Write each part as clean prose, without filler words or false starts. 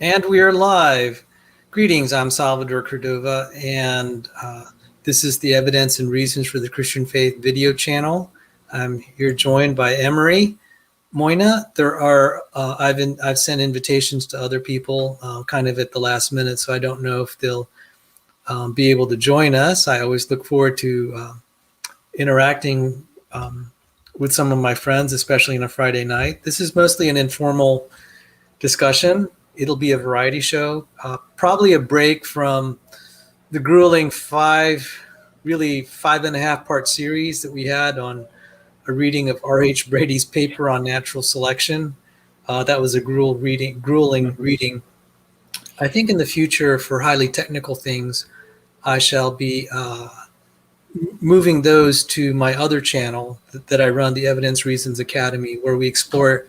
And we are live. Greetings, I'm Salvador Cordova, and this is the Evidence and Reasons for the Christian Faith video channel. I'm here joined by Emery Moina. I've sent invitations to other people kind of at the last minute, so I don't know if they'll be able to join us. I always look forward to interacting with some of my friends, especially on a Friday night. This is mostly an informal discussion. It'll be a variety show, probably a break from the grueling 5.5 part series that we had on a reading of R.H. Brady's paper on natural selection. That was a grueling reading. I think in the future, for highly technical things, I shall be moving those to my other channel that I run, the Evidence Reasons Academy, where we explore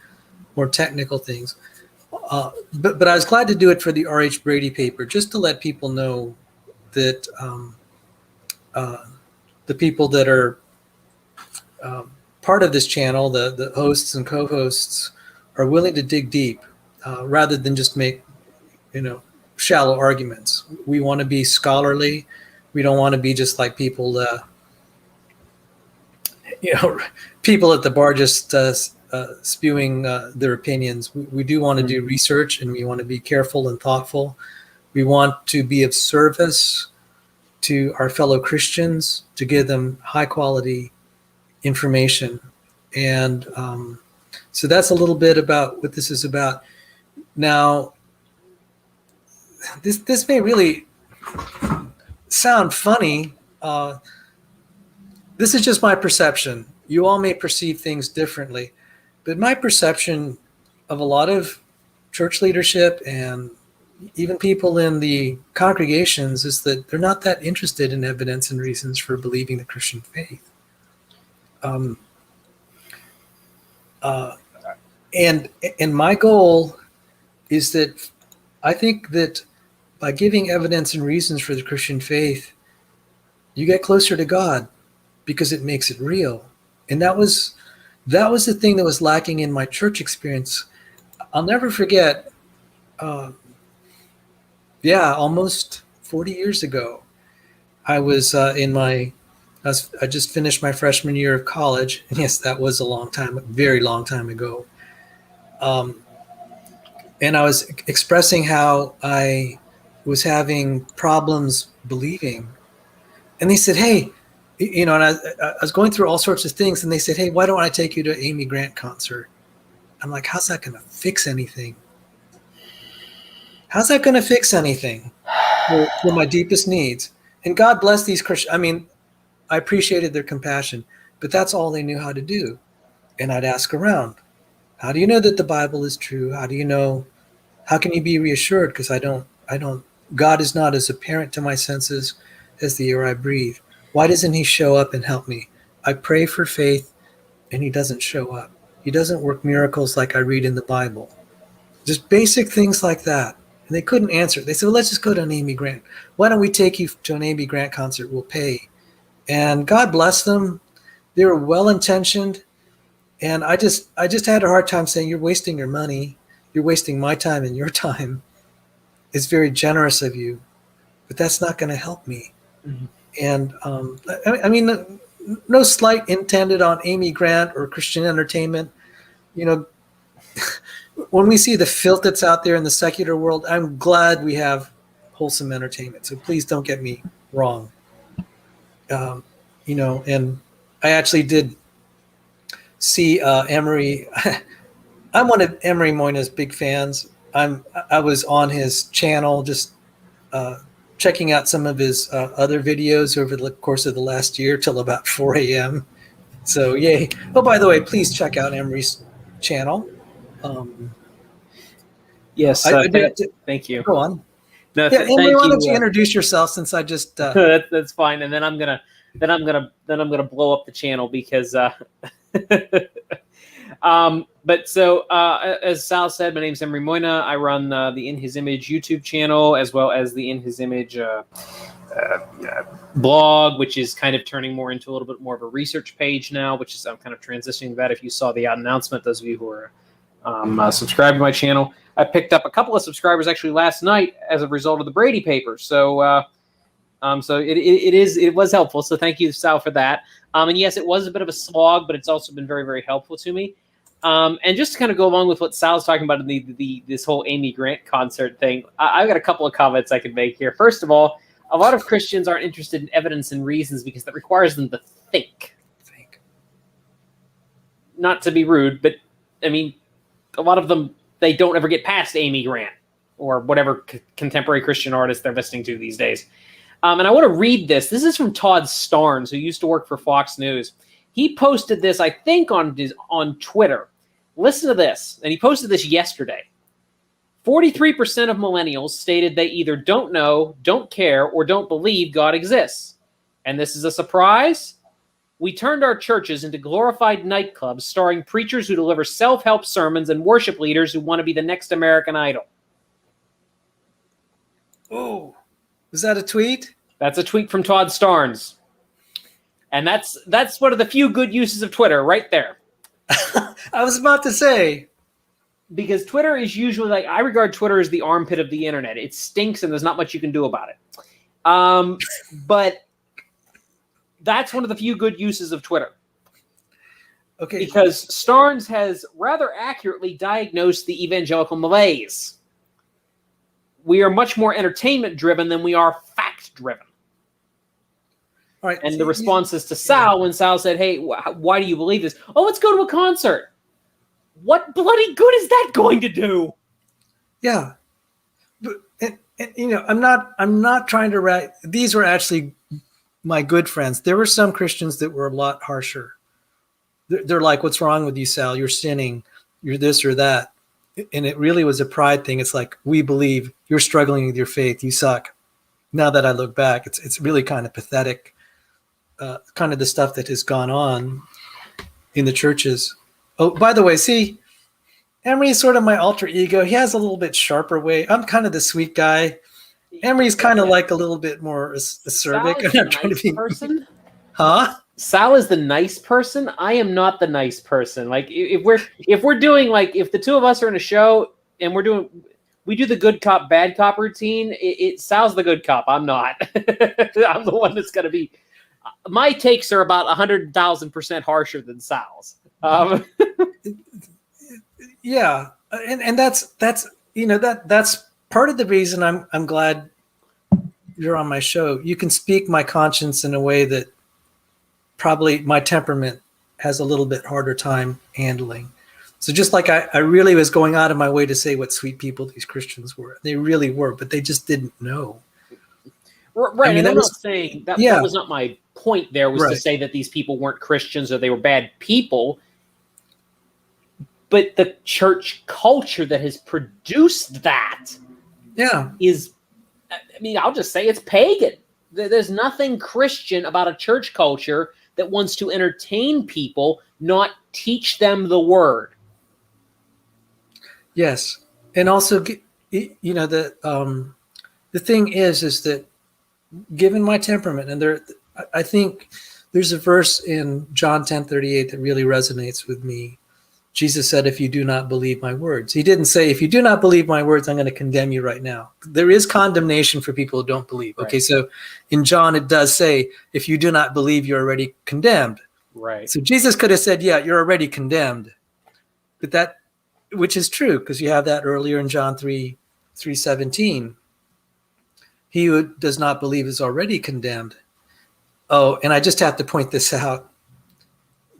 more technical things. But I was glad to do it for the R.H. Brady paper, just to let people know that the people that are part of this channel, the hosts and co-hosts, are willing to dig deep rather than just make, shallow arguments. We want to be scholarly. We don't want to be just like people, people at the bar just spewing their opinions. We do want to do research, and we want to be careful and thoughtful. We want to be of service to our fellow Christians, to give them high quality information. And so that's a little bit about what this is about. Now, this may really sound funny. This is just my perception. You all may perceive things differently. But my perception of a lot of church leadership and even people in the congregations is that they're not that interested in evidence and reasons for believing the Christian faith. And my goal is that I think that by giving evidence and reasons for the Christian faith, you get closer to God because it makes it real. And that was the thing that was lacking in my church experience. I'll never forget, almost 40 years ago, I was I just finished my freshman year of college. And yes, that was a very long time ago. And I was expressing how I was having problems believing. And they said, hey, and I was going through all sorts of things, and they said, hey, why don't I take you to Amy Grant concert? I'm like, how's that going to fix anything? How's that going to fix anything for my deepest needs? And God bless these Christians. I mean, I appreciated their compassion, but that's all they knew how to do. And I'd ask around, how do you know that the Bible is true? How can you be reassured? Because God is not as apparent to my senses as the air I breathe. Why doesn't he show up and help me? I pray for faith, and he doesn't show up. He doesn't work miracles like I read in the Bible. Just basic things like that. And they couldn't answer. They said, well, let's just go to an Amy Grant. Why don't we take you to an Amy Grant concert? We'll pay. And God bless them. They were well-intentioned. And I just had a hard time saying, you're wasting your money. You're wasting my time and your time. It's very generous of you, but that's not going to help me. Mm-hmm. And I mean, no slight intended on Amy Grant or Christian entertainment. When we see the filth that's out there in the secular world, I'm glad we have wholesome entertainment. So please don't get me wrong. And I actually did see Emery. I'm one of Emery Moina's big fans. I was on his channel just checking out some of his other videos over the course of the last year till about 4 a.m. So yay. Oh, by the way, please check out Emery's channel. Yes, thank you. Go on. No, Emery, why don't you introduce yourself, since I just that's fine. And then I'm gonna blow up the channel because but so as Sal said, my name's Emery Moina. I run the In His Image YouTube channel, as well as the In His Image blog, which is kind of turning more into a little bit more of a research page now, which is I'm kind of transitioning to that. If you saw the announcement, those of you who are subscribed to my channel. I picked up a couple of subscribers actually last night as a result of the Brady Papers. So it was helpful. So thank you, Sal, for that. And yes, it was a bit of a slog, but it's also been very, very helpful to me. And just to kind of go along with what Sal's talking about in this whole Amy Grant concert thing, I've got a couple of comments I could make here. First of all, a lot of Christians aren't interested in evidence and reasons because that requires them to think. Not to be rude, but I mean, a lot of them, they don't ever get past Amy Grant or whatever contemporary Christian artist they're listening to these days. And I want to read this. This is from Todd Starnes, who used to work for Fox News. He posted this, I think, on Twitter. Listen to this. And he posted this yesterday. 43% of millennials stated they either don't know, don't care, or don't believe God exists. And this is a surprise. We turned our churches into glorified nightclubs starring preachers who deliver self-help sermons and worship leaders who want to be the next American Idol. Oh, was that a tweet? That's a tweet from Todd Starnes. And that's one of the few good uses of Twitter right there. I was about to say. Because Twitter is usually like, I regard Twitter as the armpit of the internet. It stinks and there's not much you can do about it. But that's one of the few good uses of Twitter. Okay. Because Starnes has rather accurately diagnosed the evangelical malaise. We are much more entertainment-driven than we are fact-driven. All right. And the responses to Sal, when Sal said, hey, why do you believe this? Oh, let's go to a concert. What bloody good is that going to do? Yeah. But, and you know, I'm not trying to write. These were actually my good friends. There were some Christians that were a lot harsher. They're like, what's wrong with you, Sal? You're sinning. You're this or that. And it really was a pride thing. It's like, we believe you're struggling with your faith. You suck. Now that I look back, it's really kind of pathetic, kind of the stuff that has gone on in the churches. Oh, by the way, see, Emery is sort of my alter ego. He has a little bit sharper way. I'm kind of the sweet guy. Emery's kind of like a little bit more acerbic. Sal is the nice person. Huh? Sal is the nice person. I am not the nice person. Like if we're doing like if the two of us are in a show and we do the good cop bad cop routine. Sal's the good cop. I'm not. I'm the one that's gonna be. My takes are about 100,000% harsher than Sal's. Yeah, and that's you know that's part of the reason I'm glad you're on my show. You can speak my conscience in a way that probably my temperament has a little bit harder time handling. So just like I really was going out of my way to say what sweet people these Christians were. They really were, but they just didn't know. Right, I mean, I'm not saying that, yeah. That was not my point there, was to say that these people weren't Christians or they were bad people. But the church culture that has produced that is, I mean, I'll just say it's pagan. There's nothing Christian about a church culture that wants to entertain people, not teach them the word. Yes. And also, you know, the thing is that given my temperament, and I think there's a verse in John 10:38 that really resonates with me. Jesus said, if you do not believe my words. He didn't say, if you do not believe my words, I'm going to condemn you right now. There is condemnation for people who don't believe. Right. Okay, so in John, it does say, if you do not believe, you're already condemned. Right. So Jesus could have said, yeah, you're already condemned. But that, which is true, because you have that earlier in John 3:17. He who does not believe is already condemned. Oh, and I just have to point this out.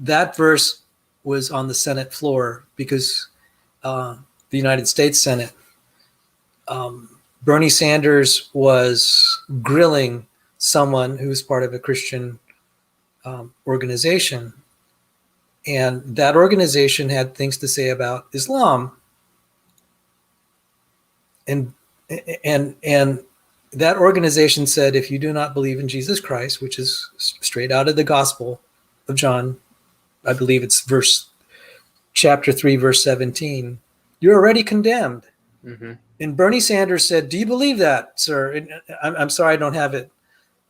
That verse was on the Senate floor because the United States Senate, Bernie Sanders was grilling someone who was part of a Christian organization. And that organization had things to say about Islam. And that organization said, if you do not believe in Jesus Christ, which is straight out of the Gospel of John, I believe it's chapter 3, verse 17, you're already condemned. Mm-hmm. And Bernie Sanders said, do you believe that, sir? And I'm sorry, I don't have it.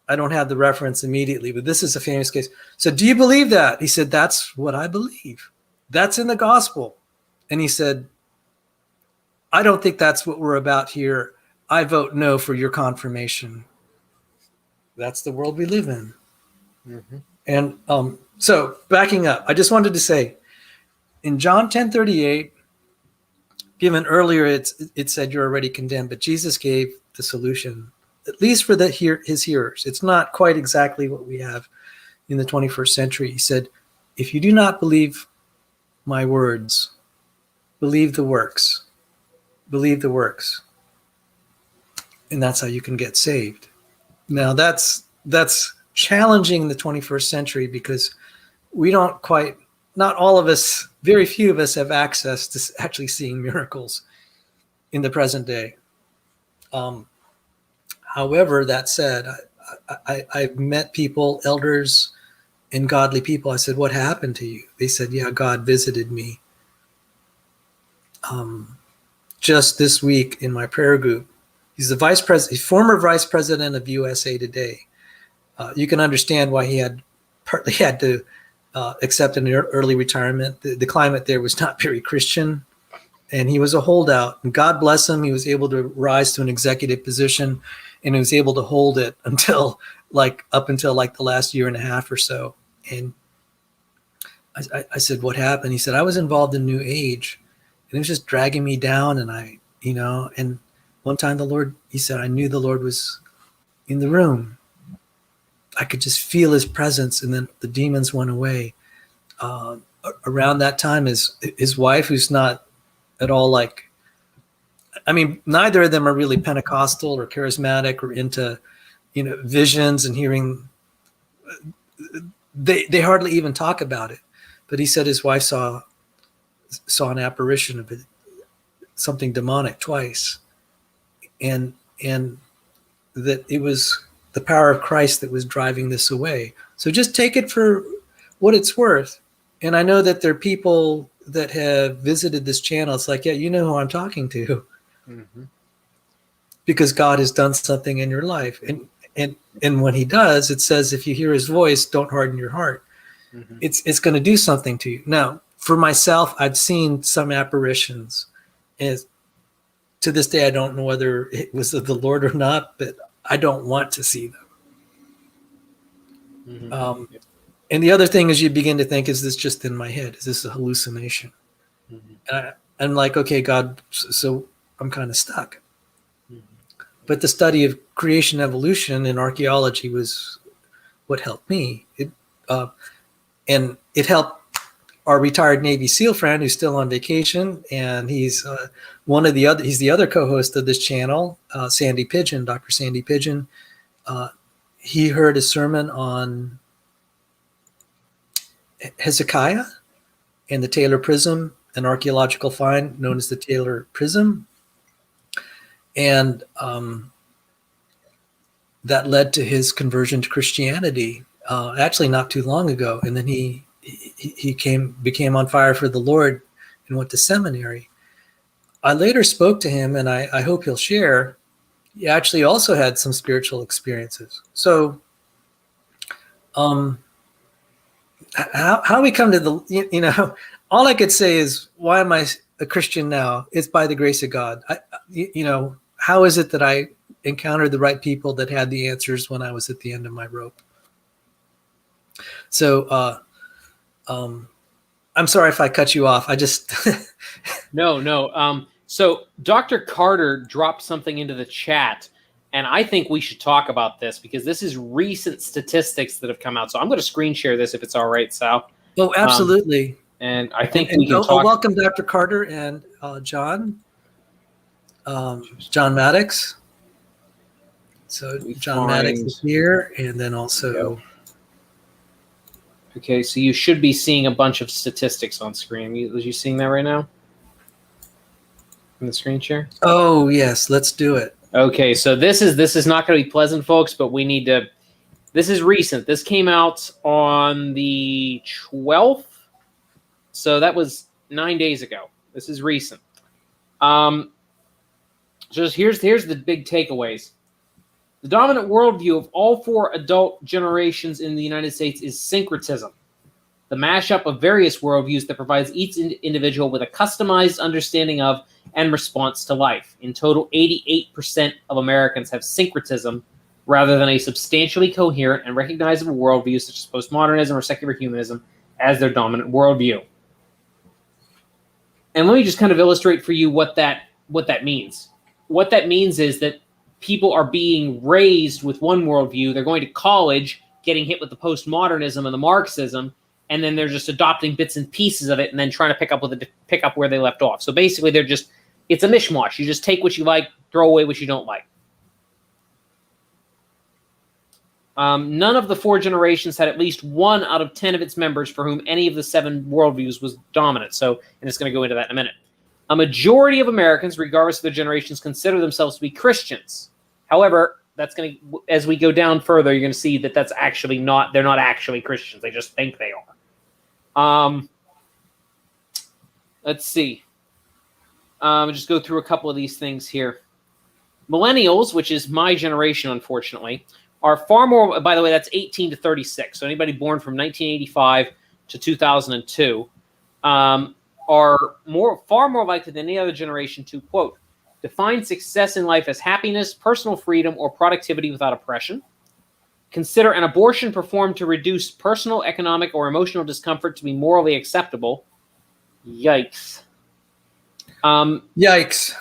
I don't have the reference immediately, but this is a famous case. So do you believe that? He said, that's what I believe. That's in the gospel. And he said, I don't think that's what we're about here. I vote no for your confirmation. That's the world we live in. Mm-hmm. And so backing up, I just wanted to say in John 10:38, given earlier, it said you're already condemned, but Jesus gave the solution, at least for his hearers. It's not quite exactly what we have in the 21st century. He said, if you do not believe my words, believe the works. Believe the works. And that's how you can get saved. Now that's challenging in the 21st century because we don't quite, not all of us, very few of us have access to actually seeing miracles in the present day. However, that said, I've met people, elders and godly people. I said, what happened to you? They said, yeah, God visited me. Just this week in my prayer group, he's the vice president, he's former vice president of USA Today. You can understand why he partly had to accept an early retirement. The climate there was not very Christian, and he was a holdout. And God bless him, he was able to rise to an executive position, and he was able to hold it up until the last year and a half or so. And I said, what happened? He said, I was involved in New Age, and it was just dragging me down. And and one time he said, I knew the Lord was in the room. I could just feel his presence, and then the demons went away. Around that time, his wife, who's not at all neither of them are really Pentecostal or charismatic or into, visions and hearing. They hardly even talk about it. But he said his wife saw an apparition of it, something demonic twice, and that it was the power of Christ that was driving this away. So just take it for what it's worth. And I know that there are people that have visited this channel. It's like, yeah, you know who I'm talking to, because God has done something in your life. And when he does, it says, if you hear his voice, don't harden your heart. It's going to do something to you. Now, for myself, I've seen some apparitions, and to this day, I don't know whether it was of the Lord or not, but I don't want to see them. And the other thing is, you begin to think, is this just in my head? Is this a hallucination? And I'm like, okay, God, so I'm kind of stuck. But the study of creation, evolution, and archaeology was what helped me. And it helped our retired Navy SEAL friend who's still on vacation, and he's he's the other co-host of this channel, Sandy Pigeon, Dr. Sandy Pigeon. He heard a sermon on Hezekiah and the Taylor Prism, an archaeological find known as the Taylor Prism. And that led to his conversion to Christianity, actually not too long ago. And then he became on fire for the Lord and went to seminary. I later spoke to him, and I hope he'll share. He actually also had some spiritual experiences. So how we come to all I could say is, why am I a Christian now? It's by the grace of God. How is it that I encountered the right people that had the answers when I was at the end of my rope? So I'm sorry if I cut you off. I just No. So Dr. Carter dropped something into the chat, and I think we should talk about this because this is recent statistics that have come out. So I'm going to screen share this if it's all right, Sal. Oh, absolutely. And I think we can talk. Welcome, Dr. Carter and John Maddox. So John Maddox is here, and then also. Okay, so you should be seeing a bunch of statistics on screen. Are you seeing that right now? In the screen share? Oh, yes, let's do it. Okay, so this is not going to be pleasant, folks, but we need to. This is recent. This came out on the 12th, so that was 9 days ago. This is recent. Just here's the big takeaways. The dominant worldview of all four adult generations in the United States is syncretism, the mashup of various worldviews that provides each individual with a customized understanding of and response to life. In total, 88% of Americans have syncretism rather than a substantially coherent and recognizable worldview such as postmodernism or secular humanism as their dominant worldview. And let me just kind of illustrate for you what that means. What that means is that people are being raised with one worldview. They're going to college, getting hit with the postmodernism and the Marxism, and then they're just adopting bits and pieces of it and then trying to pick up where they left off. So basically, it's a mishmash. You just take what you like, throw away what you don't like. None of the 4 generations had at least 1 out of 10 of its members for whom any of the 7 worldviews was dominant. So, and it's going to go into that in a minute. A majority of Americans, regardless of their generations, consider themselves to be Christians. However, that's going to, as we go down further, you're going to see that that's actually not, they're not actually Christians. They just think they are. Let's see. Just go through a couple of these things here. Millennials, which is my generation, unfortunately, are far more, by the way, that's 18 to 36. So anybody born from 1985 to 2002 are far more likely than any other generation to, quote, define success in life as happiness, personal freedom, or productivity without oppression. Consider an abortion performed to reduce personal, economic, or emotional discomfort to be morally acceptable. Yikes. Yikes.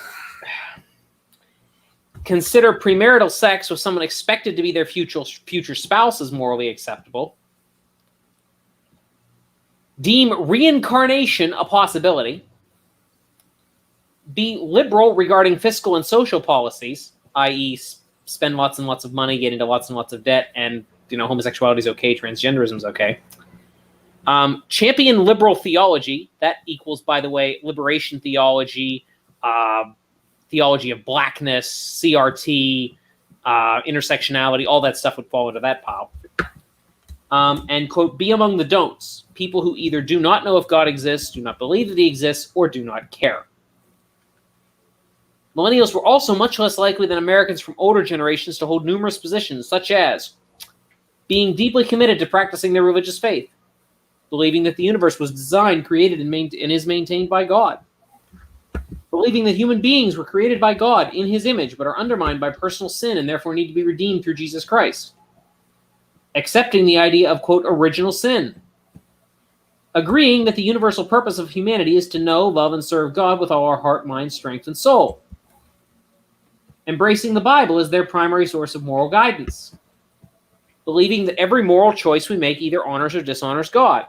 Consider premarital sex with someone expected to be their future spouse as morally acceptable. Deem reincarnation a possibility. Be liberal regarding fiscal and social policies, i.e. spend lots and lots of money, get into lots and lots of debt, and homosexuality is okay, transgenderism is okay. Champion liberal theology. That equals, by the way, liberation theology, theology of blackness, CRT, intersectionality, all that stuff would fall into that pile. And, quote, be among the don'ts. People who either do not know if God exists, do not believe that he exists, or do not care. Millennials were also much less likely than Americans from older generations to hold numerous positions, such as being deeply committed to practicing their religious faith, believing that the universe was designed, created, and is maintained by God, believing that human beings were created by God in his image but are undermined by personal sin and therefore need to be redeemed through Jesus Christ, accepting the idea of, quote, original sin, agreeing that the universal purpose of humanity is to know, love, and serve God with all our heart, mind, strength, and soul, embracing the Bible as their primary source of moral guidance, believing that every moral choice we make either honors or dishonors God,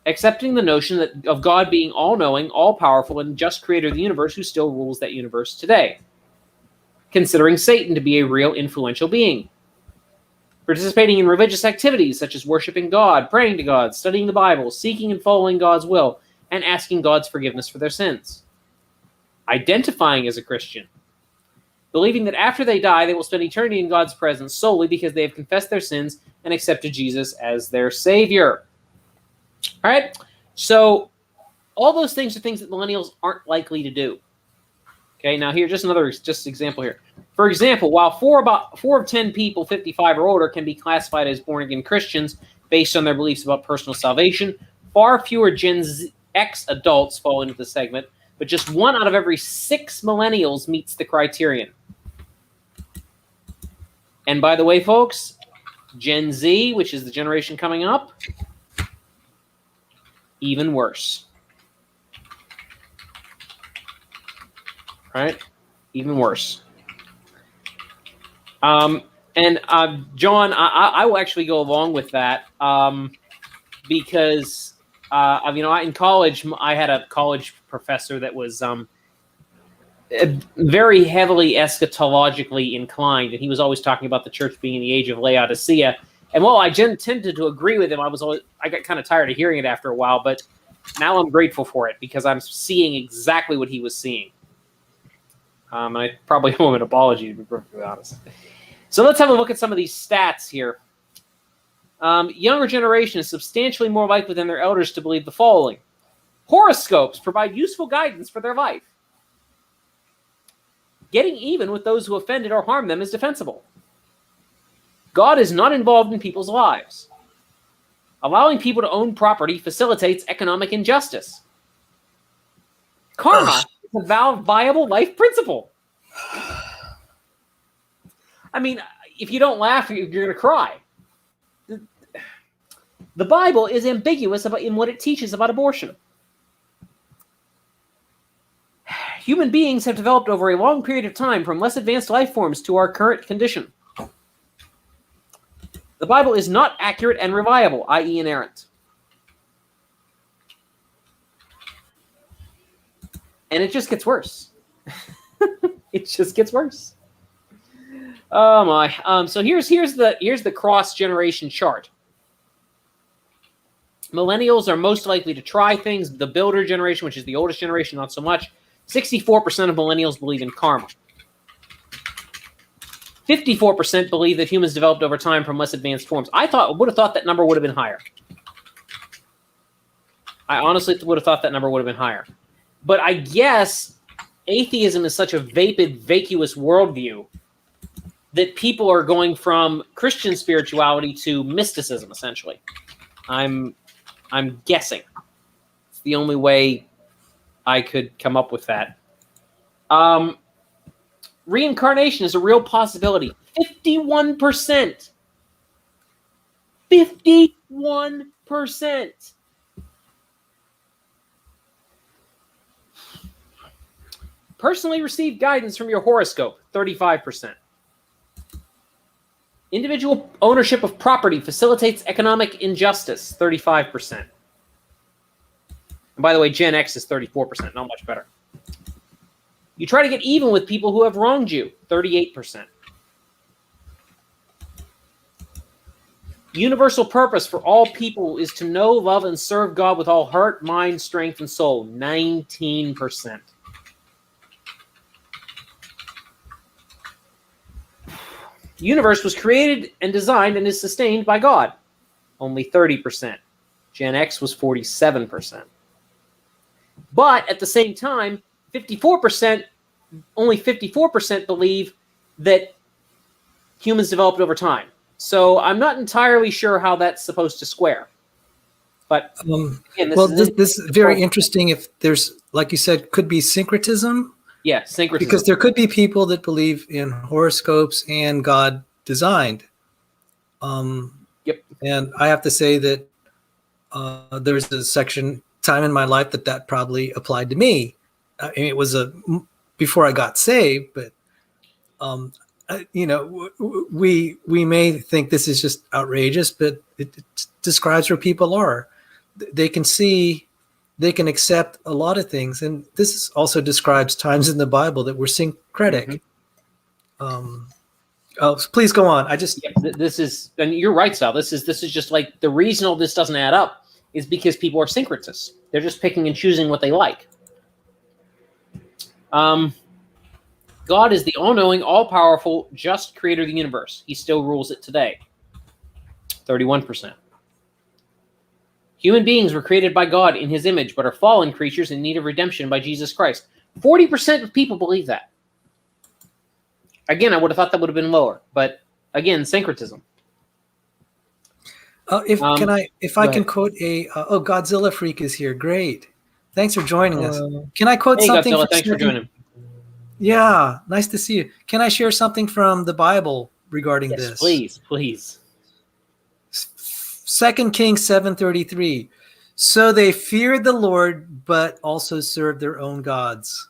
accepting the notion of God being all-knowing, all-powerful, and just creator of the universe who still rules that universe today, considering Satan to be a real influential being, participating in religious activities such as worshiping God, praying to God, studying the Bible, seeking and following God's will, and asking God's forgiveness for their sins, identifying as a Christian, believing that after they die, they will spend eternity in God's presence solely because they have confessed their sins and accepted Jesus as their Savior. All right? So all those things are things that millennials aren't likely to do. Okay, now here, just another example here. For example, while 4 of 10 people 55 or older can be classified as born-again Christians based on their beliefs about personal salvation, far fewer Gen X adults fall into the segment, but just 1 out of every 6 millennials meets the criterion. And by the way, folks, Gen Z, which is the generation coming up, even worse. Right? Even worse. And John, I will actually go along with that because, in college, I had a college professor that was very heavily eschatologically inclined, and he was always talking about the church being in the age of Laodicea. And while I tended to agree with him, I got kind of tired of hearing it after a while, but now I'm grateful for it because I'm seeing exactly what he was seeing. I probably owe him an apology, to be perfectly honest. So let's have a look at some of these stats here. Younger generation is substantially more likely than their elders to believe the following. Horoscopes provide useful guidance for their life. Getting even with those who offended or harmed them is defensible. God is not involved in people's lives. Allowing people to own property facilitates economic injustice. Karma is It's a viable life principle. I mean, if you don't laugh, you're going to cry. The Bible is ambiguous in what it teaches about abortion. Human beings have developed over a long period of time from less advanced life forms to our current condition. The Bible is not accurate and reliable, i.e. inerrant. And it just gets worse. It just gets worse. Oh my. So here's the cross-generation chart. Millennials are most likely to try things. The builder generation, which is the oldest generation, not so much. 64% of millennials believe in karma. 54% believe that humans developed over time from less advanced forms. I would have thought that number would have been higher. I honestly would have thought that number would have been higher. But I guess atheism is such a vapid, vacuous worldview that people are going from Christian spirituality to mysticism, essentially. I'm guessing. It's the only way I could come up with that. Reincarnation is a real possibility. 51%. 51%. Personally received guidance from your horoscope. 35%. Individual ownership of property facilitates economic injustice. 35%. And by the way, Gen X is 34%. Not much better. You try to get even with people who have wronged you. 38%. Universal purpose for all people is to know, love, and serve God with all heart, mind, strength, and soul. 19%. The universe was created and designed and is sustained by God. Only 30%. Gen X was 47%. But at the same time, only 54% believe that humans developed over time. So I'm not entirely sure how that's supposed to square. But again, this is very interesting. If there's, like you said, could be syncretism. Yeah, syncretism. Because there could be people that believe in horoscopes and God designed. Yep. And I have to say that there's a time in my life that probably applied to me. I mean, it was before I got saved, but we may think this is just outrageous, but it describes where people are. They can see. They can accept a lot of things, and this also describes times in the Bible that were syncretic. Mm-hmm. Please go on. This is, and you're right, Sal. This is just like the reason all this doesn't add up is because people are syncretists. They're just picking and choosing what they like. God is the all-knowing, all-powerful, just creator of the universe. He still rules it today. 31%. Human beings were created by God in his image, but are fallen creatures in need of redemption by Jesus Christ. 40% of people believe that. Again, I would have thought that would have been lower, but again, syncretism. If I can quote Godzilla Freak is here. Great. Thanks for joining us. Can I quote something? Godzilla, thanks for joining. Yeah, nice to see you. Can I share something from the Bible regarding this? Please. 2 Kings 7:33. So they feared the Lord, but also served their own gods,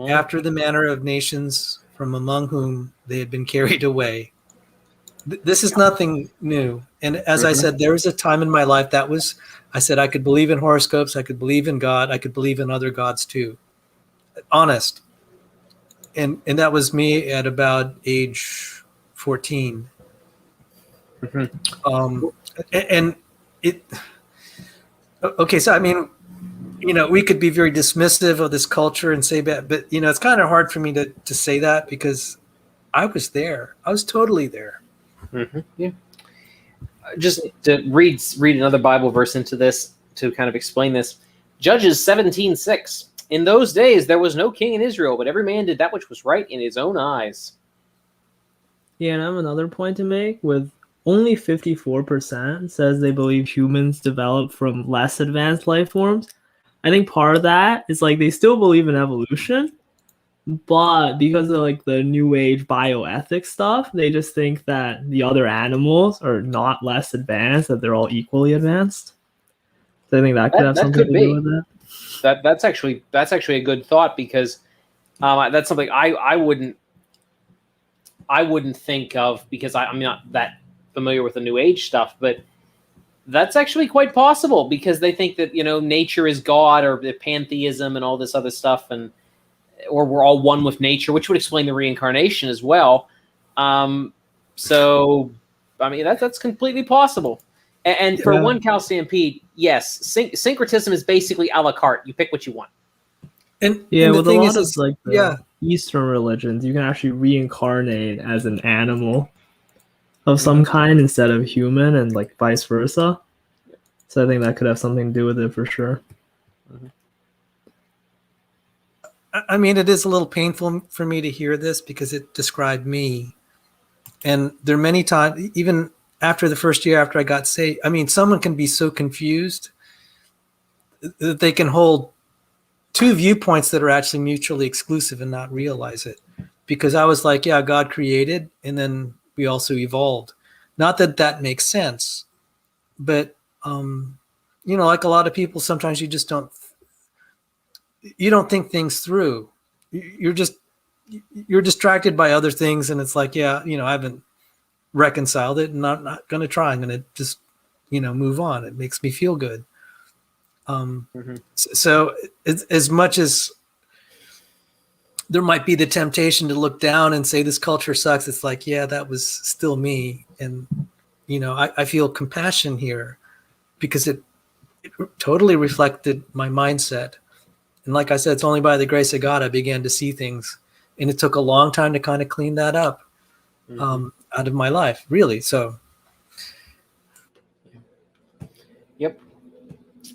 after the manner of nations from among whom they had been carried away. This is nothing new. And as I said, there was a time in my life I said I could believe in horoscopes, I could believe in God, I could believe in other gods too. Honest. And that was me at about age 14. So I mean, we could be very dismissive of this culture and say that, but it's kind of hard for me to say that because I was there. I was totally there. Mm-hmm. Yeah. Just to read another Bible verse into this to kind of explain this. Judges 17:6. In those days there was no king in Israel, but every man did that which was right in his own eyes. Yeah, and I have another point to make with only 54% says they believe humans developed from less advanced life forms. I think part of that is like they still believe in evolution, but because of like the new age bioethics stuff, they just think that the other animals are not less advanced, that they're all equally advanced. So I think that could have That something could to do be. with it. That's actually a good thought, because that's something I wouldn't think of, because I'm not that familiar with the new age stuff, but that's actually quite possible, because they think that, nature is God, or the pantheism and all this other stuff, or we're all one with nature, which would explain the reincarnation as well. So, I mean, that's completely possible. And for one Cal Stampede, yes, syncretism is basically a la carte. You pick what you want. And Yeah, the with a thing lot of is like the Eastern religions, you can actually reincarnate as an animal of some kind instead of human, and like vice versa. So I think that could have something to do with it for sure. I mean, it is a little painful for me to hear this, because it described me. And there are many times, even after the first year after I got saved, I mean, someone can be so confused that they can hold two viewpoints that are actually mutually exclusive and not realize it. Because I was like, yeah, God created, and then we also evolved. Not that that makes sense, but like a lot of people, sometimes you just don't think things through. You're distracted by other things, and it's like, yeah, I haven't reconciled it, and I'm not going to try. I'm going to just move on. It makes me feel good. So as much as there might be the temptation to look down and say this culture sucks, it's like, yeah, that was still me. And I feel compassion here, because it totally reflected my mindset. And like I said, it's only by the grace of God I began to see things, and it took a long time to kind of clean that up out of my life, really. So, yep.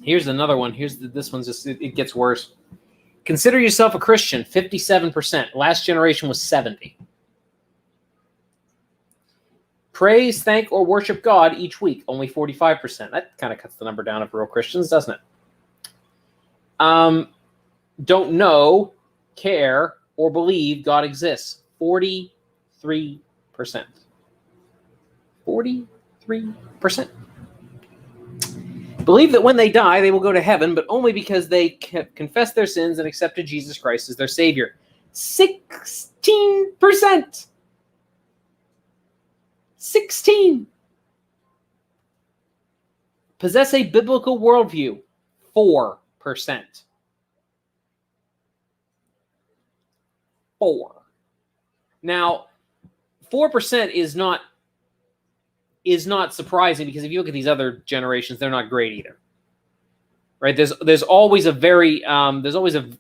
Here's another one. This one's just it gets worse. Consider yourself a Christian. 57%. Last generation was 70. Praise, thank, or worship God each week. Only 45%. That kind of cuts the number down of real Christians, doesn't it? Don't know, care, or believe God exists. 43%. 43%. Believe that when they die, they will go to heaven, but only because they confessed their sins and accepted Jesus Christ as their Savior. 16%. 16. Possess a biblical worldview. 4%. 4. Now, 4% is not surprising, because if you look at these other generations, they're not great either. Right? There's always a very the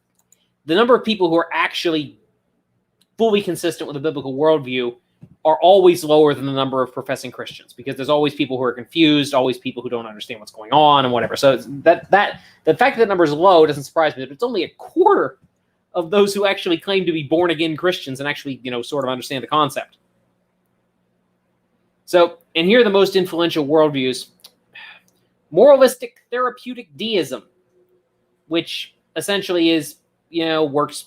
number of people who are actually fully consistent with a biblical worldview are always lower than the number of professing Christians, because there's always people who are confused, always people who don't understand what's going on and whatever. So the fact that number is low doesn't surprise me. But it's only a quarter of those who actually claim to be born again Christians and actually, sort of understand the concept. So, and here are the most influential worldviews. Moralistic therapeutic deism, which essentially is, works,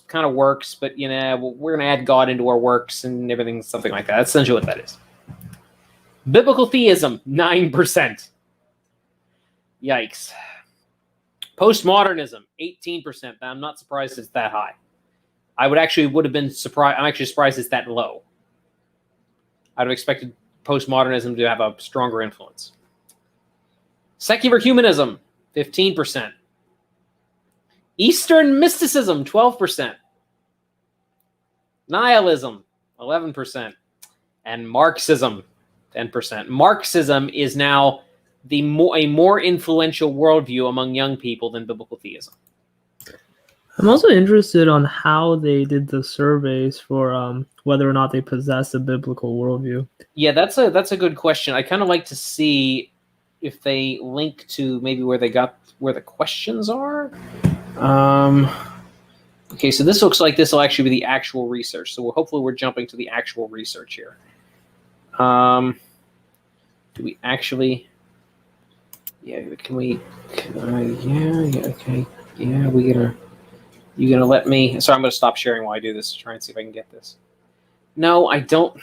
but, we're going to add God into our works and everything, something like that. That's essentially what that is. Biblical theism, 9%. Yikes. Postmodernism, 18%. I'm not surprised it's that high. would have been surprised. I'm actually surprised it's that low. I'd have expected postmodernism to have a stronger influence. Secular humanism, 15%. Eastern mysticism, 12%. Nihilism, 11%. And Marxism, 10%. Marxism is now a more influential worldview among young people than biblical theism. I'm also interested on how they did the surveys for whether or not they possess a biblical worldview. Yeah, that's a good question. I kind of like to see if they link to maybe where the questions are. Okay, so this looks like this will actually be the actual research. So hopefully we're jumping to the actual research here. Do we actually? Yeah, can we? Yeah, okay. Yeah, you gonna let me? So I'm gonna stop sharing while I do this to try and see if I can get this. No, I don't.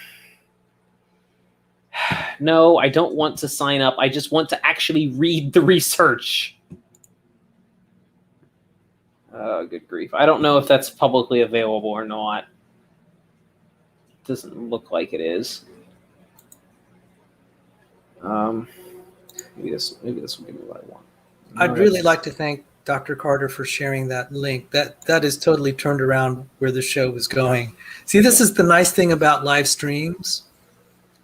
No, I don't want to sign up. I just want to actually read the research. Oh, good grief. I don't know if that's publicly available or not. Doesn't look like it is. Maybe this will give me what I want. I'd really like to thank Dr. Carter for sharing that link. That has totally turned around where the show was going. See, this is the nice thing about live streams.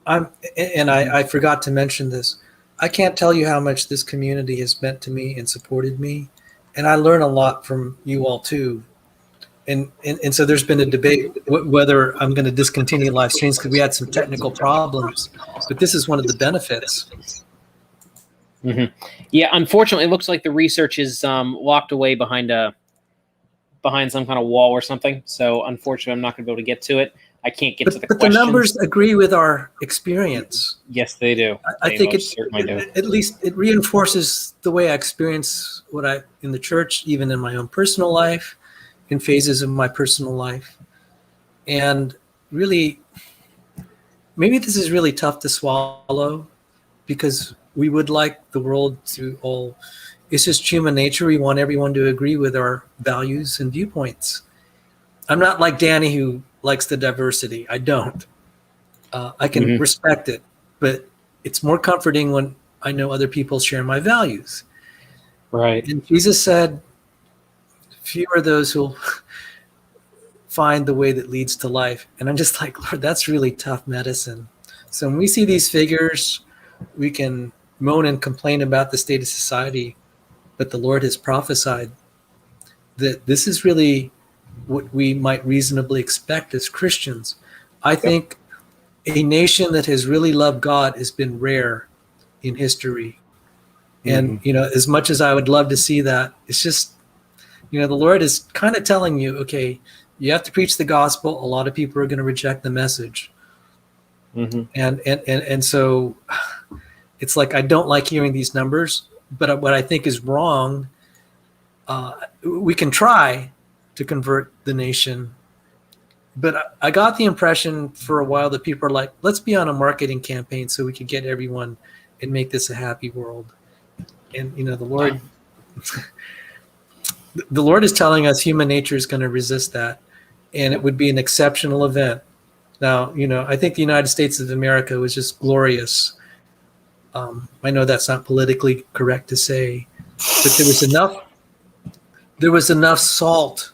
I forgot to mention this. I can't tell you how much this community has meant to me and supported me, and I learn a lot from you all too. And so there's been a debate whether I'm going to discontinue live streams because we had some technical problems, but this is one of the benefits. Mm-hmm. Yeah, unfortunately, it looks like the research is locked away behind some kind of wall or something. So unfortunately, I'm not going to be able to get to it. I can't get to the questions. But the numbers agree with our experience. Yes, they do. I think certainly do. At least it reinforces the way I experience what in the church, even in my own personal life, in phases of my personal life. And really, maybe this is really tough to swallow because we would like the world to all, it's just human nature. We want everyone to agree with our values and viewpoints. I'm not like Danny who likes the diversity. I don't. I can respect it, but it's more comforting when I know other people share my values. Right. And Jesus said, few are those who'll find the way that leads to life. And I'm just like, Lord, that's really tough medicine. So when we see these figures, we can moan and complain about the state of society, but the Lord has prophesied that this is really what we might reasonably expect as Christians. I think a nation that has really loved God has been rare in history. And, as much as I would love to see that, it's just, the Lord is kind of telling you, okay, you have to preach the gospel. A lot of people are going to reject the message. And so it's like, I don't like hearing these numbers, but what I think is wrong, we can try to convert the nation. But I got the impression for a while that people are like, let's be on a marketing campaign so we can get everyone and make this a happy world. And, the Lord, the Lord is telling us human nature is going to resist that. And it would be an exceptional event. Now, I think the United States of America was just glorious. I know that's not politically correct to say, but there was enough salt.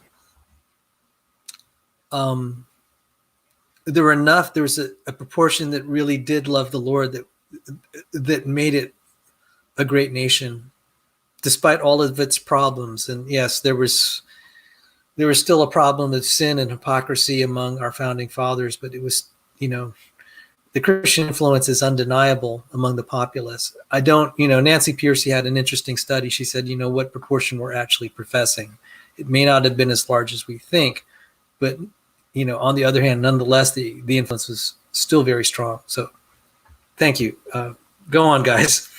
There was a proportion that really did love the Lord that made it a great nation, despite all of its problems. And yes, there was still a problem of sin and hypocrisy among our founding fathers, but it was, the Christian influence is undeniable among the populace. Nancy Pearcey had an interesting study. She said, what proportion we're actually professing. It may not have been as large as we think, but, on the other hand, nonetheless, the influence was still very strong. So thank you. Go on, guys.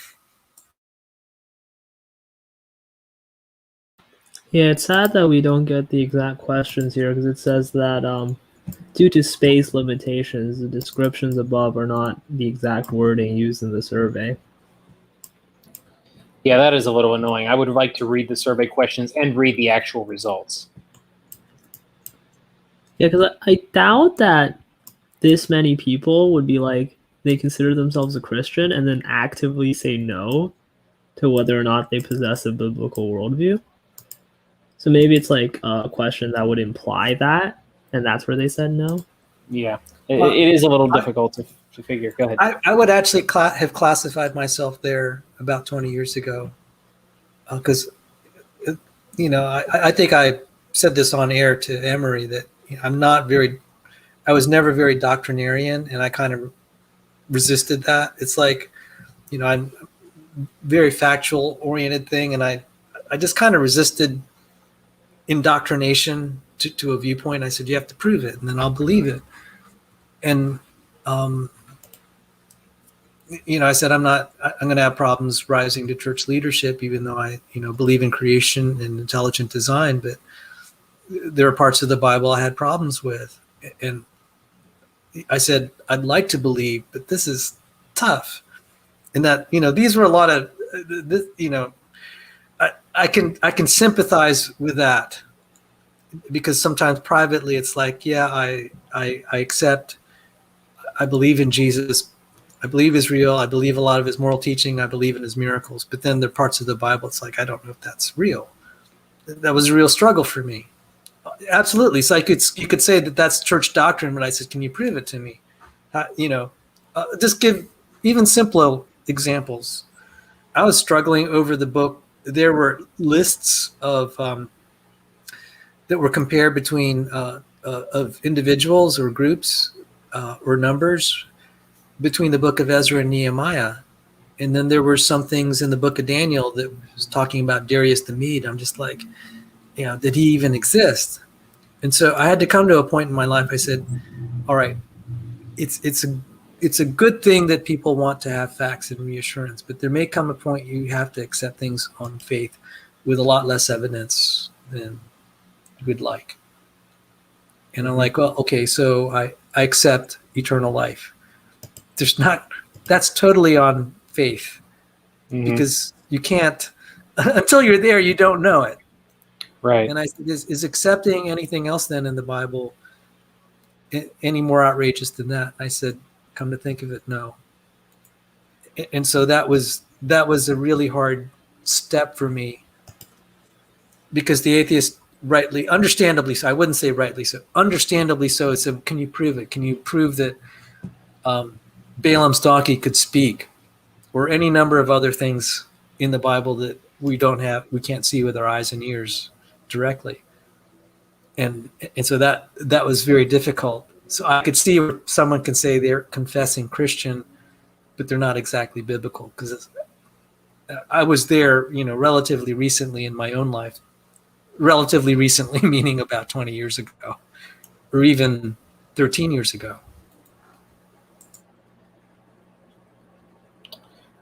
Yeah, it's sad that we don't get the exact questions here because it says that due to space limitations, the descriptions above are not the exact wording used in the survey. Yeah, that is a little annoying. I would like to read the survey questions and read the actual results. Yeah, because I doubt that this many people would be like, they consider themselves a Christian and then actively say no to whether or not they possess a biblical worldview. So maybe it's like a question that would imply that, and that's where they said no. Yeah, it is a little difficult to figure. Go ahead. I would actually have classified myself there about 20 years ago because, I think I said this on air to Emery that I was never very doctrinarian, and I kind of resisted that. It's like, I'm very factual oriented thing, and I just kind of resisted indoctrination to a viewpoint. I said, you have to prove it, and then I'll believe it. And I said, I'm going to have problems rising to church leadership, even though I, believe in creation and intelligent design. But there are parts of the Bible I had problems with. And I said, I'd like to believe, but this is tough. And that, these were a lot of, I can sympathize with that, because sometimes privately it's like, yeah, I accept, I believe in Jesus. I believe he's real. I believe a lot of his moral teaching. I believe in his miracles. But then there are parts of the Bible, it's like, I don't know if that's real. That was a real struggle for me. Absolutely. So you could say that that's church doctrine, but I said, can you prove it to me? Just give even simpler examples. I was struggling over the book. There were lists of that were compared between of individuals or groups or numbers between the book of Ezra and Nehemiah. And then there were some things in the book of Daniel that was talking about Darius the Mede. I'm just like, did he even exist? And so I had to come to a point in my life. I said, all right, it's a good thing that people want to have facts and reassurance, but there may come a point you have to accept things on faith with a lot less evidence than we'd like. And I'm like, well, okay, so I accept eternal life. That's totally on faith, because you can't, until you're there, you don't know it. Right. And I said, is accepting anything else then in the Bible any more outrageous than that? I said, come to think of it, no. And so that was a really hard step for me, because the atheist understandably so, I wouldn't say rightly so, understandably so, said, can you prove it? Can you prove that Balaam's donkey could speak, or any number of other things in the Bible that we can't see with our eyes and ears directly? And so that was very difficult. So I could see where someone can say they're confessing Christian, but they're not exactly biblical, because I was there, relatively recently in my own life. Relatively recently, meaning about 20 years ago, or even 13 years ago.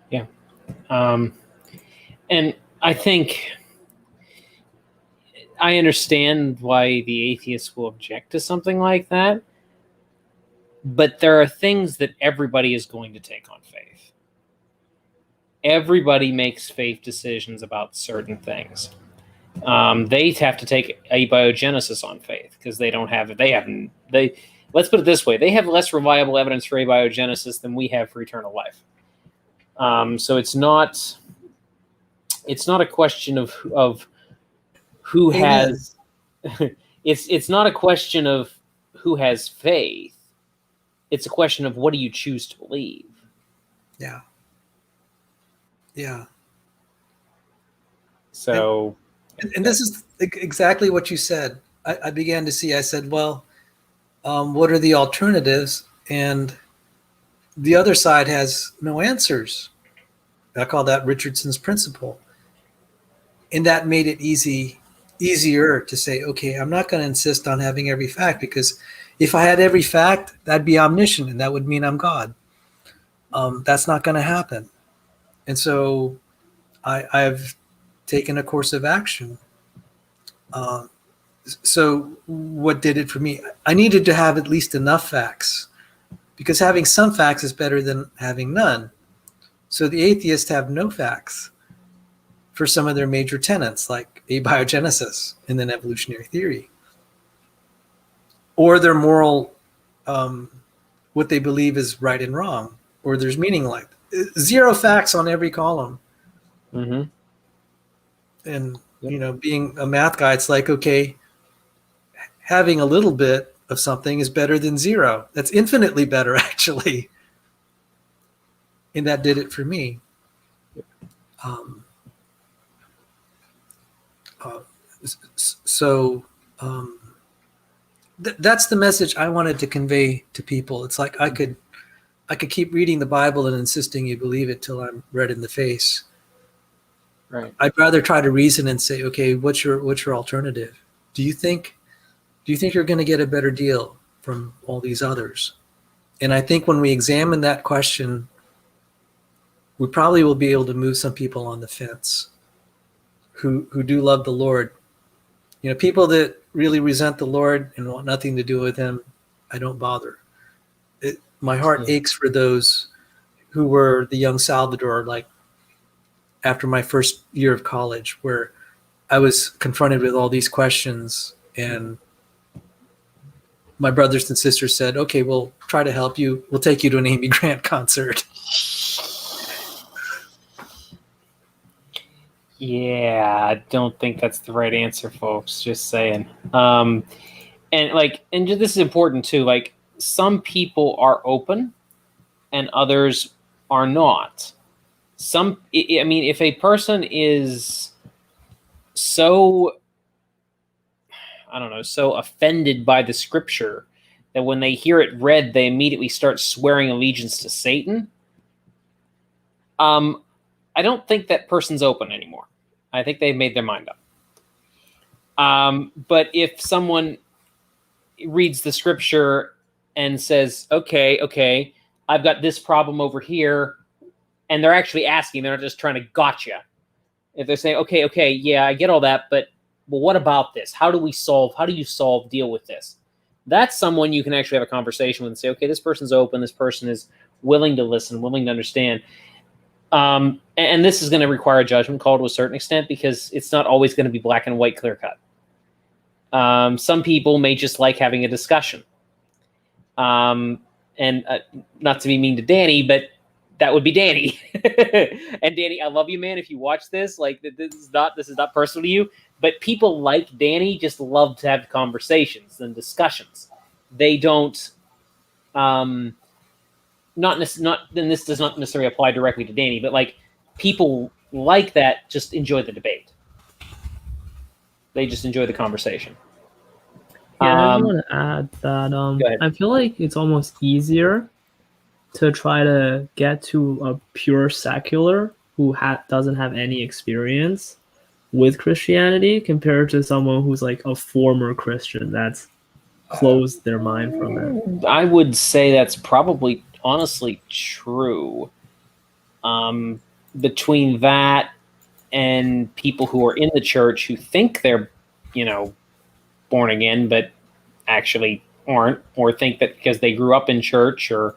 Yeah. And I think I understand why the atheists will object to something like that, but there are things that everybody is going to take on faith. Everybody makes faith decisions about certain things. They have to take abiogenesis on faith, because they don't have it. Let's put it this way: they have less reliable evidence for abiogenesis than we have for eternal life. So it's not a question of who has. It's not a question of who has faith. It's a question of what do you choose to believe. Yeah. Yeah. So. And this is exactly what you said. I began to see, I said, well, what are the alternatives? And the other side has no answers. I call that Richardson's principle. And that made it easier to say, okay, I'm not going to insist on having every fact, because if I had every fact, that'd be omniscient, and that would mean I'm God. That's not going to happen. And so I've taken a course of action. So what did it for me? I needed to have at least enough facts, because having some facts is better than having none. So the atheists have no facts for some of their major tenets, like abiogenesis and then evolutionary theory, or their moral, what they believe is right and wrong, or there's meaning, like zero facts on every column. Mm-hmm. And being a math guy, it's like, okay, having a little bit of something is better than zero. That's infinitely better, actually. And that did it for me. That's the message I wanted to convey to people. It's like I could keep reading the Bible and insisting you believe it till I'm red in the face. Right. I'd rather try to reason and say, okay, what's your alternative? Do you think you're going to get a better deal from all these others? And I think when we examine that question we probably will be able to move some people on the fence who do love the Lord. You know, people that really resent the Lord and want nothing to do with him, I don't bother. My heart aches for those who were the young Salvador, like after my first year of college, where I was confronted with all these questions, and my brothers and sisters said, okay, we'll try to help you. We'll take you to an Amy Grant concert. Yeah, I don't think that's the right answer, folks. Just saying. And this is important too. Like, some people are open, and others are not. I mean, if a person is so, I don't know, so offended by the scripture that when they hear it read, they immediately start swearing allegiance to Satan, I don't think that person's open anymore. I think they've made their mind up. But if someone reads the scripture and says, okay, I've got this problem over here, and they're actually asking, they're not just trying to gotcha. If they're saying, okay, yeah, I get all that, but what about this? How do you deal with this? That's someone you can actually have a conversation with and say, okay, this person's open, this person is willing to listen, willing to understand. And this is going to require a judgment call to a certain extent, because it's not always going to be black and white, clear cut. Some people may just like having a discussion. And not to be mean to Danny, but that would be Danny. And Danny, I love you, man. If you watch this, like, this is not personal to you, but people like Danny just love to have conversations and discussions. They don't, then this does not necessarily apply directly to Danny, but like, people like that just enjoy the debate. They just enjoy the conversation. Yeah, I just want to add that I feel like it's almost easier to try to get to a pure secular who doesn't have any experience with Christianity compared to someone who's like a former Christian that's closed their mind from it. I would say that's probably honestly true. Between that and people who are in the church who think they're, born again, but actually aren't, or think that because they grew up in church or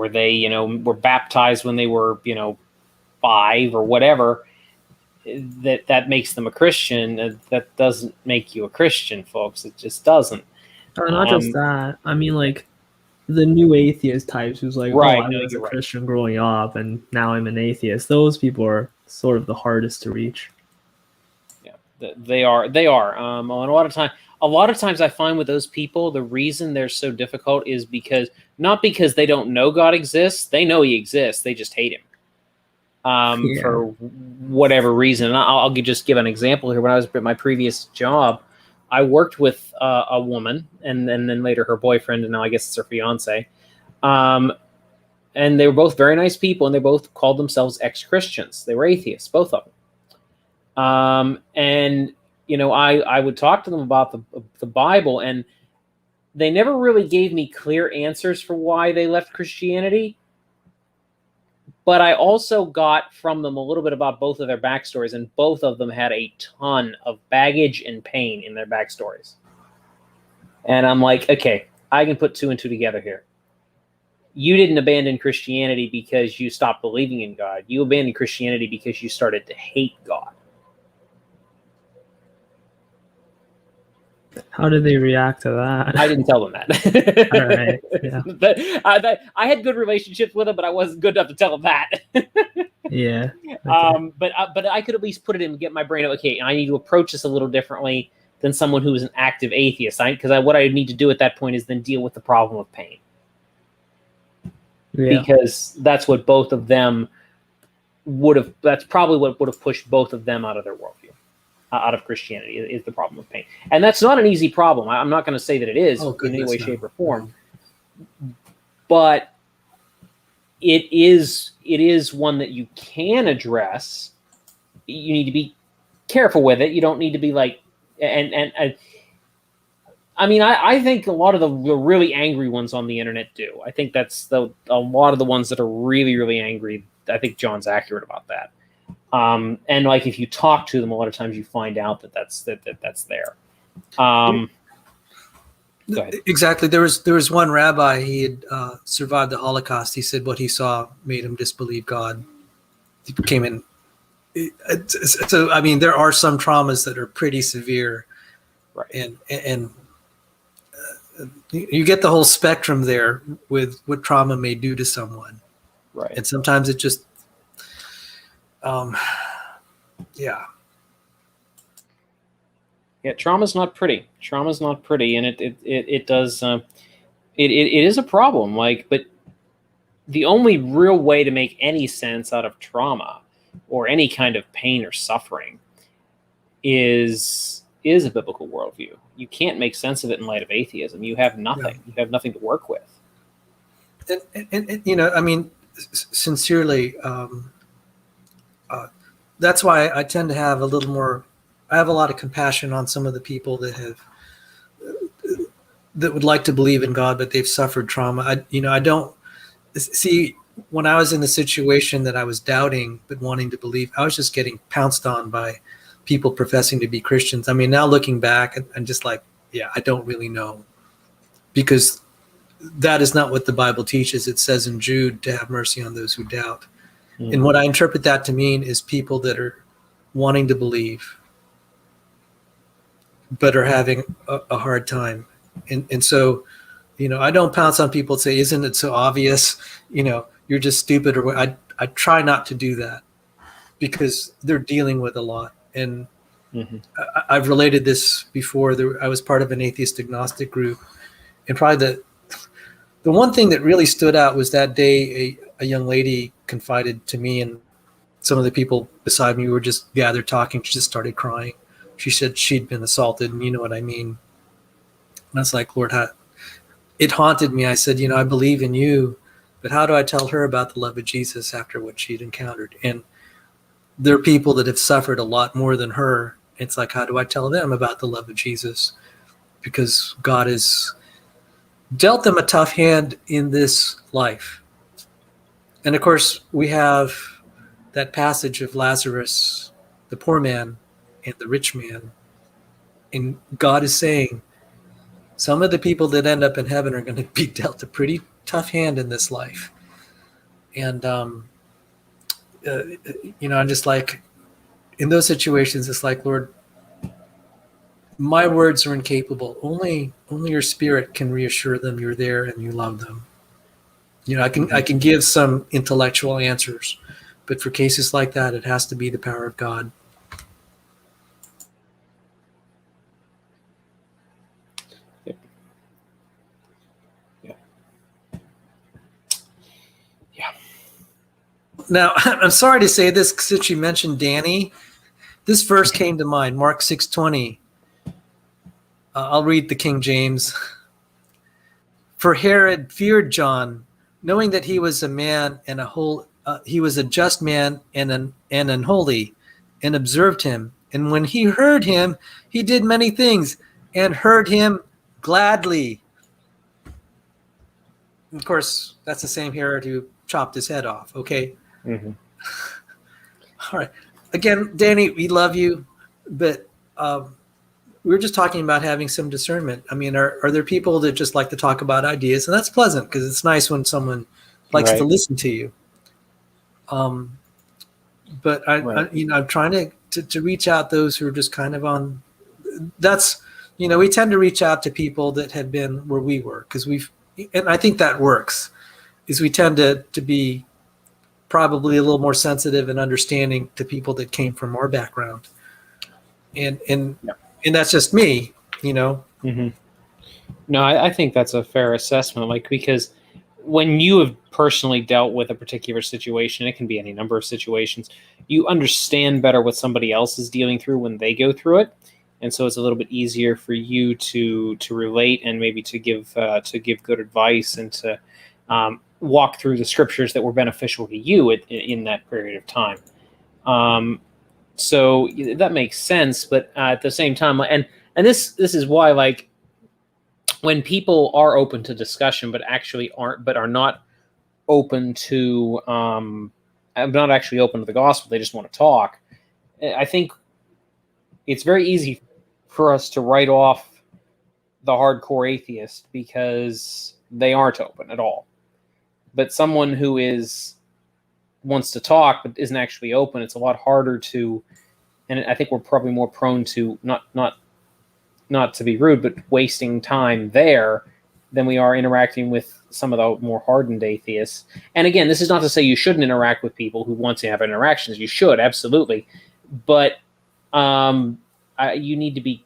they, were baptized when they were, 5 or whatever, that makes them a Christian. That doesn't make you a Christian, folks. It just doesn't. Not just that. I mean, like, the new atheist types who's like, right, I was a Christian growing up and now I'm an atheist. Those people are sort of the hardest to reach. Yeah, they are. And a lot of times I find with those people, the reason they're so difficult is not because they don't know God exists. They know he exists. They just hate him. For whatever reason. And I'll just give an example here. When I was at my previous job, I worked with a woman, and then later her boyfriend, and now I guess it's her fiance. And they were both very nice people, and they both called themselves ex-Christians. They were atheists, both of them. And I would talk to them about the Bible, and they never really gave me clear answers for why they left Christianity. But I also got from them a little bit about both of their backstories, and both of them had a ton of baggage and pain in their backstories. And I'm like, okay, I can put 2 and 2 together here. You didn't abandon Christianity because you stopped believing in God. You abandoned Christianity because you started to hate God. How did they react to that? I didn't tell them that. All right. Yeah. I had good relationships with them, but I wasn't good enough to tell them that. Yeah. Okay. But I could at least put it in and get my brain, okay, I need to approach this a little differently than someone who is an active atheist. Because what I need to do at that point is then deal with the problem of pain. Yeah. Because that's what both of them that's probably what would have pushed both of them out of their worldview. Out of Christianity is the problem of pain. And that's not an easy problem. I'm not going to say that it is in any way, shape, or form. But it is one that you can address. You need to be careful with it. You don't need to be like, and I mean, I think a lot of the really angry ones on the internet do. I think that's a lot of the ones that are really, really angry. I think John's accurate about that. And like if you talk to them, a lot of times you find out that that's there. Go ahead. Exactly. There was one rabbi. He had survived the Holocaust. He said what he saw made him disbelieve God. He became in. So I mean, there are some traumas that are pretty severe, Right. And you get the whole spectrum there with what trauma may do to someone, Right. and sometimes it just, yeah. Yeah, trauma's not pretty. Trauma's not pretty, and it does. It is a problem. Like, but the only real way to make any sense out of trauma or any kind of pain or suffering is a biblical worldview. You can't make sense of it in light of atheism. You have nothing. You have nothing to work with. And you know, I mean, sincerely, that's why I tend to have a little more. I have a lot of compassion on some of the people that would like to believe in God, but they've suffered trauma. I don't see, when I was in the situation that I was doubting but wanting to believe, I was just getting pounced on by people professing to be Christians. I mean, now looking back, I'm just like, yeah, I don't really know, because that is not what the Bible teaches. It says in Jude to have mercy on those who doubt. Mm-hmm. And what I interpret that to mean is people that are wanting to believe but are having a hard time. And so, you know, I don't pounce on people and say, isn't it so obvious? You know, you're just stupid. Or I try not to do that, because they're dealing with a lot. And I've related this before. I was part of an atheist agnostic group. And probably the one thing that really stood out was that day a young lady confided to me, and some of the people beside me were just gathered talking. She just started crying. She said she'd been assaulted, and you know what I mean. And I was like, Lord, it haunted me. I said, you know, I believe in you, but how do I tell her about the love of Jesus after what she'd encountered? And there are people that have suffered a lot more than her. It's like, how do I tell them about the love of Jesus? Because God has dealt them a tough hand in this life. And of course, we have that passage of Lazarus, the poor man and the rich man. And God is saying, some of the people that end up in heaven are going to be dealt a pretty tough hand in this life. And, you know, I'm just like, in those situations, it's like, Lord, my words are incapable. Only your Spirit can reassure them you're there and you love them. You know, I can give some intellectual answers, but for cases like that, it has to be the power of God. Now, I'm sorry to say this, since you mentioned Danny, this verse came to mind, Mark 6:20. I'll read the King James. For Herod feared John, knowing that he was a man and he was a just man and unholy, and observed him. And when he heard him, he did many things, and heard him gladly. Of course, that's the same Herod who chopped his head off. Okay. Mm-hmm. All right. Again, Danny, we love you, but we were just talking about having some discernment. I mean, are there people that just like to talk about ideas? And that's pleasant, because it's nice when someone likes to listen to you. But I'm trying to reach out those who are just kind of on. That's, you know, we tend to reach out to people that have been where we were, because and I think that works. Is we tend to be probably a little more sensitive and understanding to people that came from our background, and that's just me, you know. Mm-hmm. No, I think that's a fair assessment. Like, because when you have personally dealt with a particular situation, it can be any number of situations, you understand better what somebody else is dealing through when they go through it, and so it's a little bit easier for you to relate and maybe to give good advice and to walk through the scriptures that were beneficial to you in that period of time. So that makes sense, but at the same time, and this is why, like, when people are open to discussion, but are not open to not actually open to the gospel. They just want to talk. I think it's very easy for us to write off the hardcore atheist because they aren't open at all. But someone who wants to talk but isn't actually open, it's a lot harder to, and I think we're probably more prone to not to be rude, but wasting time there than we are interacting with some of the more hardened atheists. And again, this is not to say you shouldn't interact with people who want to have interactions. You should, absolutely. But you need to be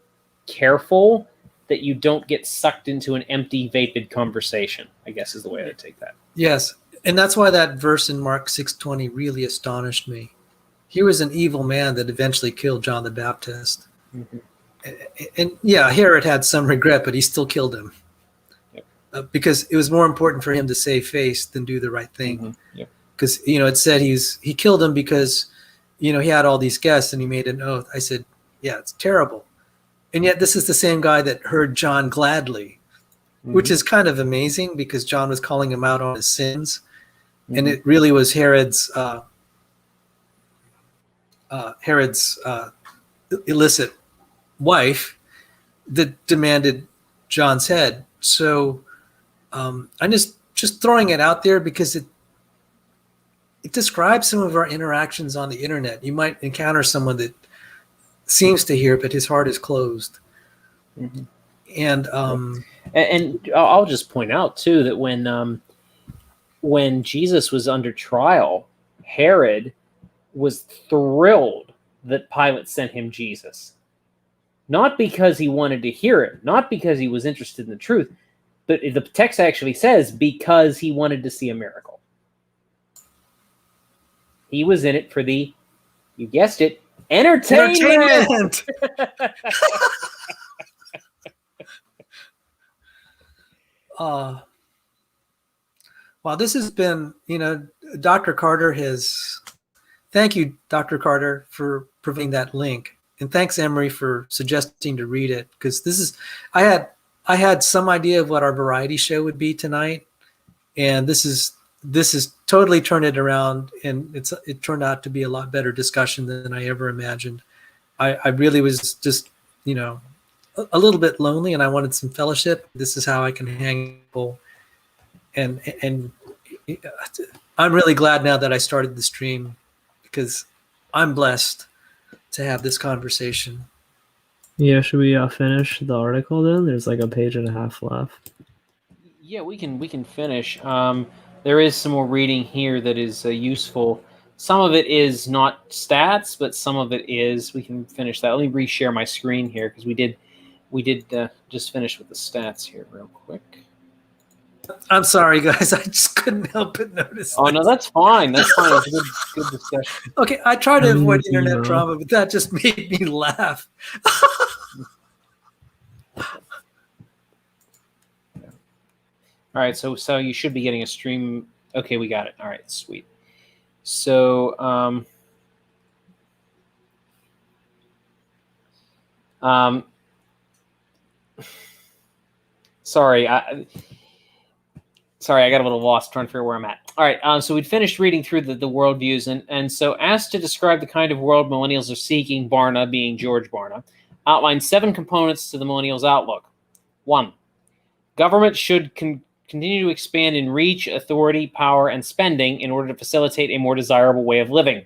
careful that you don't get sucked into an empty, vapid conversation, I guess is the way I take that. Yes. And that's why that verse in Mark 6:20 really astonished me. He was an evil man that eventually killed John the Baptist. Mm-hmm. And yeah, Herod had some regret, but he still killed him. Yep. Because it was more important for him to save face than do the right thing. Mm-hmm. Yep. Because, it said he killed him because, he had all these guests and he made an oath. I said, yeah, it's terrible. And yet this is the same guy that heard John gladly, mm-hmm. which is kind of amazing because John was calling him out on his sins. Mm-hmm. And it really was Herod's illicit wife that demanded John's head. So I'm just throwing it out there because it describes some of our interactions on the internet. You might encounter someone that seems to hear, but his heart is closed. Mm-hmm. And I'll just point out too that when Jesus was under trial, Herod was thrilled that Pilate sent him Jesus. Not because he wanted to hear it, not because he was interested in the truth, but the text actually says because he wanted to see a miracle. He was in it for you guessed it, entertainment. Well, this has been, Dr. Carter thank you, Dr. Carter, for providing that link. And thanks, Emery, for suggesting to read it. Because I had some idea of what our variety show would be tonight. And this is totally turned it around. And it turned out to be a lot better discussion than I ever imagined. I really was just, a little bit lonely and I wanted some fellowship. This is how I can hang people. And I'm really glad now that I started the stream because I'm blessed to have this conversation. Yeah, should we finish the article then? There's like a page and a half left. Yeah, we can finish. There is some more reading here that is useful. Some of it is not stats, but some of it is. We can finish that. Let me reshare my screen here because we did just finish with the stats here real quick. I'm sorry, guys. I just couldn't help but notice. Oh, no, that's fine. That's fine. It's a good discussion. Okay, I try to avoid internet drama, but that just made me laugh. All right, so you should be getting a stream. Okay, we got it. All right, sweet. So, sorry, I got a little lost trying to figure out where I'm at. All right, so we'd finished reading through the worldviews, and so asked to describe the kind of world millennials are seeking, Barna, being George Barna, outlined 7 components to the millennials' outlook. 1, government should continue to expand in reach, authority, power, and spending in order to facilitate a more desirable way of living.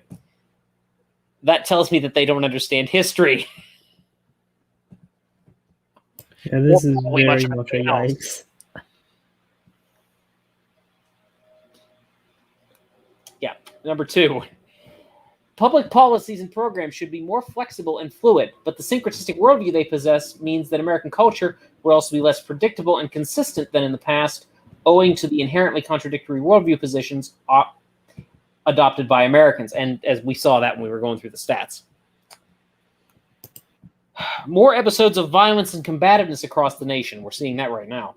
That tells me that they don't understand history. Yeah, this is very much a yikes. Yeah. Number 2, public policies and programs should be more flexible and fluid, but the syncretistic worldview they possess means that American culture will also be less predictable and consistent than in the past, owing to the inherently contradictory worldview positions adopted by Americans. And as we saw that when we were going through the stats. More episodes of violence and combativeness across the nation. We're seeing that right now.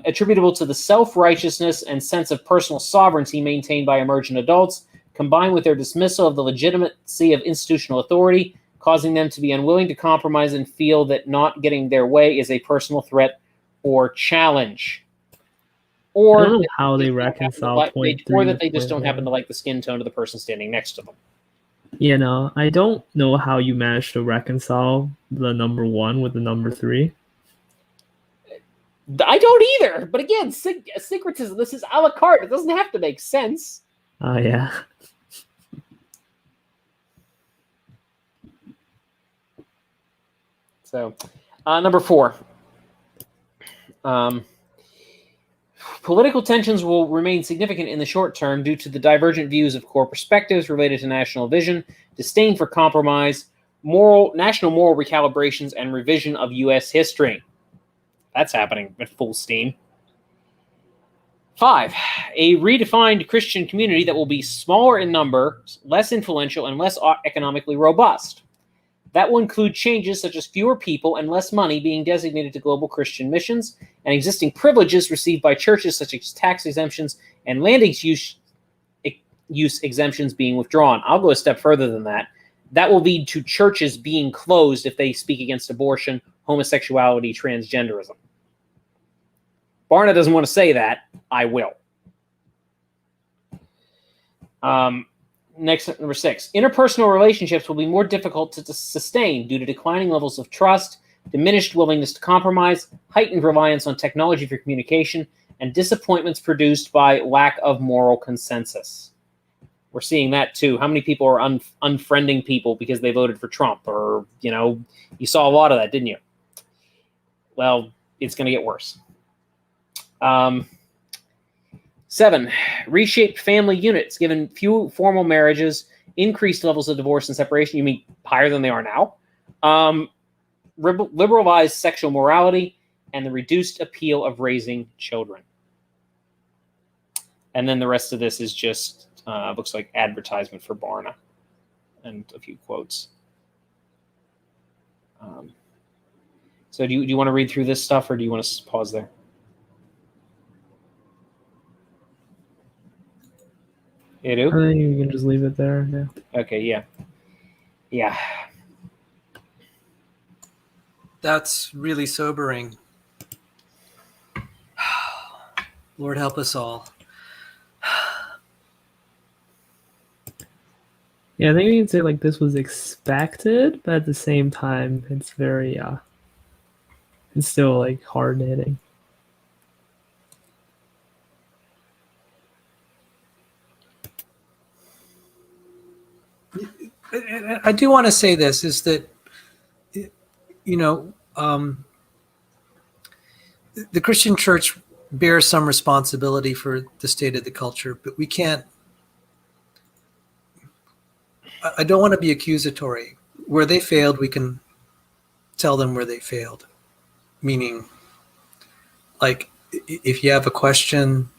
Attributable to the self-righteousness and sense of personal sovereignty maintained by emergent adults, combined with their dismissal of the legitimacy of institutional authority, causing them to be unwilling to compromise and feel that not getting their way is a personal threat or challenge. or don't know that how they just don't happen to reconcile like- point or 3 that to they just point don't happen to 1. like the skin tone of the person standing next to them. You know, I don't know how you managed to reconcile the number 1 with the number 3. I don't either. But again, syncretism. This is a la carte. It doesn't have to make sense. Oh, yeah. So, number 4. Political tensions will remain significant in the short term due to the divergent views of core perspectives related to national vision, disdain for compromise, national moral recalibrations, and revision of U.S. history. That's happening at full steam. 5. A redefined Christian community that will be smaller in number, less influential, and less economically robust. That will include changes such as fewer people and less money being designated to global Christian missions, and existing privileges received by churches such as tax exemptions and land use exemptions being withdrawn. I'll go a step further than that. That will lead to churches being closed if they speak against abortion, homosexuality, transgenderism. Barna doesn't want to say that. I will. Next, number 6. Interpersonal relationships will be more difficult to sustain due to declining levels of trust, diminished willingness to compromise, heightened reliance on technology for communication, and disappointments produced by lack of moral consensus. We're seeing that too. How many people are unfriending people because they voted for Trump? Or, you saw a lot of that, didn't you? Well, it's going to get worse. 7. Reshaped family units, given few formal marriages, increased levels of divorce and separation. You mean higher than they are now? Liberalized sexual morality, and the reduced appeal of raising children. And then the rest of this is just, looks like advertisement for Barna and a few quotes. So do you want to read through this stuff, or do you want to pause there? You do? I think you can just leave it there. Yeah. Okay, yeah. Yeah. That's really sobering. Lord help us all. Yeah, I think you can say like this was expected, but at the same time, it's very it's still like hard hitting. I do want to say this is that, the Christian church bears some responsibility for the state of the culture, but we can't. I don't want to be accusatory. Where they failed, we can tell them where they failed. Meaning, like, if you have a question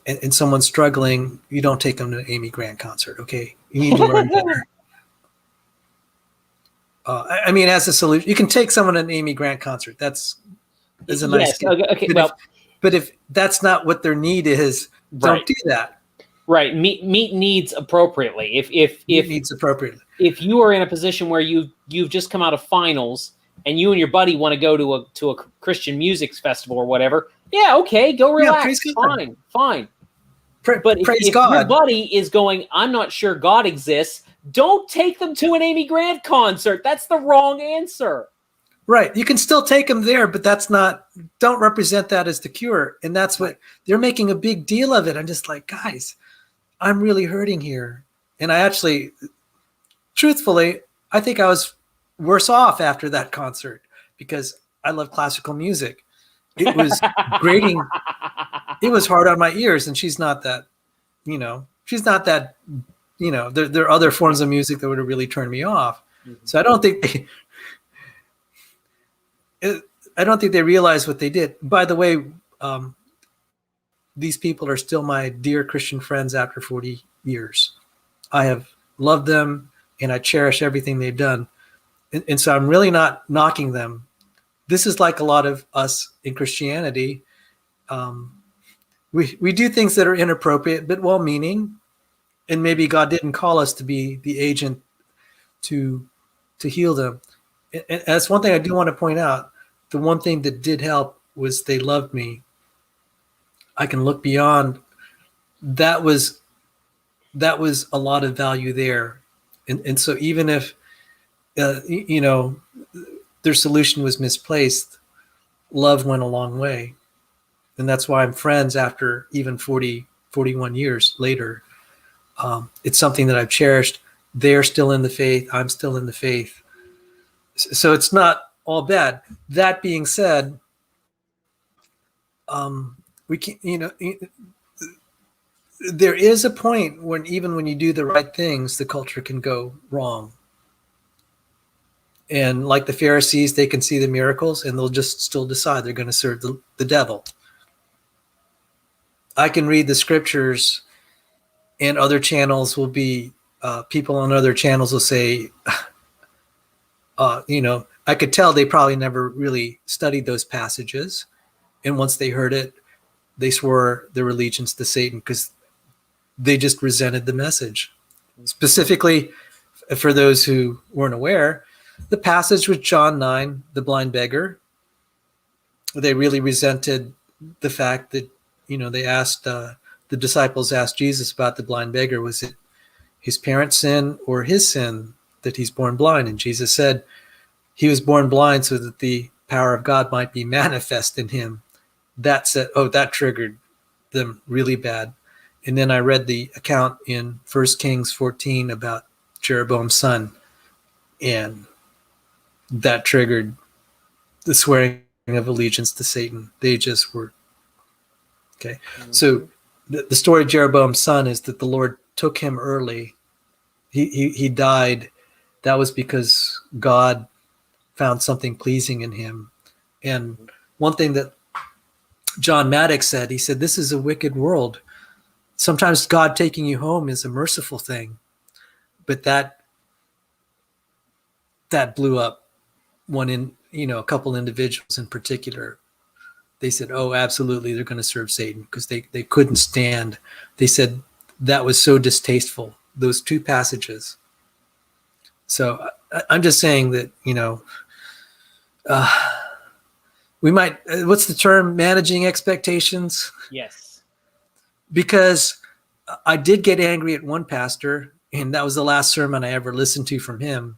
and someone's struggling, you don't take them to an Amy Grant concert, okay? You need to learn better. As a solution, you can take someone to an Amy Grant concert. That's a nice. Yes. Okay. But if that's not what their need is, don't do that. Right. Meet needs appropriately. If needs appropriately. If you are in a position where you've just come out of finals and you and your buddy want to go to a Christian music festival or whatever, yeah, okay, go relax. Fine. But if God. Your buddy is going, I'm not sure God exists, don't take them to an Amy Grant concert. That's the wrong answer. Right. You can still take them there, but don't represent that as the cure. And that's what they're making a big deal of it. I'm just like, guys, I'm really hurting here. And I actually, truthfully, I think I was worse off after that concert because I love classical music. It was grating. It was hard on my ears, and she's not that, there are other forms of music that would have really turned me off. Mm-hmm. So I don't think they realized what they did. By the way, these people are still my dear Christian friends after 40 years. I have loved them, and I cherish everything they've done. And so I'm really not knocking them. This is like a lot of us in Christianity. We do things that are inappropriate, but well-meaning. And maybe God didn't call us to be the agent to heal them. And that's one thing I do want to point out. The one thing that did help was they loved me. I can look beyond. That was a lot of value there, and so even if their solution was misplaced, love went a long way, and that's why I'm friends after even 41 years later. It's something that I've cherished. They're still in the faith. I'm still in the faith. So it's not all bad. That being said, we can, there is a point when even when you do the right things, the culture can go wrong. And like the Pharisees, they can see the miracles and they'll just still decide they're going to serve the devil. I can read the scriptures, and other channels will be, people on other channels will say, I could tell they probably never really studied those passages. And once they heard it, they swore their allegiance to Satan because they just resented the message. Specifically, for those who weren't aware, the passage with John 9, the blind beggar, they really resented the fact that, they asked, the disciples asked Jesus about the blind beggar, was it his parents' sin or his sin that he's born blind? And Jesus said he was born blind so that the power of God might be manifest in him. That said, that triggered them really bad. And then I read the account in 1 Kings 14 about Jeroboam's son, and that triggered the swearing of allegiance to Satan. They just were okay. Mm-hmm. So the story of Jeroboam's son is that the Lord took him early. He died. That was because God found something pleasing in him. And one thing that John Maddox said, he said, this is a wicked world. Sometimes God taking you home is a merciful thing, but that blew up a couple individuals in particular. They said, oh, absolutely, they're going to serve Satan because they couldn't stand. They said that was so distasteful, those two passages. So I'm just saying that, we might, what's the term, managing expectations? Yes. Because I did get angry at one pastor, and that was the last sermon I ever listened to from him.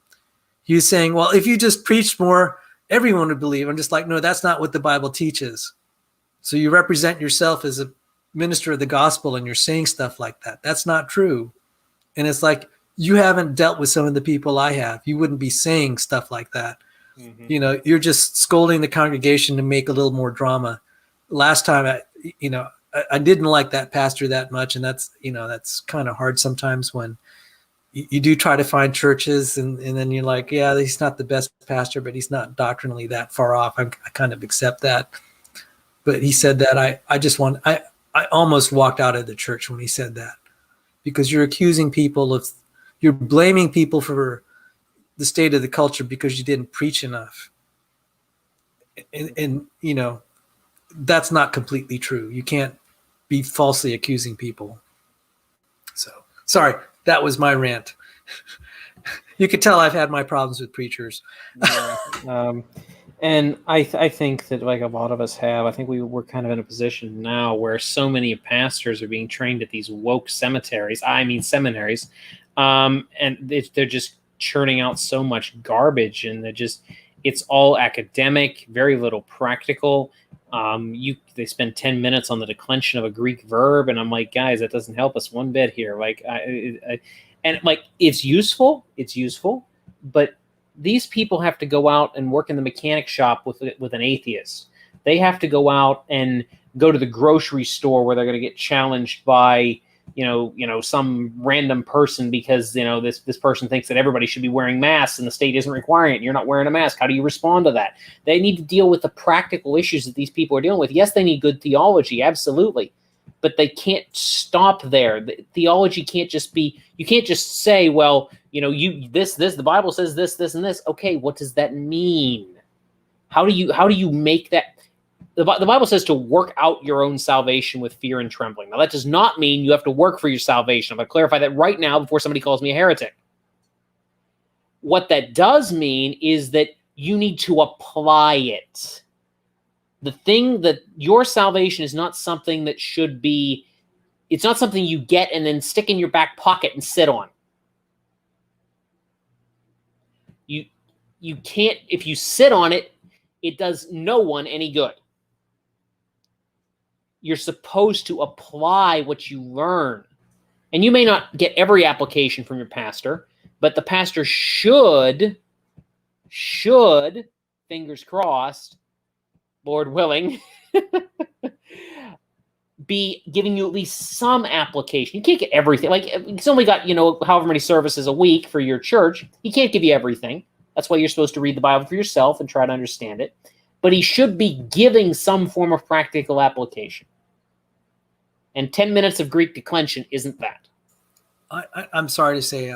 He was saying, well, if you just preached more, everyone would believe. I'm just like, no, that's not what the Bible teaches. So you represent yourself as a minister of the gospel and you're saying stuff like that. That's not true. And it's like, you haven't dealt with some of the people I have. You wouldn't be saying stuff like that. Mm-hmm. You're just scolding the congregation to make a little more drama. Last time, I didn't like that pastor that much. And that's kind of hard sometimes when you do try to find churches and then you're like, yeah, he's not the best pastor, but he's not doctrinally that far off. I kind of accept that. But he said that I almost walked out of the church when he said that, because you're accusing people you're blaming people for the state of the culture because you didn't preach enough. And that's not completely true. You can't be falsely accusing people. So, sorry, that was my rant. You could tell I've had my problems with preachers. Yeah. And I think that, like a lot of us have, I think we're kind of in a position now where so many pastors are being trained at these woke seminaries, and they're just churning out so much garbage, and it's all academic, very little practical. They spend 10 minutes on the declension of a Greek verb, and I'm like, guys, that doesn't help us one bit here. It's useful, but these people have to go out and work in the mechanic shop with an atheist. They have to go out and go to the grocery store where they're going to get challenged by, some random person because, this person thinks that everybody should be wearing masks and the state isn't requiring it. And you're not wearing a mask. How do you respond to that? They need to deal with the practical issues that these people are dealing with. Yes, they need good theology. Absolutely. But they can't stop there. The theology can't just be, you can't just say, well, the Bible says this, and this. Okay, what does that mean? How do you make that? The Bible says to work out your own salvation with fear and trembling. Now, that does not mean you have to work for your salvation. I'm going to clarify that right now before somebody calls me a heretic. What that does mean is that you need to apply it. The thing that your salvation is not something that should be, it's not something you get and then stick in your back pocket and sit on. You can't, if you sit on it, it does no one any good. You're supposed to apply what you learn. And you may not get every application from your pastor, but the pastor should, fingers crossed, Lord willing, be giving you at least some application. You can't get everything. Like, he's only got, however many services a week for your church. He can't give you everything. That's why you're supposed to read the Bible for yourself and try to understand it. But he should be giving some form of practical application. And 10 minutes of Greek declension isn't that. I'm sorry to say,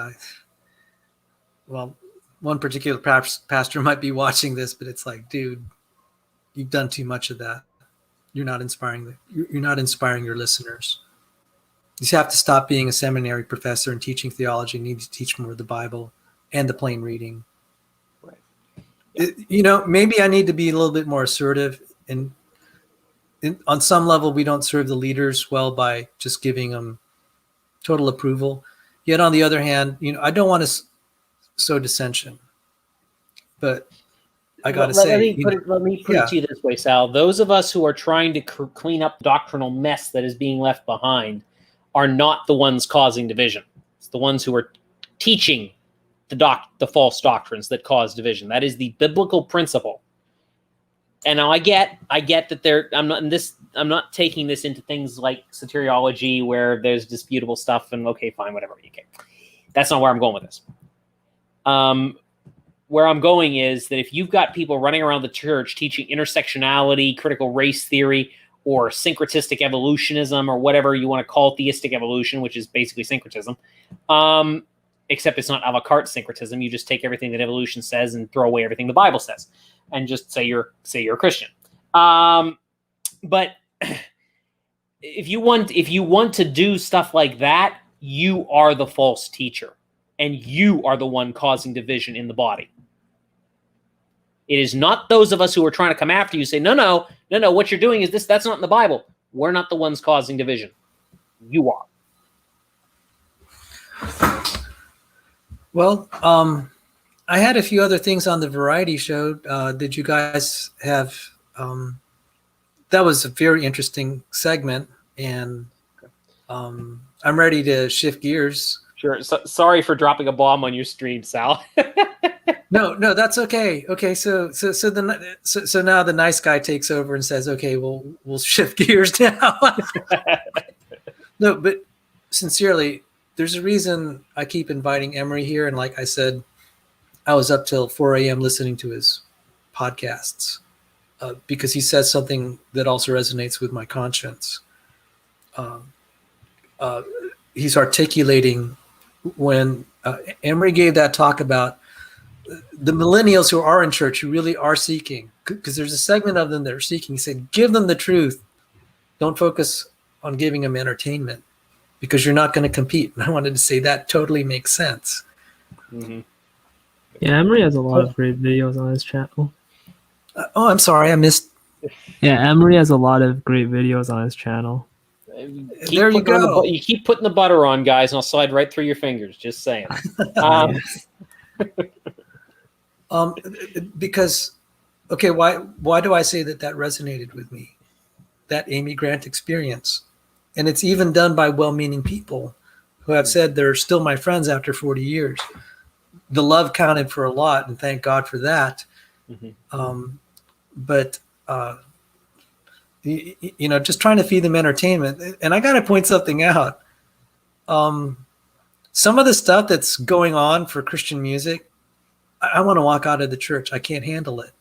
one particular pastor might be watching this, but it's like, dude, you've done too much of that. You're not inspiring your listeners. You just have to stop being a seminary professor and teaching theology. You need to teach more of the Bible and the plain reading. Right. Maybe I need to be a little bit more assertive. And on some level, we don't serve the leaders well by just giving them total approval. Yet on the other hand, I don't want to sow dissension. But I got to say, let me put it to you this way, Sal. Those of us who are trying to clean up the doctrinal mess that is being left behind are not the ones causing division. It's the ones who are teaching the false doctrines that cause division. That is the biblical principle. And now I get that I'm not taking this into things like soteriology where there's disputable stuff and okay, fine, whatever. Okay. That's not where I'm going with this. Where I'm going is that if you've got people running around the church teaching intersectionality, critical race theory, or syncretistic evolutionism, or whatever you want to call theistic evolution, which is basically syncretism, except it's not a la carte syncretism. You just take everything that evolution says and throw away everything the Bible says, and just say you're a Christian. But if you want to do stuff like that, you are the false teacher, and you are the one causing division in the body. It is not those of us who are trying to come after you say, no, what you're doing is this, that's not in the Bible. We're not the ones causing division. You are. Well, I had a few other things on the variety show. Did you guys have, that was a very interesting segment, and I'm ready to shift gears. Sure. So, sorry for dropping a bomb on your stream, Sal. No, that's okay. Okay, so now the nice guy takes over and says, "Okay, we'll shift gears now." No, but sincerely, there's a reason I keep inviting Emery here, and like I said, I was up till 4 a.m. listening to his podcasts because he says something that also resonates with my conscience. He's articulating when Emery gave that talk about the millennials who are in church, who really are seeking, because there's a segment of them that are seeking. He said, give them the truth. Don't focus on giving them entertainment because you're not going to compete. And I wanted to say that totally makes sense. Mm-hmm. Yeah, Emery has a lot of great videos on his channel. I'm sorry, I missed. Yeah, Emery has a lot of great videos on his channel. There you go. You keep putting the butter on, guys, and I'll slide right through your fingers. Just saying. Because, okay, why do I say that resonated with me? That Amy Grant experience. And it's even done by well-meaning people who have said they're still my friends after 40 years. The love counted for a lot, and thank God for that. Mm-hmm. But just trying to feed them entertainment. And I got to point something out. Some of the stuff that's going on for Christian music, I want to walk out of the church. I can't handle it.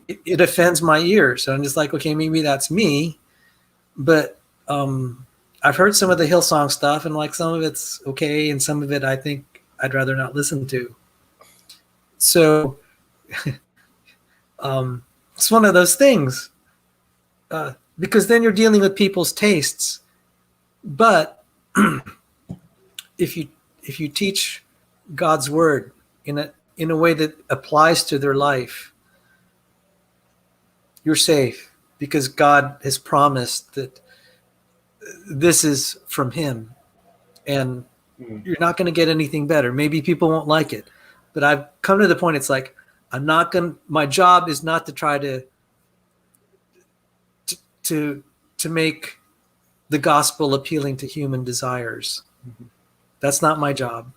It offends my ears. So I'm just like, okay, maybe that's me. But I've heard some of the Hillsong stuff, and like some of it's okay, and some of it I think I'd rather not listen to. So it's one of those things, because then you're dealing with people's tastes. But if you teach God's word in a way that applies to their life, you're safe because God has promised that this is from him, and you're not going to get anything better. Maybe people won't like it, but I've come to the point. It's like, my job is not to try to make the gospel appealing to human desires. That's not my job.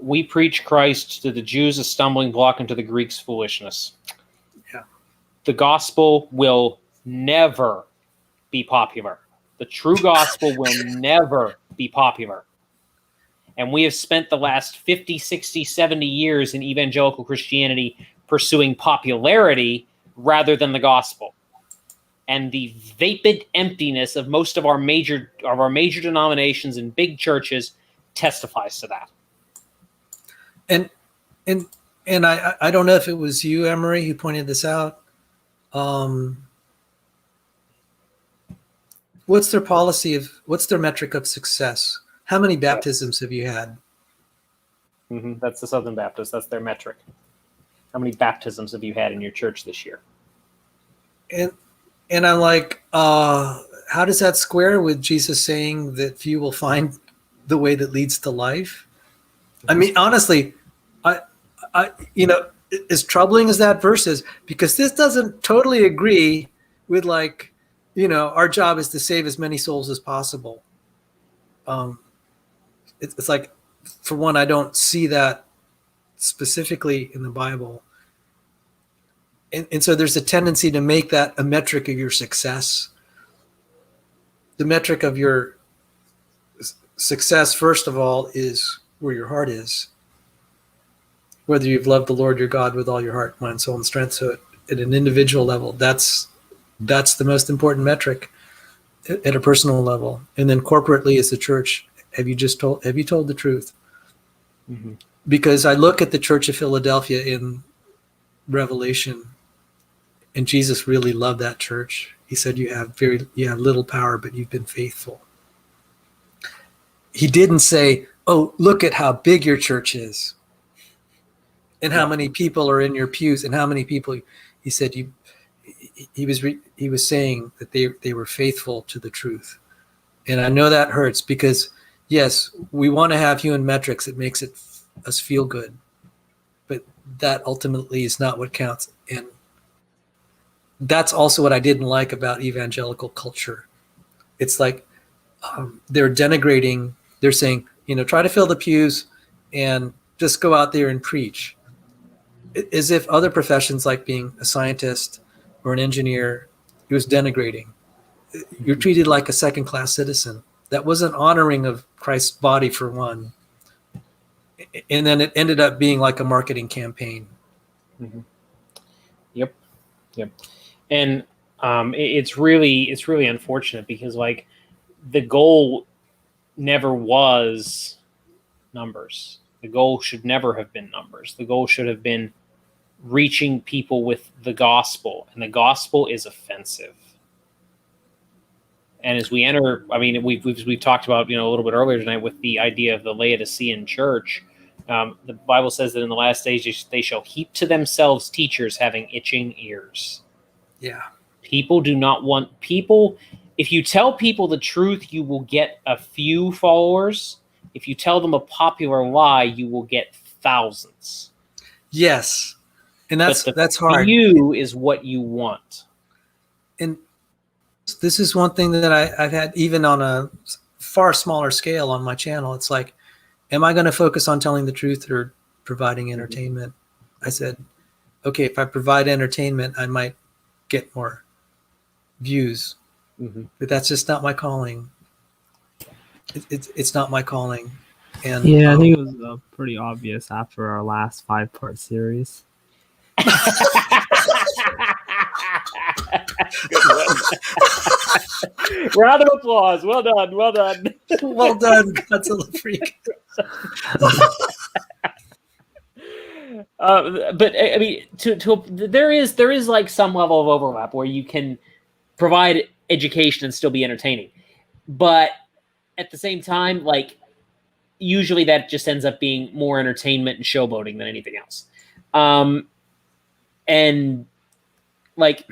We preach Christ to the Jews a stumbling block and to the Greeks foolishness. Yeah. The gospel will never be popular. The true gospel will never be popular. And we have spent the last 50, 60, 70 years in evangelical Christianity pursuing popularity rather than the gospel. And the vapid emptiness of most of our major denominations and big churches testifies to that. And I don't know if it was you, Emery, who pointed this out. What's their metric of success? How many baptisms have you had? That's the Southern Baptist. That's their metric. How many baptisms have you had in your church this year? And I'm like, how does that square with Jesus saying that few will find the way that leads to life? I mean, honestly, I as troubling as that verse is, because this doesn't totally agree with, like, our job is to save as many souls as possible. It's like, for one, I don't see that specifically in the Bible. And so there's a tendency to make that a metric of your success. The metric of your success, first of all, is where your heart is. Whether you've loved the Lord your God with all your heart, mind, soul, and strength. So at an individual level, that's the most important metric at a personal level. And then corporately as the church, have you told the truth? Mm-hmm. Because I look at the Church of Philadelphia in Revelation, and Jesus really loved that church. He said, you have little power, but you've been faithful. He didn't say, oh, look at how big your church is and how many people are in your pews and how many people. He said, he was saying that they were faithful to the truth. And I know that hurts because, yes, we want to have human metrics that makes us feel good, but that ultimately is not what counts. And that's also what I didn't like about evangelical culture. It's like they're denigrating. They're saying, try to fill the pews and just go out there and preach, as if other professions like being a scientist or an engineer, it was denigrating. You're treated like a second-class citizen. That wasn't honoring of Christ's body, for one. And then it ended up being like a marketing campaign. Mm-hmm. Yep. And it's really unfortunate because, like, the goal never was numbers. The goal should never have been numbers. The goal should have been reaching people with the gospel, and the gospel is offensive. And as we enter, I mean, we've talked about, a little bit earlier tonight with the idea of the Laodicean church. The Bible says that in the last days they shall heap to themselves teachers having itching ears. Yeah. People do not want people. If you tell people the truth, you will get a few followers. If you tell them a popular lie, you will get thousands. Yes. And that's hard. Few is what you want. And this is one thing that I've had even on a far smaller scale on my channel. It's like, am I going to focus on telling the truth or providing entertainment? I said, okay, if I provide entertainment, I might get more views, but that's just not my calling. It's not my calling. And yeah, I think it was pretty obvious after our last 5-part series. Round of applause. Well done. well done, Godzilla freak. But I mean, there is like some level of overlap where you can provide education and still be entertaining, but at the same time, like, usually that just ends up being more entertainment and showboating than anything else. And like,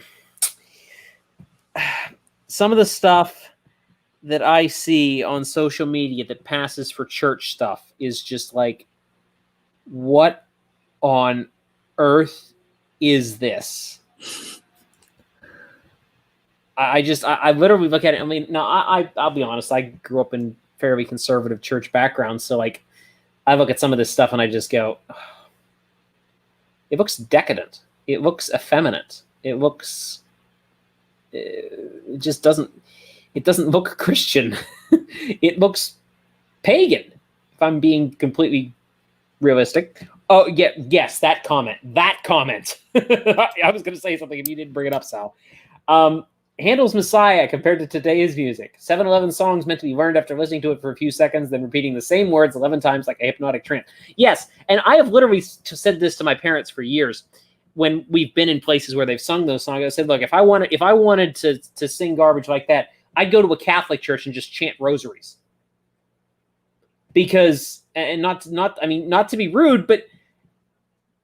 some of the stuff that I see on social media that passes for church stuff is just like, what on earth is this? I literally look at it. I mean, now I'll be honest. I grew up in fairly conservative church background, so like, I look at some of this stuff and I just go, oh, it looks decadent. It looks effeminate. It looks, it just doesn't. It doesn't look Christian. It looks pagan. If I'm being completely realistic. Oh yeah, yes, that comment. That comment. I was going to say something if you didn't bring it up, Sal. Handel's Messiah compared to today's music. 7-11 songs meant to be learned after listening to it for a few seconds, then repeating the same words 11 times like a hypnotic trance. Yes, and I have literally said this to my parents for years when we've been in places where they've sung those songs. I said, look, if I wanted to sing garbage like that, I'd go to a Catholic church and just chant rosaries. Because, and not to be rude, but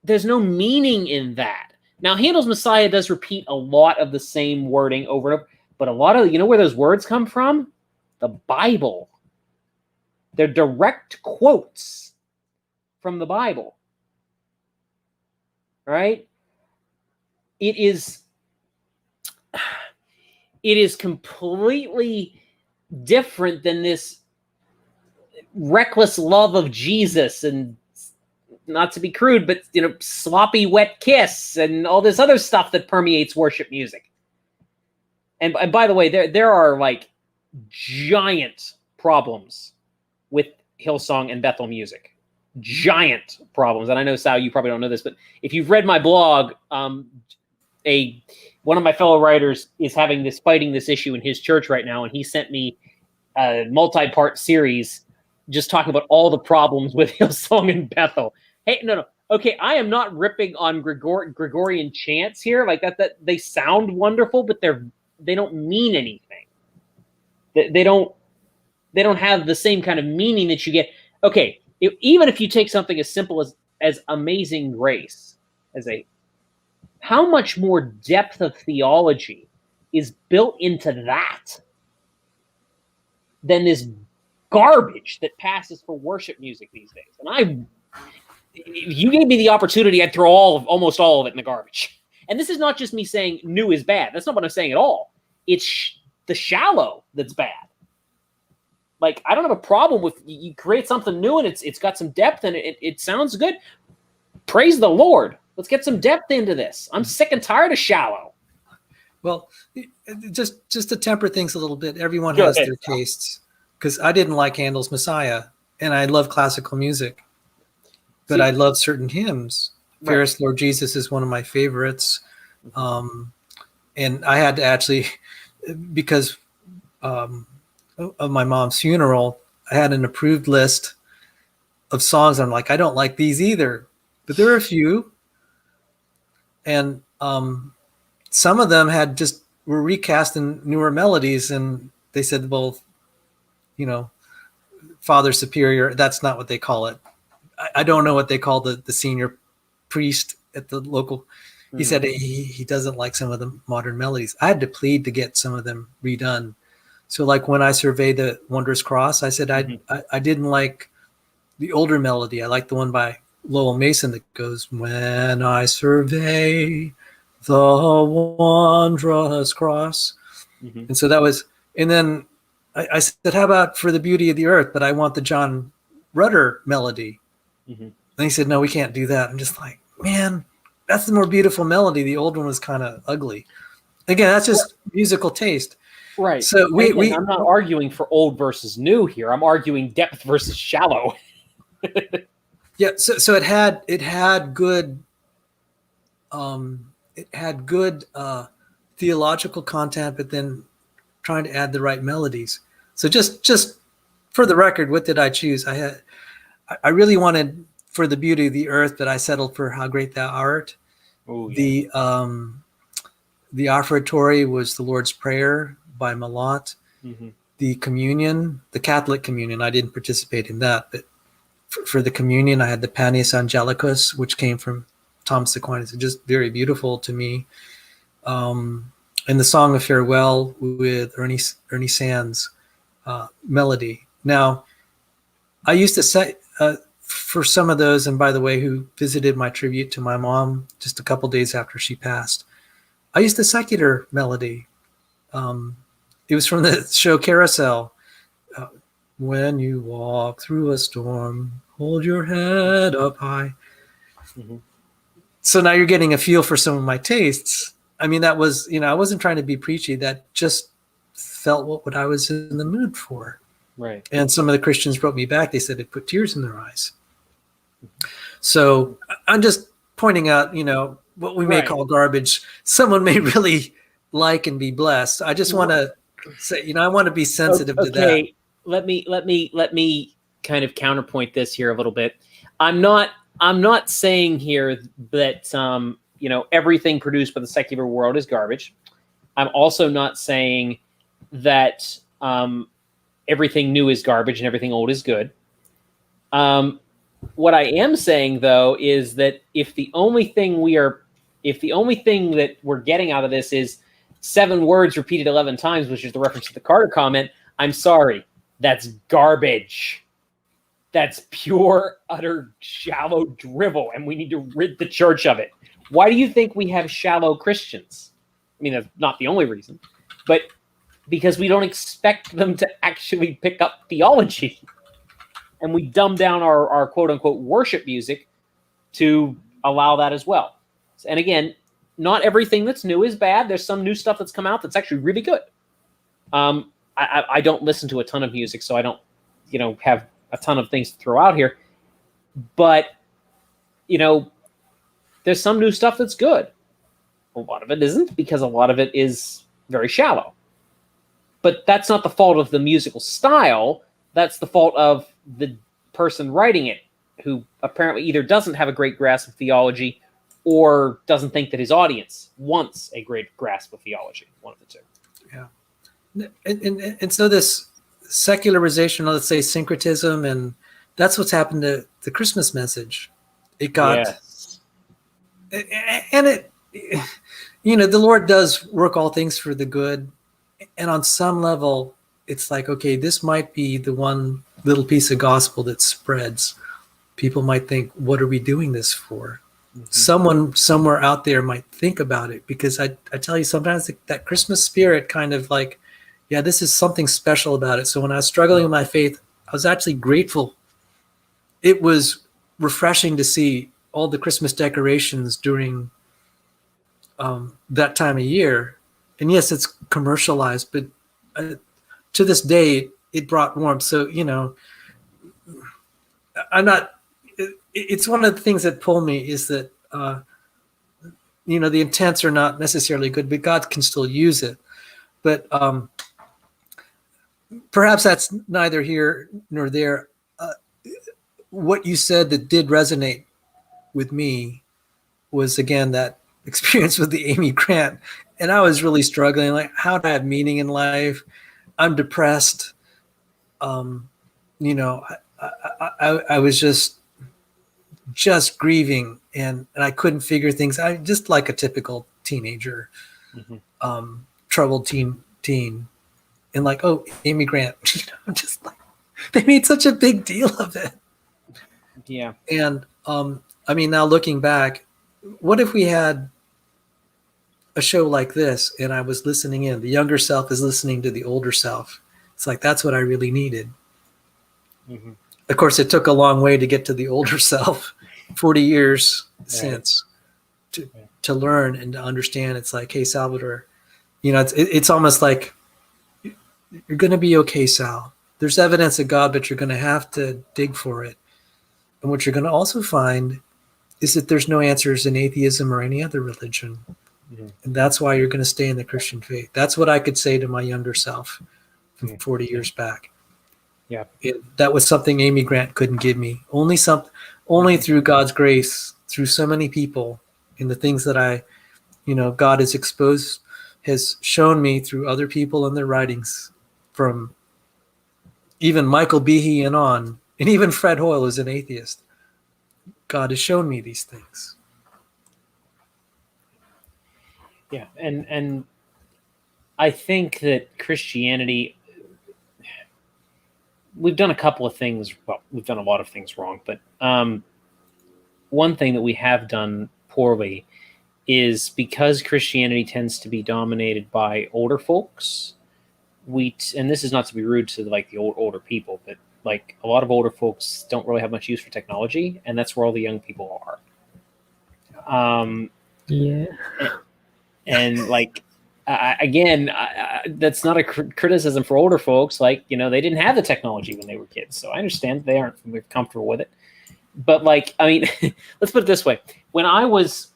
there's no meaning in that. Now, Handel's Messiah does repeat a lot of the same wording over and over, but a lot of, you know where those words come from? The Bible. They're direct quotes from the Bible. Right? It is completely different than this reckless love of Jesus and, not to be crude, but sloppy wet kiss and all this other stuff that permeates worship music. And by the way, there are like giant problems with Hillsong and Bethel music. Giant problems. And I know, Sal, you probably don't know this, but if you've read my blog, one of my fellow writers is fighting this issue in his church right now, and he sent me a multi-part series just talking about all the problems with Hillsong and Bethel. Hey, no. Okay, I am not ripping on Gregorian chants here. Like that they sound wonderful, but they don't mean anything. They don't have the same kind of meaning that you get. Okay, even if you take something as simple as Amazing Grace, how much more depth of theology is built into that than this garbage that passes for worship music these days? And if you gave me the opportunity, I'd throw almost all of it in the garbage. And this is not just me saying new is bad. That's not what I'm saying at all. It's the shallow that's bad. Like, I don't have a problem with you create something new and it's got some depth and it sounds good. Praise the Lord. Let's get some depth into this. I'm sick and tired of shallow. Well, just to temper things a little bit, everyone has their tastes. Because I didn't like Handel's Messiah, and I love classical music. But I love certain hymns. Right. Fairest Lord Jesus is one of my favorites. And I had to actually, because of my mom's funeral, I had an approved list of songs. I'm like, I don't like these either. But there are a few. And some of them were recast in newer melodies. And they said, well, Father Superior, that's not what they call it. I don't know what they call the senior priest at the local. He said he doesn't like some of the modern melodies. I had to plead to get some of them redone. So like when I surveyed the Wondrous Cross, I said I didn't like the older melody. I like the one by Lowell Mason that goes, when I survey the wondrous cross. And so that was, and then I said, how about For the Beauty of the Earth? But I want the John Rutter melody. And he said, no, we can't do that. I'm just like, man, that's the more beautiful melody. The old one was kind of ugly. Again, that's just musical taste. Right. So I'm not arguing for old versus new here. I'm arguing depth versus shallow. Yeah. So it had good, theological content, but then trying to add the right melodies. So just for the record, what did I choose? I really wanted For the Beauty of the Earth, but I settled for How Great Thou Art. Oh, yeah. The offertory was The Lord's Prayer by Malott. The communion, the Catholic communion, I didn't participate in that, but for the communion, I had the Panis Angelicus, which came from Thomas Aquinas. It's just very beautiful to me. and the Song of Farewell with Ernie Sands melody. Now, I used to say for some of those, and by the way, who visited my tribute to my mom just a couple days after she passed, I used the secular melody. It was from the show Carousel. When you walk through a storm, hold your head up high. Mm-hmm. So now you're getting a feel for some of my tastes. I mean, that was, I wasn't trying to be preachy. That just felt what I was in the mood for. Right. And some of the Christians wrote me back. They said it put tears in their eyes. So I'm just pointing out, what we may call garbage, someone may really like and be blessed. I just want to say, I want to be sensitive to that. Okay, let me kind of counterpoint this here a little bit. I'm not saying here that everything produced by the secular world is garbage. I'm also not saying that everything new is garbage and everything old is good. What I am saying, though, is that if the only thing that we're getting out of this is 7 words repeated 11 times, which is the reference to the Carter comment, I'm sorry, that's garbage. That's pure, utter, shallow drivel, and we need to rid the church of it. Why do you think we have shallow Christians? I mean, that's not the only reason, but because we don't expect them to actually pick up theology. And we dumb down our quote-unquote worship music to allow that as well. And again, not everything that's new is bad. There's some new stuff that's come out that's actually really good. I don't listen to a ton of music, so I don't, have a ton of things to throw out here. But, there's some new stuff that's good. A lot of it isn't, because a lot of it is very shallow. But that's not the fault of the musical style. That's the fault of the person writing it, who apparently either doesn't have a great grasp of theology or doesn't think that his audience wants a great grasp of theology. One of the two. Yeah. And so this secularization, let's say syncretism, and that's what's happened to the Christmas message. It got, and it, the Lord does work all things for the good. And on some level, it's like, okay, this might be the one little piece of gospel that spreads. People might think, what are we doing this for? Mm-hmm. Someone somewhere out there might think about it, because I tell you, sometimes that Christmas spirit kind of like, yeah, this is something special about it. So when I was struggling with my faith, I was actually grateful. It was refreshing to see all the Christmas decorations during that time of year. And yes, it's commercialized, but to this day, it brought warmth. So, it's one of the things that pull me is that, the intents are not necessarily good, but God can still use it. But perhaps that's neither here nor there. What you said that did resonate with me was, again, that experience with the Amy Grant. And I was really struggling, like, how do I have meaning in life? I'm depressed. I was just grieving, and I couldn't figure things. I just like a typical teenager, troubled teen, and like, oh, Amy Grant, just like, they made such a big deal of it. Yeah. And now looking back, what if we had a show like this and I was listening in? The younger self is listening to the older self. It's like, that's what I really needed. Mm-hmm. Of course, it took a long way to get to the older self, 40 years since, to learn and to understand. It's like, hey, Salvador, it's almost like, you're going to be okay, Sal. There's evidence of God, but you're going to have to dig for it. And what you're going to also find is that there's no answers in atheism or any other religion. Mm-hmm. And that's why you're going to stay in the Christian faith. That's what I could say to my younger self from 40 years back. Yeah. That was something Amy Grant couldn't give me. Only through God's grace, through so many people, and the things that God has shown me through other people and their writings, from even Michael Behe and on, and even Fred Hoyle is an atheist. God has shown me these things. Yeah, and I think that Christianity, we've done a couple of things. Well, we've done a lot of things wrong, but one thing that we have done poorly is because Christianity tends to be dominated by older folks. And this is not to be rude to like the older people, but like a lot of older folks don't really have much use for technology, and that's where all the young people are. Yeah. And like that's not a criticism for older folks. Like, you know, they didn't have the technology when they were kids, so I understand they aren't comfortable with it. But like, I mean, let's put it this way: when I was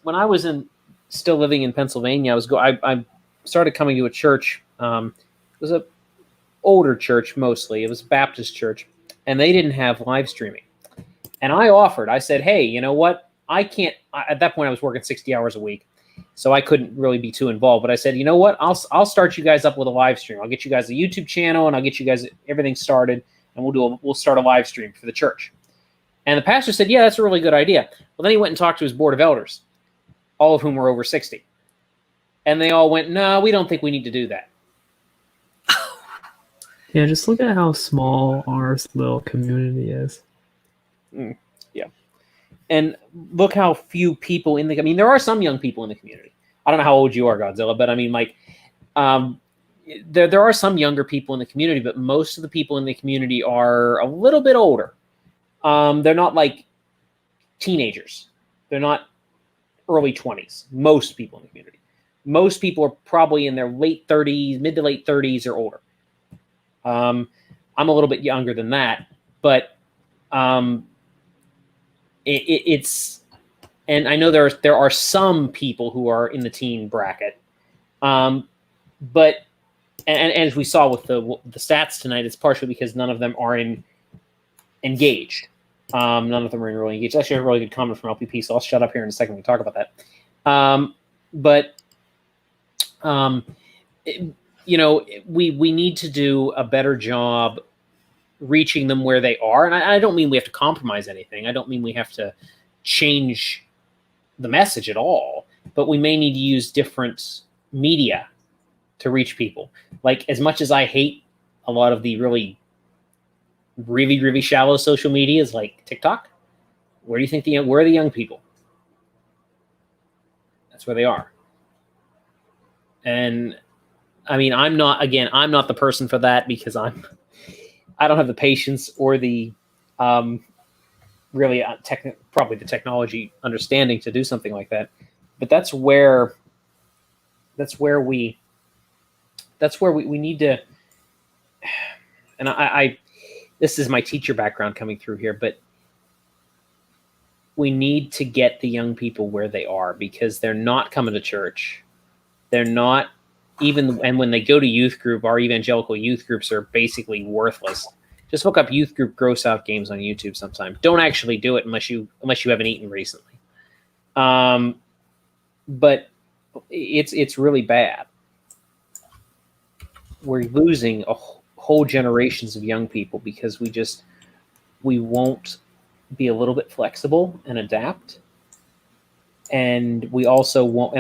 still living in Pennsylvania, I started coming to a church. It was a older church mostly. It was a Baptist church, and they didn't have live streaming. And I said, hey, you know what? At that point I was working 60 hours a week, so I couldn't really be too involved. But I said, you know what? I'll start you guys up with a live stream. I'll get you guys a YouTube channel, and I'll get you guys everything started, and we'll start a live stream for the church. And the pastor said, yeah, that's a really good idea. Well, then he went and talked to his board of elders, all of whom were over 60. And they all went, no, we don't think we need to do that. Yeah, just look at how small our little community is. Yeah. And look how few people there are some young people in the community. I don't know how old you are, Godzilla, but I mean, like, there are some younger people in the community, but most of the people in the community are a little bit older. They're not like teenagers. They're not early 20s. Most people in the community. Most people are probably in their late 30s, mid to late 30s or older. I'm a little bit younger than that, but it's, and I know there are some people who are in the teen bracket, but as we saw with the stats tonight, it's partially because none of them are engaged. None of them are really engaged. Actually, a really good comment from LPP, so I'll shut up here in a second when we talk about that. You know, we need to do a better job reaching them where they are. And I don't mean we have to compromise anything. I don't mean we have to change the message at all, but we may need to use different media to reach people. Like, as much as I hate a lot of the really, really, really shallow social medias like TikTok, where do you think where are the young people? That's where they are. And I mean, I'm not the person for that, because I don't have the patience or the really probably the technology understanding to do something like that. But that's where we need to. And I this is my teacher background coming through here, but we need to get the young people where they are, because they're not coming to church. They're not even, and when they go to youth group, our evangelical youth groups are basically worthless. Just look up youth group gross out games on YouTube sometime. Don't actually do it unless you haven't eaten recently. But it's really bad. We're losing whole generations of young people because we won't be a little bit flexible and adapt, and we also won't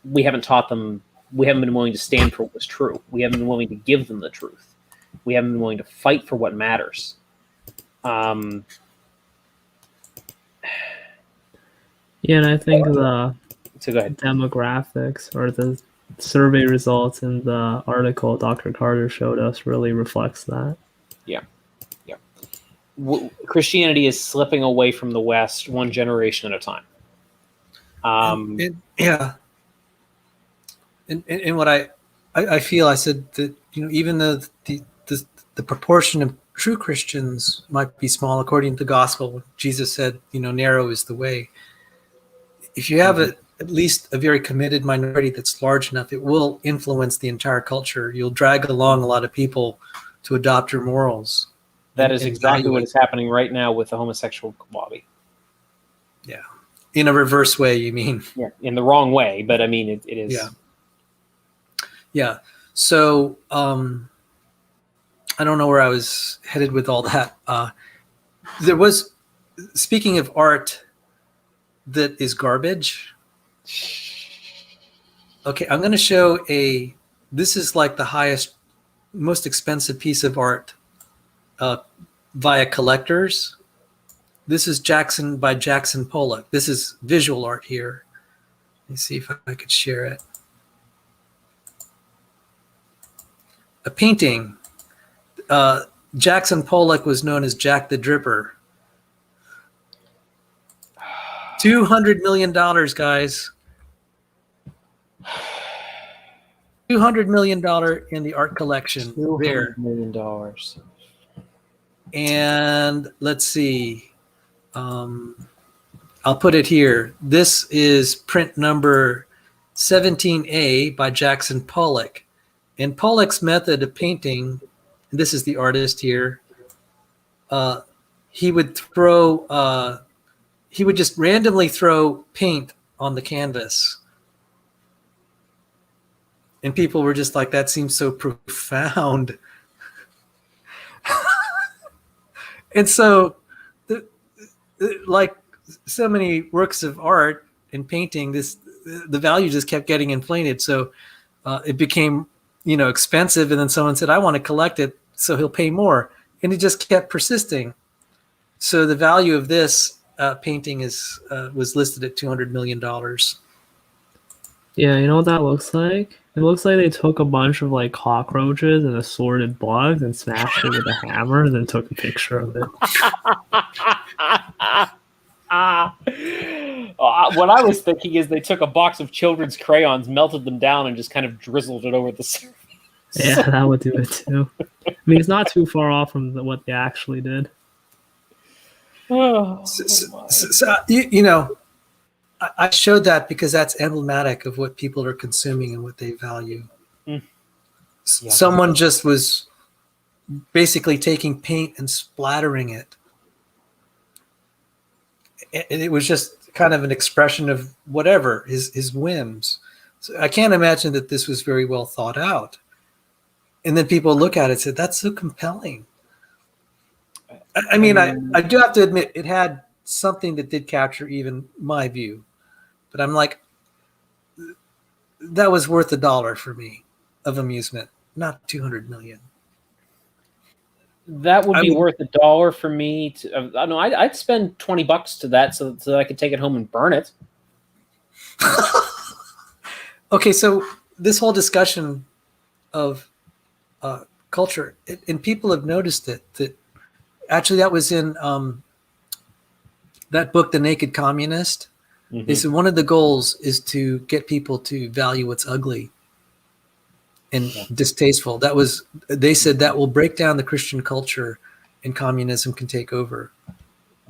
we haven't taught them. We haven't been willing to stand for what was true. We haven't been willing to give them the truth. We haven't been willing to fight for what matters. Yeah, and I think the So go ahead. demographics or the survey results in the article Dr. Carter showed us really reflects that. Yeah. Christianity is slipping away from the West one generation at a time. And what I feel, I said that, you know, even though the proportion of true Christians might be small according to the gospel, Jesus said, you know, narrow is the way. If you have at least a very committed minority that's large enough, it will influence the entire culture. You'll drag along a lot of people to adopt your morals. That is exactly what is happening right now with the homosexual lobby. Yeah. In a reverse way, you mean? Yeah, in the wrong way, but I mean, it is. Yeah. Yeah. So I don't know where I was headed with all that. There was, speaking of art that is garbage, Okay, I'm going to show this is like the highest, most expensive piece of art via collectors. This is by Jackson Pollock. This is visual art here. Let me see if I could share it. A painting. Jackson Pollock was known as Jack the Dripper. $200 million, guys. $200 million in the art collection there. $200 million. And let's see. I'll put it here. This is print number 17A by Jackson Pollock. And Pollock's method of painting, and this is the artist here, he would just randomly throw paint on the canvas. And people were just like, that seems so profound. And so, like so many works of art and painting, the value just kept getting inflated. So it became, expensive. And then someone said, I want to collect it, so he'll pay more. And it just kept persisting. So the value of this painting was listed at $200 million. Yeah, you know what that looks like? It looks like they took a bunch of like cockroaches and assorted bugs and smashed it with a hammer and then took a picture of it. What I was thinking is they took a box of children's crayons, melted them down, and just kind of drizzled it over the surface. Yeah, that would do it too. I mean, it's not too far off from what they actually did. Oh, I showed that because that's emblematic of what people are consuming and what they value. Mm. Yeah. Someone just was basically taking paint and splattering it. And it was just kind of an expression of whatever, his whims. So I can't imagine that this was very well thought out. And then people look at it and say, that's so compelling. I mean, I do have to admit, it had something that did capture even my view. But I'm like, that was worth $1 for me of amusement, not 200 million. That would be worth $1 for me. I'd spend $20 to that so that I could take it home and burn it. Okay, so this whole discussion of culture, and people have noticed it, that actually that was in that book, The Naked Communist. Mm-hmm. They said one of the goals is to get people to value what's ugly and distasteful. They said that will break down the Christian culture and communism can take over.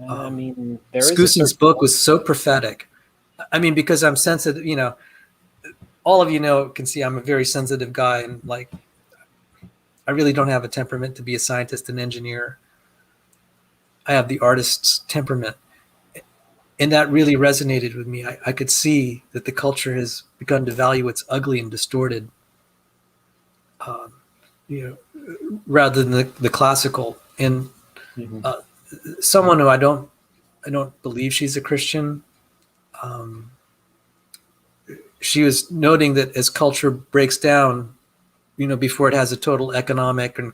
I mean, Skousen's book was so prophetic. I mean, because I'm sensitive, all of can see I'm a very sensitive guy, and like, I really don't have a temperament to be a scientist and engineer. I have the artist's temperament. And that really resonated with me. I could see that the culture has begun to value what's ugly and distorted, rather than the classical. And someone who I don't believe she's a Christian. She was noting that as culture breaks down, before it has a total economic and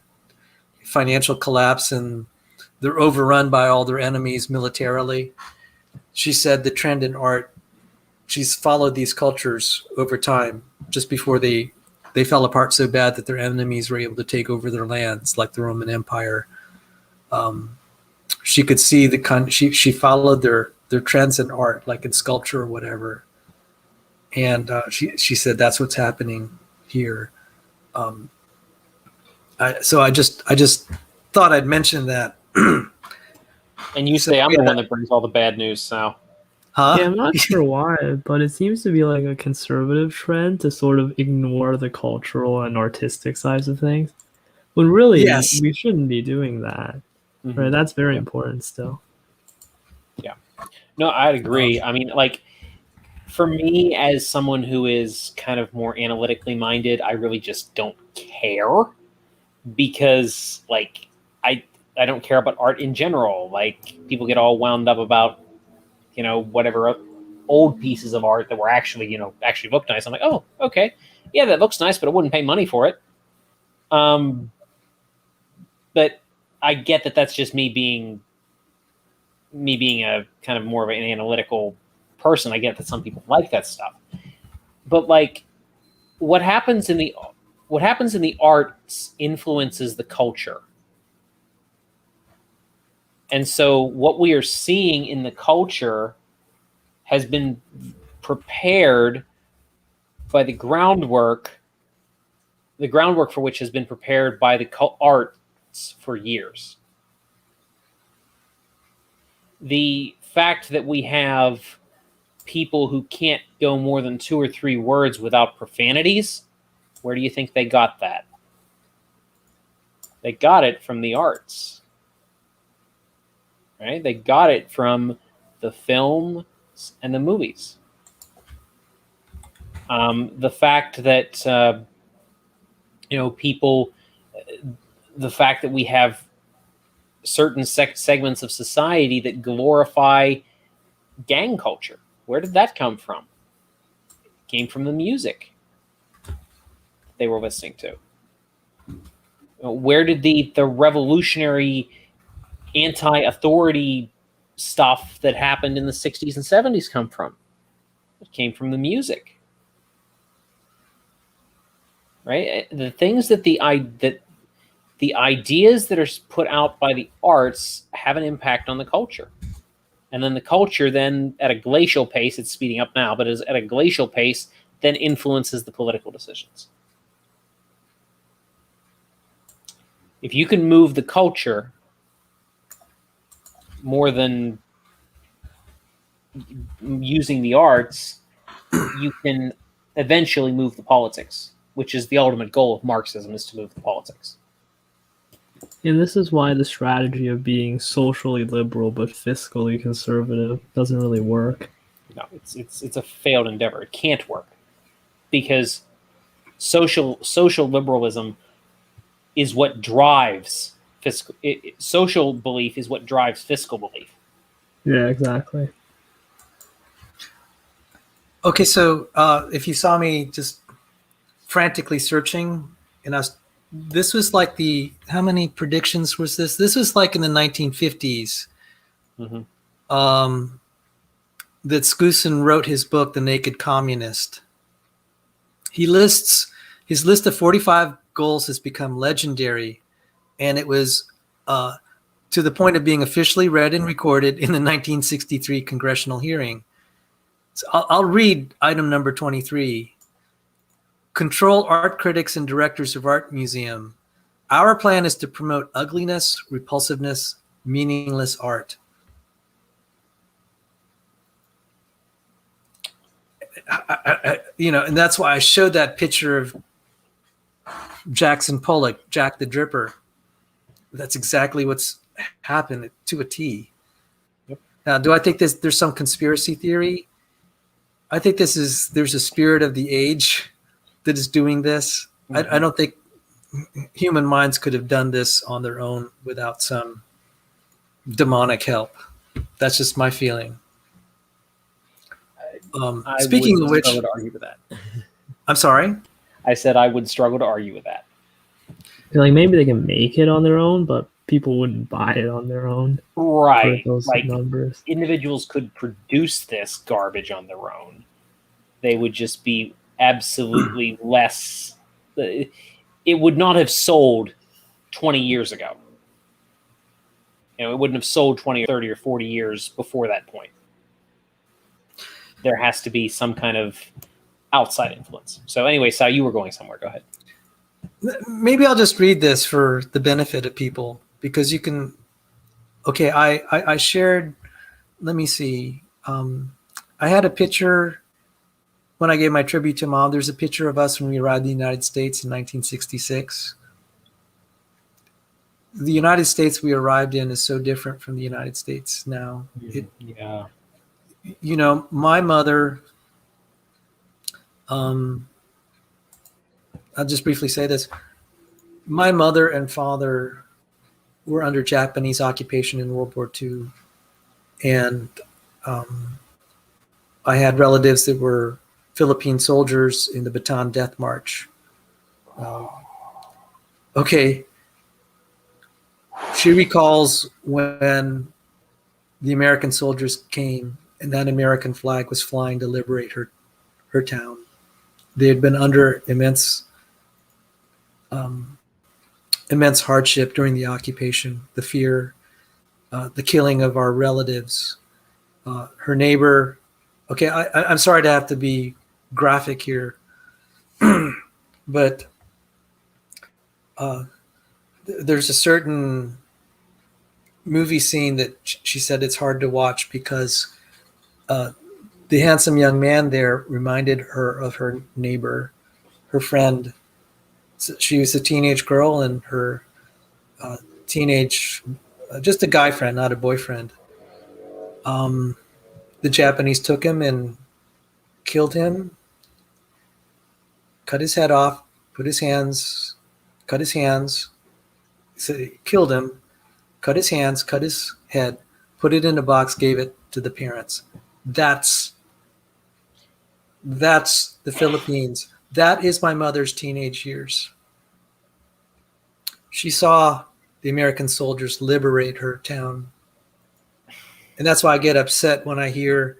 financial collapse, and they're overrun by all their enemies militarily. She said the trend in art, she's followed these cultures over time, just before they fell apart so bad that their enemies were able to take over their lands, like the Roman Empire. She could see she followed their trends in art, like in sculpture or whatever. And she said that's what's happening here. So I just thought I'd mention that. And you say I'm the one that brings all the bad news now. Huh? Yeah, I'm not sure why, but it seems to be like a conservative trend to sort of ignore the cultural and artistic sides of things. When really, we shouldn't be doing that. Mm-hmm. Right? That's very important still. Yeah. No, I'd agree. I mean, like, for me, as someone who is kind of more analytically minded, I really just don't care, because, like, I don't care about art in general. Like, people get all wound up about, whatever old pieces of art that were actually looked nice. I'm like, oh, okay, yeah, that looks nice, but I wouldn't pay money for it. But I get that that's just me being a kind of more of an analytical person. I get that some people like that stuff, but like what happens in the arts influences the culture. And so what we are seeing in the culture has been prepared by the groundwork for which has been prepared by the arts for years. The fact that we have people who can't go more than 2 or 3 words without profanities, where do you think they got that? They got it from the arts. Right? They got it from the films and the movies. The fact that people, the fact that we have certain segments of society that glorify gang culture. Where did that come from? It came from the music they were listening to. Where did the revolutionary anti-authority stuff that happened in the 60s and 70s come from? It came from the music. Right? The things that the ideas that are put out by the arts have an impact on the culture. And then the culture then, at a glacial pace, it's speeding up now, but at a glacial pace, then influences the political decisions. If you can move the culture more than using the arts, you can eventually move the politics, which is the ultimate goal of Marxism, is to move the politics. And this is why the strategy of being socially liberal but fiscally conservative doesn't really work. No, it's a failed endeavor. It can't work because social liberalism is what drives fiscal. Social belief is what drives fiscal belief. Yeah, exactly. Okay, so if you saw me just frantically searching, and this was like how many predictions was this? This was like in the 1950s. Mm-hmm. That Skousen wrote his book, The Naked Communist. His list of 45 goals has become legendary, and it was to the point of being officially read and recorded in the 1963 congressional hearing. So I'll read item number 23. Control art critics and directors of art museum. Our plan is to promote ugliness, repulsiveness, meaningless art. And that's why I showed that picture of Jackson Pollock, Jack the Dripper. That's exactly what's happened to a T. Yep. Now, do I think there's some conspiracy theory? I think there's a spirit of the age that is doing this. Mm-hmm. I don't think human minds could have done this on their own without some demonic help. That's just my feeling. Speaking of which, I would argue with that. I'm sorry? I said I would struggle to argue with that. Like maybe they can make it on their own, but people wouldn't buy it on their own. Right. Those like numbers. Individuals could produce this garbage on their own. They would just be absolutely less. It would not have sold 20 years ago. It wouldn't have sold 20 or 30 or 40 years before that point. There has to be some kind of outside influence. So anyway, Sal, you were going somewhere. Go ahead. Maybe I'll just read this for the benefit of people, because you can. Okay, I shared. Let me see. I had a picture when I gave my tribute to Mom. There's a picture of us when we arrived in the United States in 1966. The United States we arrived in is so different from the United States now. Yeah. My mother. I'll just briefly say this. My mother and father were under Japanese occupation in World War II. And I had relatives that were Philippine soldiers in the Bataan Death March. Okay, she recalls when the American soldiers came and that American flag was flying to liberate her town. They had been under immense hardship during the occupation, the fear, the killing of our relatives, her neighbor. Okay, I'm sorry to have to be graphic here, but there's a certain movie scene that she said it's hard to watch because the handsome young man there reminded her of her neighbor, her friend. She was a teenage girl, and her just a guy friend, not a boyfriend. The Japanese took him and killed him, cut his head off, cut his hands, so killed him, cut his hands, cut his head, put it in a box, gave it to the parents. That's the Philippines. That is my mother's teenage years. She saw the American soldiers liberate her town. And that's why I get upset when I hear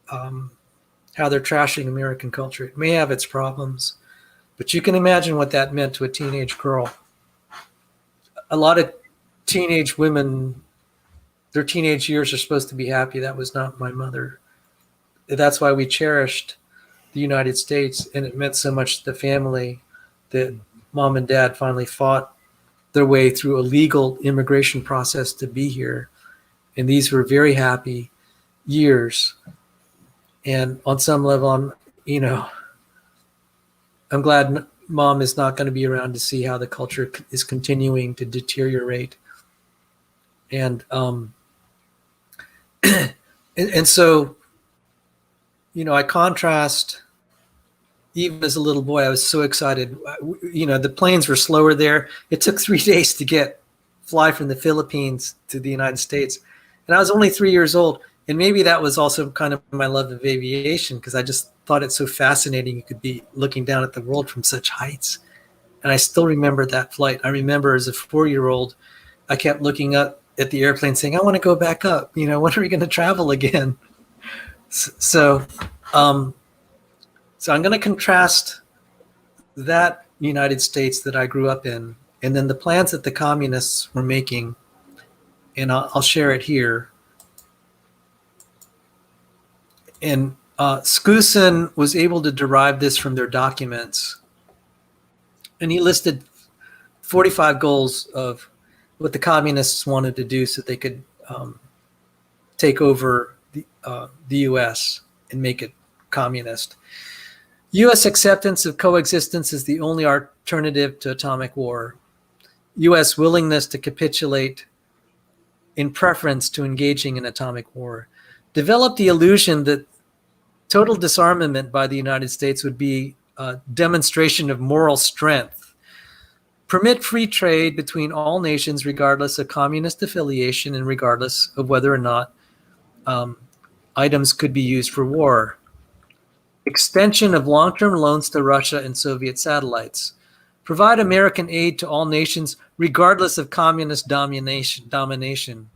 how they're trashing American culture. It may have its problems, but you can imagine what that meant to a teenage girl. A lot of teenage women, their teenage years are supposed to be happy. That was not my mother. That's why we cherished the United States, and it meant so much to the family that mom and dad finally fought their way through a legal immigration process to be here. And these were very happy years. And on some level, I'm glad mom is not going to be around to see how the culture is continuing to deteriorate. And and so, I contrast. Even as a little boy, I was so excited. The planes were slower there. It took 3 days to fly from the Philippines to the United States. And I was only 3 years old. And maybe that was also kind of my love of aviation, because I just thought it so fascinating. You could be looking down at the world from such heights. And I still remember that flight. I remember as a 4-year-old, I kept looking up at the airplane saying, I want to go back up. When are we going to travel again? So I'm going to contrast that United States that I grew up in, and then the plans that the communists were making, and I'll share it here. And Skousen was able to derive this from their documents, and he listed 45 goals of what the communists wanted to do so they could take over the U.S. and make it communist. U.S. acceptance of coexistence is the only alternative to atomic war. U.S. willingness to capitulate in preference to engaging in atomic war. Develop the illusion that total disarmament by the United States would be a demonstration of moral strength. Permit free trade between all nations regardless of communist affiliation and regardless of whether or not items could be used for war. Extension of long-term loans to Russia and Soviet satellites. Provide American aid to all nations regardless of communist domination.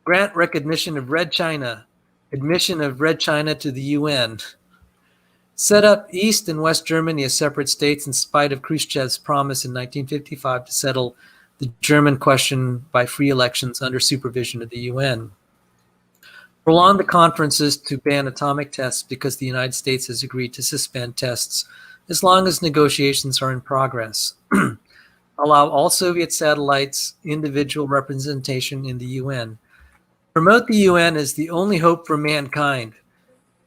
Grant recognition of Red China. Admission of Red China to the UN. Set up East and West Germany as separate states in spite of Khrushchev's promise in 1955 to settle the German question by free elections under supervision of the UN. Prolong the conferences to ban atomic tests because the United States has agreed to suspend tests as long as negotiations are in progress. Allow all Soviet satellites individual representation in the UN. Promote the UN as the only hope for mankind.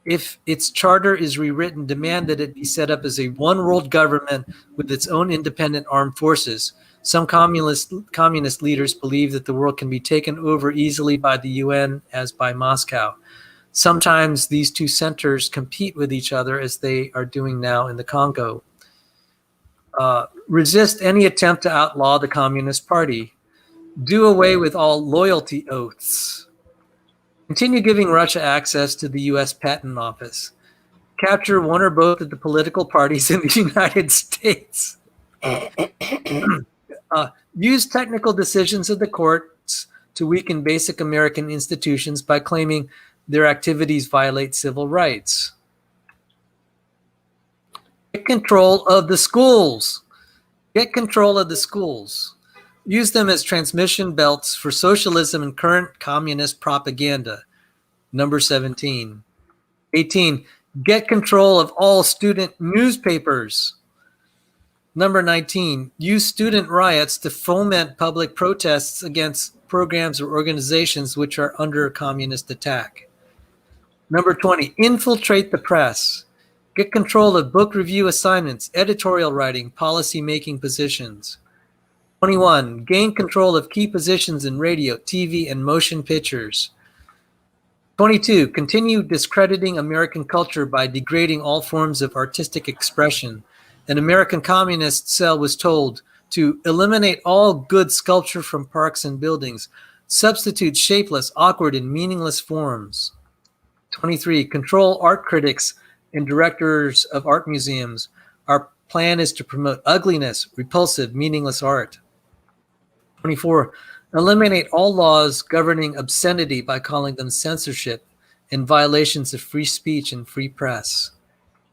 If its charter is rewritten, demand that it be set up as a one world government with its own independent armed forces. Some communist leaders believe that the world can be taken over easily by the UN as by Moscow. Sometimes these two centers compete with each other as they are doing now in the Congo. Resist any attempt to outlaw the Communist Party. Do away with all loyalty oaths. Continue giving Russia access to the U.S. Patent Office. Capture one or both of the political parties in the United States. Use technical decisions of the courts to weaken basic American institutions by claiming their activities violate civil rights. Get control of the schools. Get control of the schools. Use them as transmission belts for socialism and current communist propaganda. Number 17. 18. Get control of all student newspapers. Number 19. Use student riots to foment public protests against programs or organizations which are under communist attack. Number 20. Infiltrate the press. Get control of book review assignments, editorial writing, policy-making positions. 21. Gain control of key positions in radio, TV, and motion pictures. 22. Continue discrediting American culture by degrading all forms of artistic expression. An American communist cell was told to eliminate all good sculpture from parks and buildings, substitute shapeless, awkward, and meaningless forms. 23. Control art critics and directors of art museums. Our plan is to promote ugliness, repulsive, meaningless art. 24. Eliminate all laws governing obscenity by calling them censorship and violations of free speech and free press.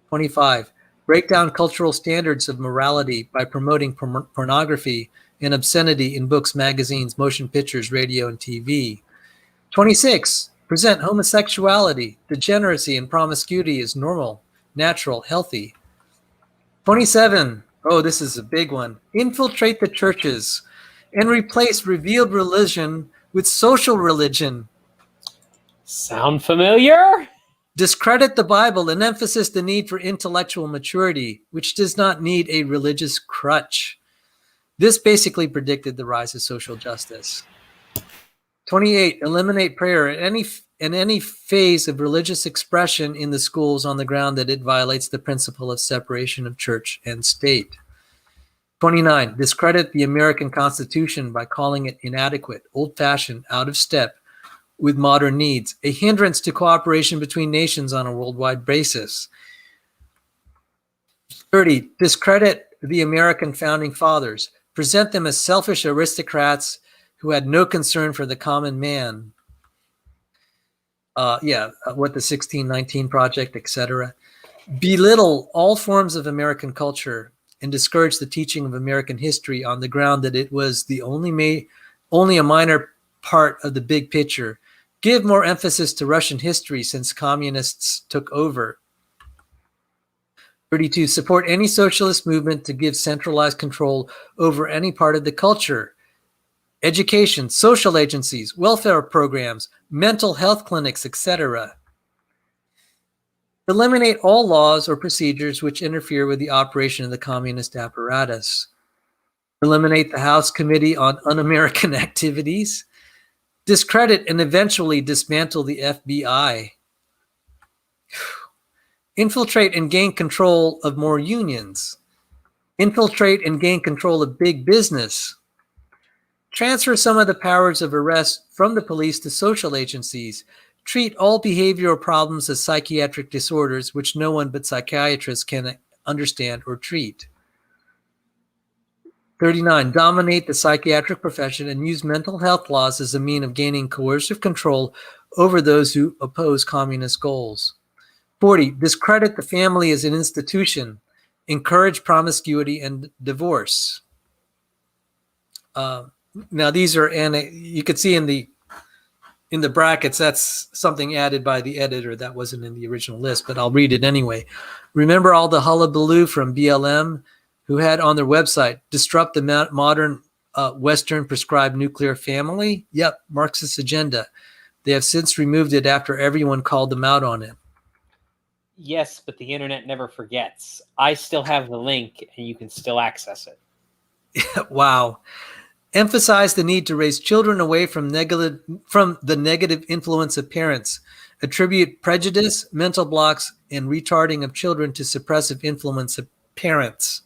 25. Break down cultural standards of morality by promoting pornography and obscenity in books, magazines, motion pictures, radio, and TV. 26. Present homosexuality, degeneracy, and promiscuity as normal, natural, healthy. 27. Oh, this is a big one. Infiltrate the churches and replace revealed religion with social religion. Sound familiar? Discredit the Bible and emphasize the need for intellectual maturity, which does not need a religious crutch. This basically predicted the rise of social justice. 28. Eliminate prayer in any phase of religious expression in the schools on the ground that it violates the principle of separation of church and state. 29. Discredit the American Constitution by calling it inadequate, old-fashioned, out of step with modern needs, a hindrance to cooperation between nations on a worldwide basis. 30. Discredit the American founding fathers. Present them as selfish aristocrats who had no concern for the common man. What the 1619 Project, etc. Belittle all forms of American culture and discourage the teaching of American history on the ground that it was the only a minor part of the big picture. Give more emphasis to Russian history since communists took over. 32. Support any socialist movement to give centralized control over any part of the culture. Education, social agencies, welfare programs, mental health clinics, etc. Eliminate all laws or procedures which interfere with the operation of the communist apparatus. Eliminate the House Committee on Un-American Activities. Discredit and eventually dismantle the FBI. Infiltrate and gain control of more unions. Infiltrate and gain control of big business. Transfer some of the powers of arrest from the police to social agencies. Treat all behavioral problems as psychiatric disorders, which no one but psychiatrists can understand or treat. 39. Dominate the psychiatric profession and use mental health laws as a means of gaining coercive control over those who oppose communist goals. 40. Discredit the family as an institution. Encourage promiscuity and divorce. Now these are, and you could see in the brackets, that's something added by the editor that wasn't in the original list, but I'll read it anyway. Remember all the hullabaloo from BLM who had on their website, disrupt the modern Western prescribed nuclear family? Yep, Marxist agenda. They have since removed it after everyone called them out on it. Yes, but the internet never forgets. I still have the link and you can still access it. Wow. Emphasize the need to raise children away from the negative influence of parents. Attribute prejudice, mental blocks, and retarding of children to suppressive influence of parents.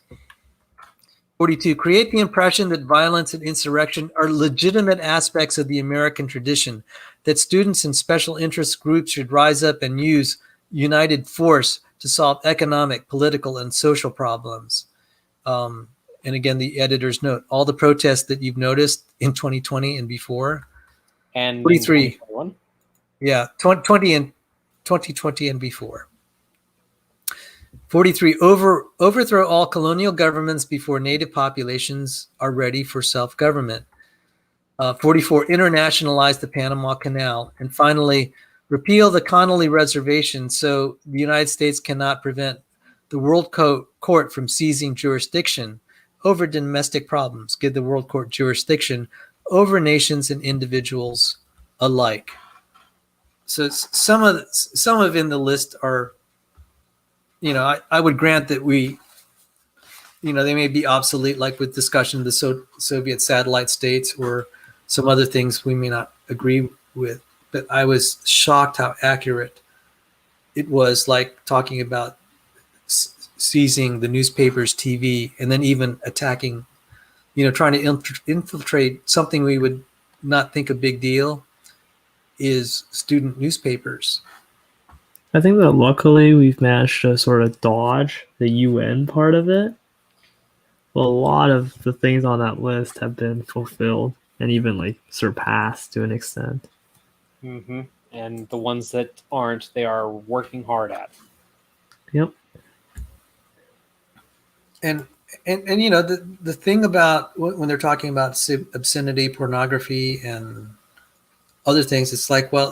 42. Create the impression that violence and insurrection are legitimate aspects of the American tradition, that students and special interest groups should rise up and use united force to solve economic, political, and social problems. And again, the editor's note, all the protests that you've noticed in 2020 and before. And 43. 2021. Yeah, 2020 and before. 43, overthrow all colonial governments before native populations are ready for self-government. 44, internationalize the Panama Canal. And finally, repeal the Connolly Reservation so the United States cannot prevent the World Court from seizing jurisdiction over domestic problems. Give the World Court jurisdiction over nations and individuals alike. So some of in the list are, I would grant that we, they may be obsolete, like with discussion of the Soviet satellite states or some other things we may not agree with. But I was shocked how accurate it was, like talking about seizing the newspaper's TV and then even attacking, trying to infiltrate something we would not think a big deal is student newspapers. I think that luckily we've managed to sort of dodge the UN part of it. But a lot of the things on that list have been fulfilled and even like surpassed to an extent. Mm-hmm. And the ones that aren't, they are working hard at. Yep. And the thing about when they're talking about obscenity, pornography, and other things, it's like, well,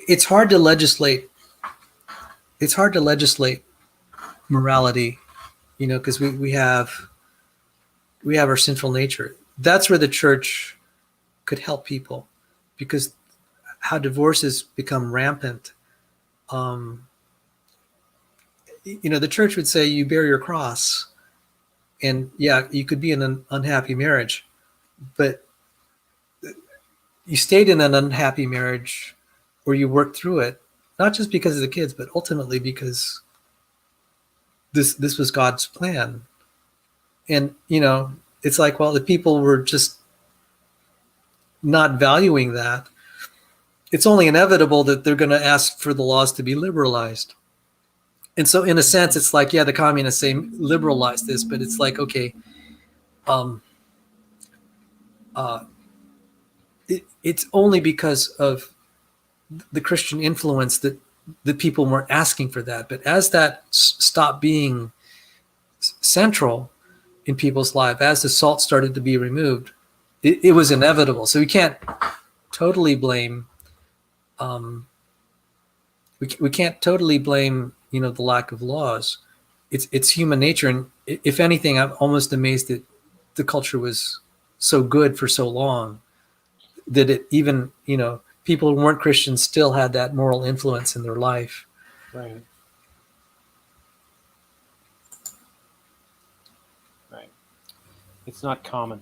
it's hard to legislate. It's hard to legislate morality, because we have our sinful nature. That's where the church could help people, because how divorces become rampant. The church would say you bear your cross, and yeah, you could be in an unhappy marriage, but you stayed in an unhappy marriage or you worked through it, not just because of the kids, but ultimately because this was God's plan. And, it's like, well, the people were just not valuing that. It's only inevitable that they're going to ask for the laws to be liberalized. And so in a sense, it's like, yeah, the communists say liberalize this, but it's like, okay, it's only because of the Christian influence that the people weren't asking for that. But as that stopped being central in people's life, as the salt started to be removed, it was inevitable. So we can't totally blame, we can't totally blame, the lack of laws. It's human nature. And if anything, I'm almost amazed that the culture was so good for so long that it even, people who weren't Christians still had that moral influence in their life. Right. Right. It's not common.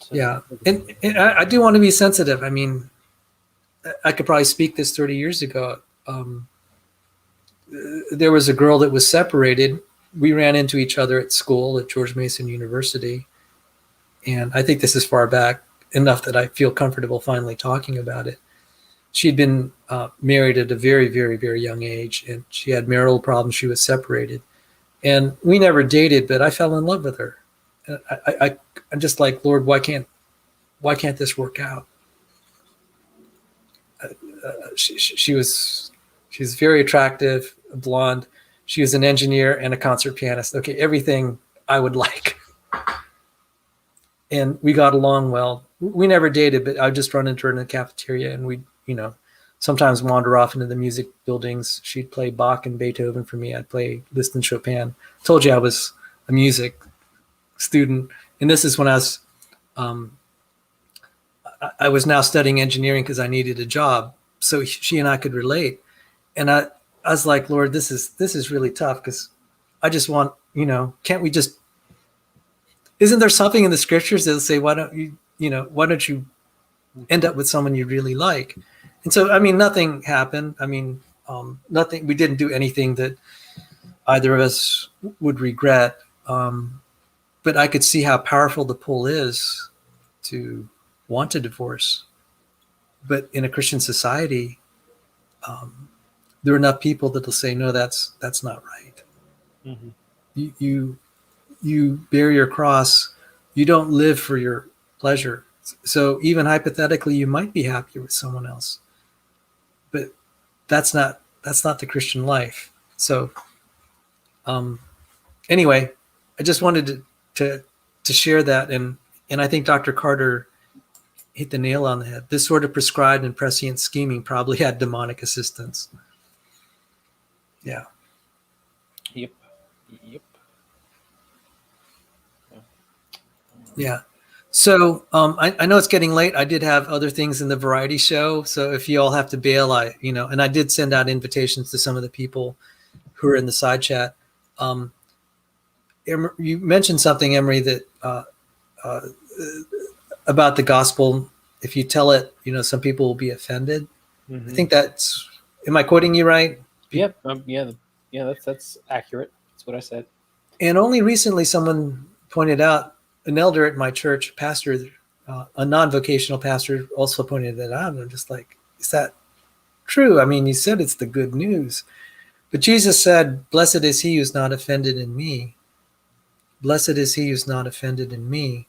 Yeah. And I do want to be sensitive. I mean, I could probably speak this 30 years ago. There was a girl that was separated. We ran into each other at school at George Mason University. And I think this is far back enough that I feel comfortable finally talking about it. She'd been married at a very, very, very young age, and she had marital problems. She was separated. And we never dated, but I fell in love with her. I'm just like, Lord, why can't this work out? She's very attractive, blonde. She was an engineer and a concert pianist. Okay, everything I would like. And we got along well. We never dated, but I'd just run into her in the cafeteria, and we'd, sometimes wander off into the music buildings. She'd play Bach and Beethoven for me. I'd play Liszt and Chopin. Told you I was a music student. And this is when I was now studying engineering because I needed a job. So she and I could relate. And I was like, Lord, this is really tough because I just want, can't we just, isn't there something in the scriptures that'll say, why don't you end up with someone you really like? And so, I mean, nothing happened. I mean, nothing, we didn't do anything that either of us would regret. but I could see how powerful the pull is to want to divorce. But in a Christian society, there are enough people that will say, no, that's not right. You bear your cross. You don't live for your pleasure. So even hypothetically, you might be happier with someone else, but that's not the Christian life. So anyway, I just wanted to share that, and I think Dr. Carter hit the nail on the head. This sort of prescribed and prescient scheming probably had demonic assistance. Yeah. Yep. Yeah. So I know it's getting late. I did have other things in the variety show. So if you all have to bail, and I did send out invitations to some of the people who are in the side chat. You mentioned something, Emery, that about the gospel. If you tell it, some people will be offended. I think am I quoting you right? Yep. That's accurate. That's what I said. And only recently someone pointed out, an elder at my church, pastor, a non-vocational pastor, also pointed that out. And I'm just like, is that true? I mean, you said it's the good news. But Jesus said, blessed is he who's not offended in me. Blessed is he who's not offended in me.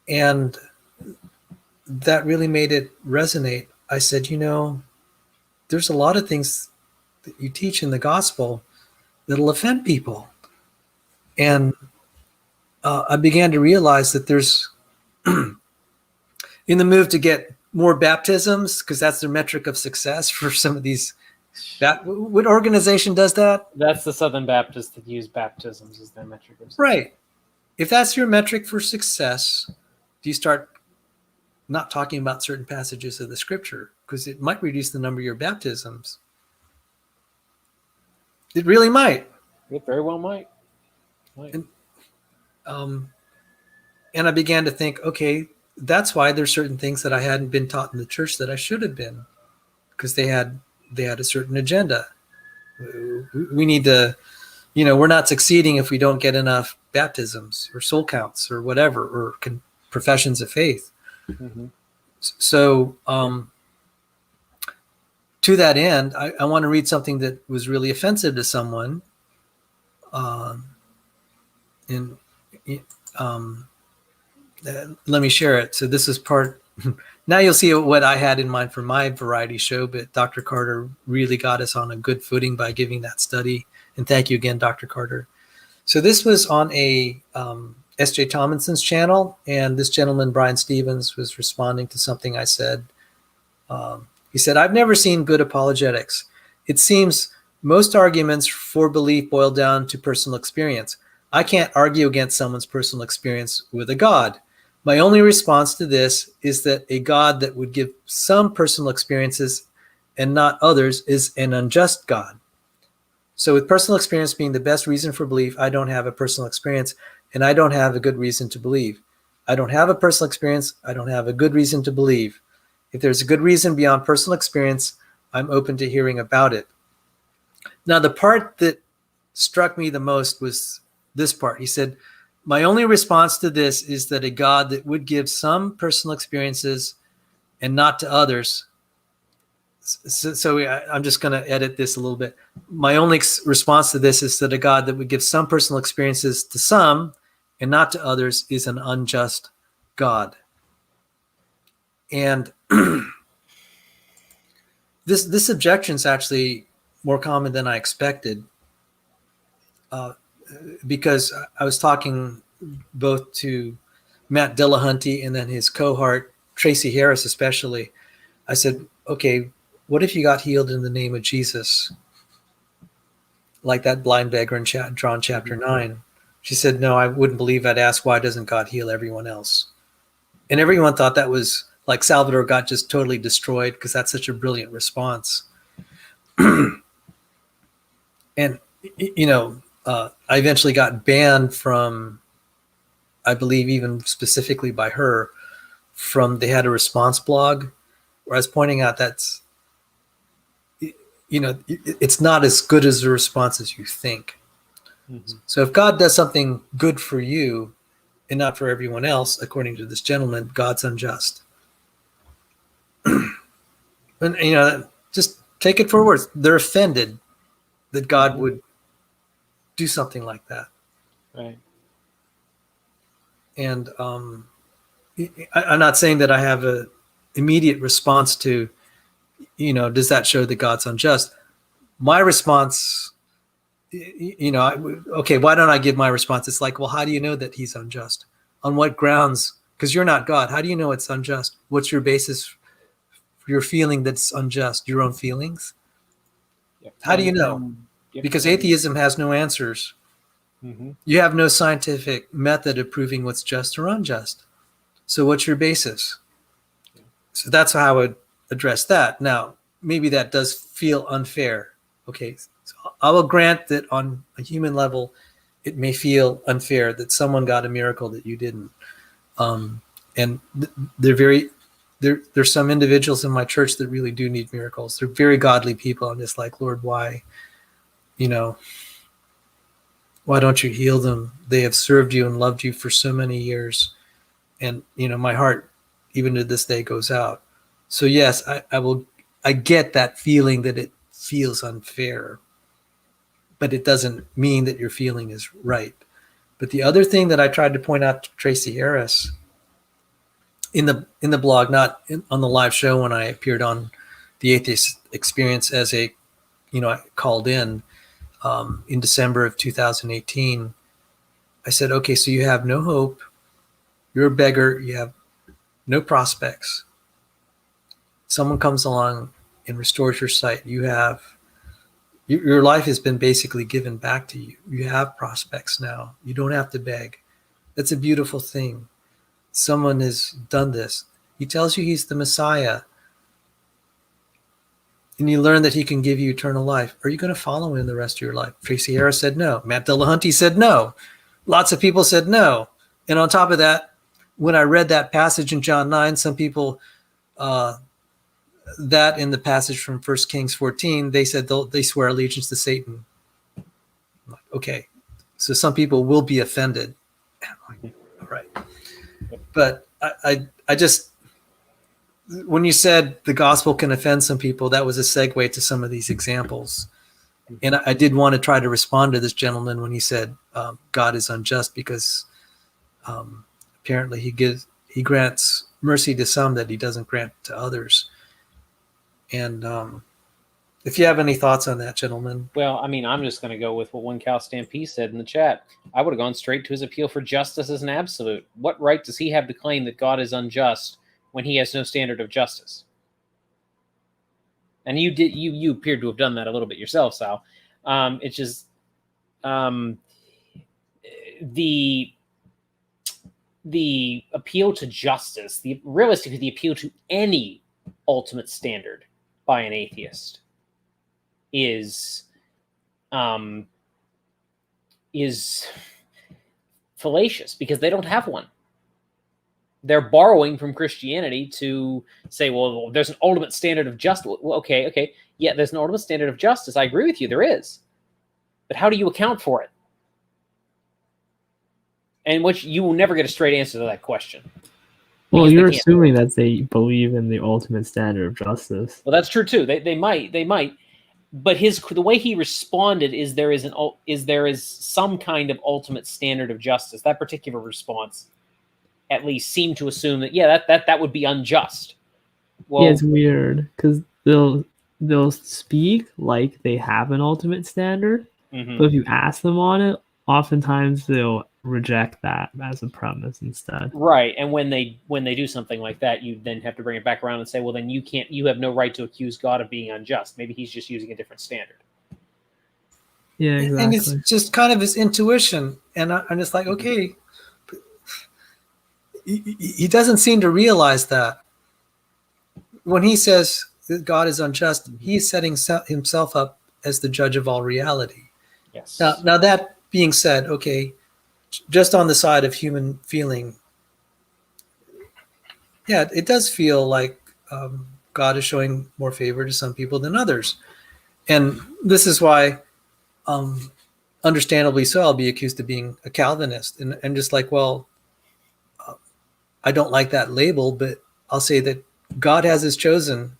And that really made it resonate. I said, there's a lot of things that you teach in the gospel that'll offend people. And I began to realize that there's, in the move to get more baptisms, because that's their metric of success for some of these. What organization does that? That's the Southern Baptists that use baptisms as their metric of success. Right. If that's your metric for success, do you start not talking about certain passages of the scripture? Because it might reduce the number of your baptisms. It really might. It very well might. And I began to think, okay, that's why there's certain things that I hadn't been taught in the church that I should have been, because they had a certain agenda. We need to, we're not succeeding if we don't get enough baptisms or soul counts or whatever, or professions of faith. Mm-hmm. So to that end, I want to read something that was really offensive to someone. Let me share it. So this is part. Now you'll see what I had in mind for my variety show, but Dr. Carter really got us on a good footing by giving that study. And thank you again, Dr. Carter. So this was on a S.J. Tomlinson's channel, and this gentleman, Brian Stevens, was responding to something I said. He said, I've never seen good apologetics. It seems most arguments for belief boil down to personal experience. I can't argue against someone's personal experience with a God. My only response to this is that a God that would give some personal experiences and not others is an unjust God. So with personal experience being the best reason for belief, I don't have a personal experience, and I don't have a good reason to believe. I don't have a personal experience. I don't have a good reason to believe. If there's a good reason beyond personal experience, I'm open to hearing about it. Now, the part that struck me the most was this part. He said, my only response to this is that a God that would give some personal experiences and not to others. So I'm just going to edit this a little bit. My only response to this is that a God that would give some personal experiences to some and not to others is an unjust God. And this objection is actually more common than I expected, because I was talking both to Matt Dillahunty and then his cohort, Tracy Harris especially. I said, okay, what if you got healed in the name of Jesus? Like that blind beggar in John chapter 9. She said, no, I wouldn't believe. I'd ask, why doesn't God heal everyone else? And everyone thought that was like Salvador got just totally destroyed, because that's such a brilliant response. And, I eventually got banned from, I believe even specifically by her, they had a response blog where I was pointing out that's, it's not as good as the response as you think. Mhm. So if God does something good for you and not for everyone else, according to this gentleman, God's unjust. And just take it for words. They're offended that God Mhm. would do something like that. Right. And I'm not saying that I have a immediate response to, does that show that God's unjust? My response, okay, why don't I give my response? It's like, well, how do you know that he's unjust? On what grounds? Because you're not God. How do you know it's unjust? What's your basis for your feeling that's unjust? Your own feelings? Yep. How do you know? Yep. Because atheism has no answers. Mm-hmm. You have no scientific method of proving what's just or unjust. So what's your basis? So that's how I would address that. Now, maybe that does feel unfair. Okay, so I will grant that on a human level, it may feel unfair that someone got a miracle that you didn't. And there's some individuals in my church that really do need miracles. They're very godly people. I'm just like, Lord, why? Why don't you heal them? They have served you and loved you for so many years. And, my heart, even to this day, goes out. So yes, I get that feeling that it feels unfair, but it doesn't mean that your feeling is right. But the other thing that I tried to point out to Tracy Harris in the blog, not on the live show when I appeared on the Atheist Experience as I called in December of 2018, I said, okay, so you have no hope. You're a beggar. You have no prospects. Someone comes along and restores your sight. Your life has been basically given back to you. You have prospects now. You don't have to beg. That's a beautiful thing. Someone has done this. He tells you he's the Messiah. And you learn that he can give you eternal life. Are you going to follow him the rest of your life? Tracy Harris said no. Matt Dillahunty said no. Lots of people said no. And on top of that, when I read that passage in John 9, some people, that in the passage from 1 Kings 14, they said they swear allegiance to Satan. Okay, so some people will be offended. All right. But I just, when you said the gospel can offend some people, that was a segue to some of these examples. And I did want to try to respond to this gentleman when he said God is unjust because apparently he grants mercy to some that he doesn't grant to others. And if you have any thoughts on that, gentlemen. Well, I mean, I'm just going to go with what One Cow Stampede said in the chat. I would have gone straight to his appeal for justice as an absolute. What right does he have to claim that God is unjust when he has no standard of justice? And you appeared to have done that a little bit yourself, Sal. It's just the appeal to justice, realistically the appeal to any ultimate standard by an atheist is fallacious because they don't have one. They're borrowing from Christianity to say, well, there's an ultimate standard of justice. Well, okay. Yeah, there's an ultimate standard of justice. I agree with you. There is. But how do you account for it? And which you will never get a straight answer to that question. Well, you're assuming that they believe in the ultimate standard of justice. Well, that's true too. They might. But the way he responded is there is some kind of ultimate standard of justice. That particular response at least seemed to assume that that would be unjust. Well, yeah, it's weird because they'll speak like they have an ultimate standard, but if you ask them on it, oftentimes they'll reject that as a premise instead. Right, and when they do something like that, you then have to bring it back around and say, well, then you have no right to accuse God of being unjust. Maybe he's just using a different standard. Yeah, exactly. And it's just kind of his intuition, and I'm just like, okay. He doesn't seem to realize that when he says that God is unjust, he's setting himself up as the judge of all reality. Yes. Now that being said, okay, just on the side of human feeling, yeah, it does feel like God is showing more favor to some people than others. And this is why understandably so, I'll be accused of being a Calvinist. And I'm just like, well, I don't like that label, but I'll say that God has his chosen.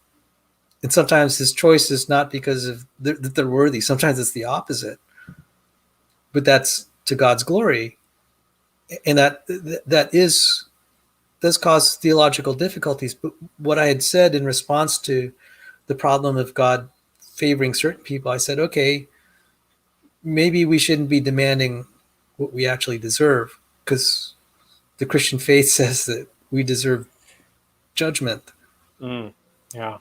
And sometimes his choice is not because of that they're worthy. Sometimes it's the opposite. But that's to God's glory. And that does cause theological difficulties. But what I had said in response to the problem of God favoring certain people, I said, okay, maybe we shouldn't be demanding what we actually deserve, because the Christian faith says that we deserve judgment. Yeah.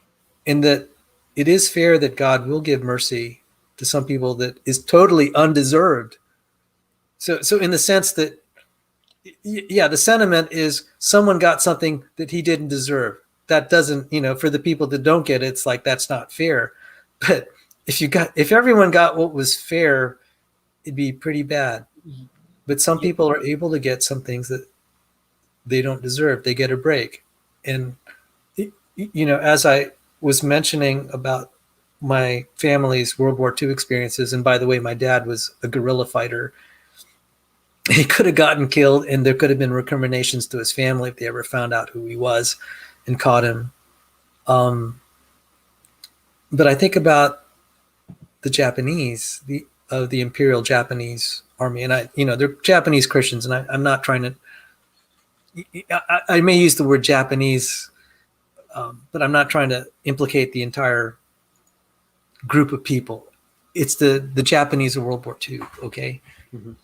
And that it is fair that God will give mercy to some people that is totally undeserved. So in the sense that, yeah, the sentiment is someone got something that he didn't deserve. That doesn't, for the people that don't get it, it's like, that's not fair. But if everyone got what was fair, it'd be pretty bad. But some people are able to get some things that they don't deserve. They get a break. And, as I was mentioning about my family's World War II experiences, and by the way, my dad was a guerrilla fighter. He could have gotten killed, and there could have been recriminations to his family if they ever found out who he was and caught him. But I think about the Japanese, the Imperial Japanese Army, and they're Japanese Christians, and I'm not trying to. I may use the word Japanese, but I'm not trying to implicate the entire group of people. It's the Japanese of World War II. Okay. Mm-hmm.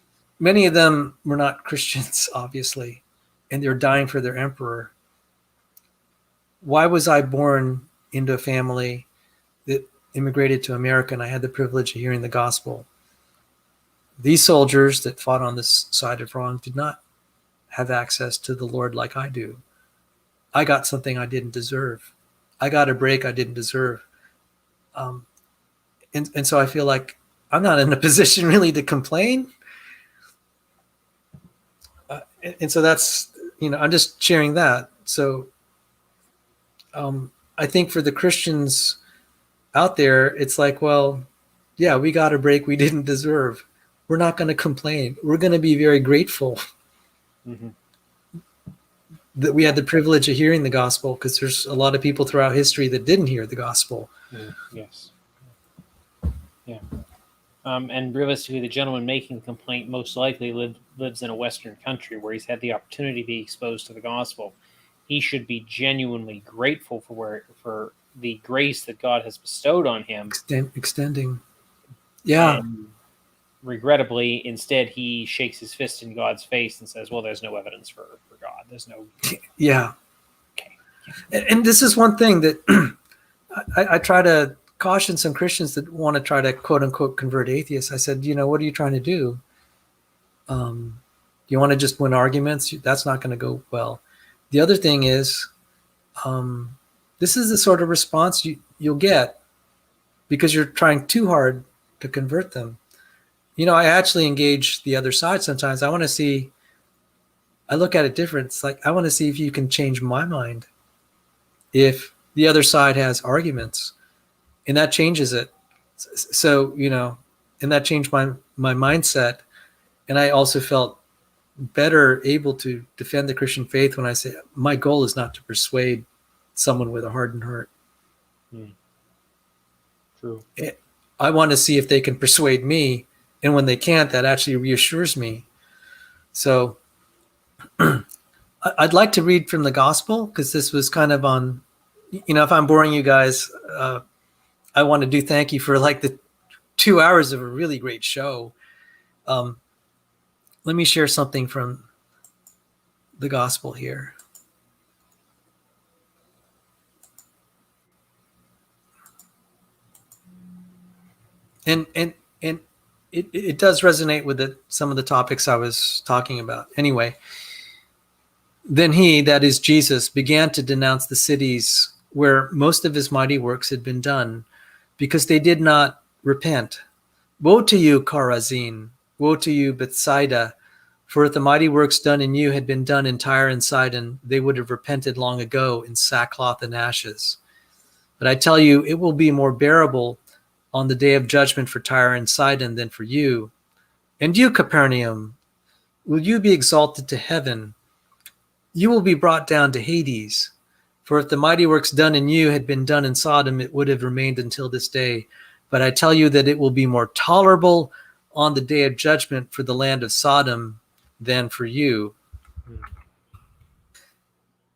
Many of them were not Christians, obviously, and they're dying for their emperor. Why was I born into a family that immigrated to America and I had the privilege of hearing the gospel? These soldiers that fought on this side of wrong did not have access to the Lord like I do. I got something I didn't deserve. I got a break I didn't deserve. And so I feel like I'm not in a position really to complain. And so that's, I'm just sharing that. So I think for the Christians out there, it's like, well, yeah, we got a break we didn't deserve. We're not going to complain. We're going to be very grateful that we had the privilege of hearing the gospel, because there's a lot of people throughout history that didn't hear the gospel. Yes. Yeah. And realistically, the gentleman making the complaint most likely lives in a Western country where he's had the opportunity to be exposed to the gospel. He should be genuinely grateful for the grace that God has bestowed on him. Extending. Yeah. And regrettably, instead, he shakes his fist in God's face and says, well, there's no evidence for God. There's no... Yeah. Okay. And this is one thing that I try to caution some Christians that want to try to quote unquote convert atheists. I said, what are you trying to do? You want to just win arguments? That's not going to go well. The other thing is, this is the sort of response you'll get because you're trying too hard to convert them. I actually engage the other side sometimes. I look at it different. It's like, I want to see if you can change my mind. If the other side has arguments, and that changes it. So, and that changed my mindset. And I also felt better able to defend the Christian faith when I say, my goal is not to persuade someone with a hardened heart. True. I want to see if they can persuade me. And when they can't, that actually reassures me. So I'd like to read from the gospel, because this was kind of on, if I'm boring you guys, I want to thank you for like the 2 hours of a really great show. Let me share something from the gospel here. And it does resonate with some of the topics I was talking about. Anyway, then he, that is Jesus, began to denounce the cities where most of his mighty works had been done, because they did not repent. Woe to you, Chorazin! Woe to you, Bethsaida! For if the mighty works done in you had been done in Tyre and Sidon, they would have repented long ago in sackcloth and ashes. But I tell you, it will be more bearable on the day of judgment for Tyre and Sidon than for you. And you, Capernaum, will you be exalted to heaven? You will be brought down to Hades. For if the mighty works done in you had been done in Sodom, it would have remained until this day. But I tell you that it will be more tolerable on the day of judgment for the land of Sodom than for you.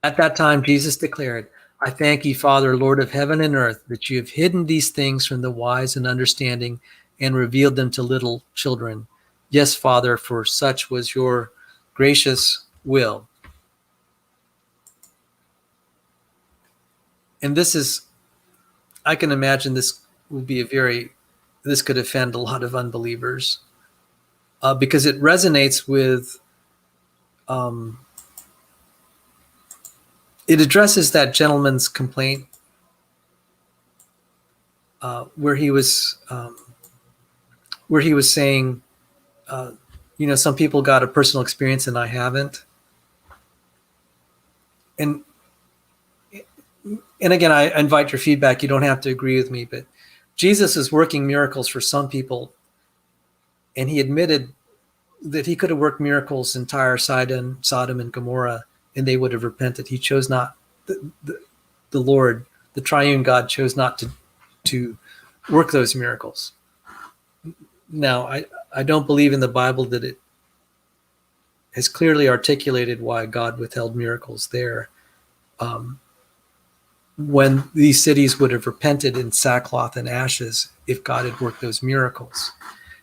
At that time, Jesus declared, I thank you, Father, Lord of heaven and earth, that you have hidden these things from the wise and understanding and revealed them to little children. Yes, Father, for such was your gracious will. And this is, I can imagine this would be this could offend a lot of unbelievers because it resonates with, it addresses that gentleman's complaint where he was saying, some people got a personal experience and I haven't. And again, I invite your feedback. You don't have to agree with me, but Jesus is working miracles for some people. And he admitted that he could have worked miracles in Tyre, Sidon, Sodom, and Gomorrah, and they would have repented. He chose not, the Lord, the triune God chose not to work those miracles. Now, I don't believe in the Bible that it has clearly articulated why God withheld miracles there. When these cities would have repented in sackcloth and ashes if God had worked those miracles.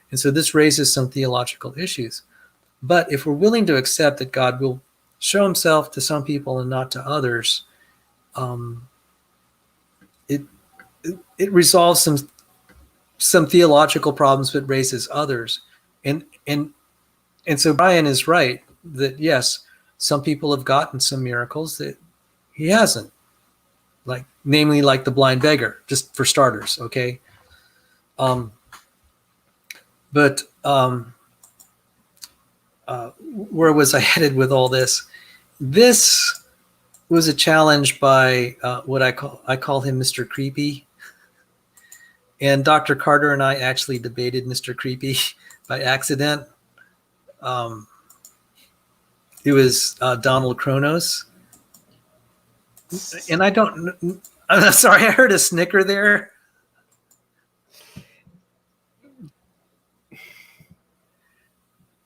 And so this raises some theological issues. But if we're willing to accept that God will show himself to some people and not to others, it resolves some theological problems, but raises others. And so Brian is right that yes, some people have gotten some miracles that he hasn't. Namely like the blind beggar, just for starters, okay? Where was I headed with all this? This was a challenge by what I call him Mr. Creepy. And Dr. Carter and I actually debated Mr. Creepy by accident. It was Donald Kronos. And I'm sorry, I heard a snicker there.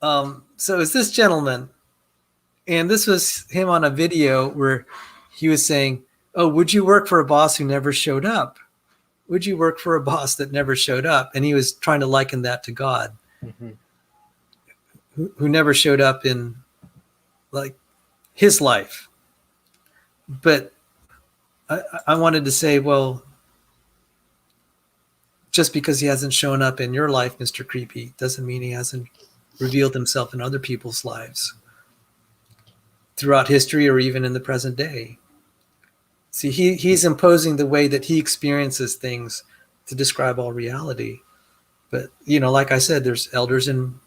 So it's this gentleman, and this was him on a video where he was saying, oh, would you work for a boss who never showed up? Would you work for a boss that never showed up? And he was trying to liken that to God, who never showed up in his life. But I wanted to say, well, just because he hasn't shown up in your life, Mr. Creepy, doesn't mean he hasn't revealed himself in other people's lives throughout history or even in the present day. See, he's imposing the way that he experiences things to describe all reality. But, like I said, there's an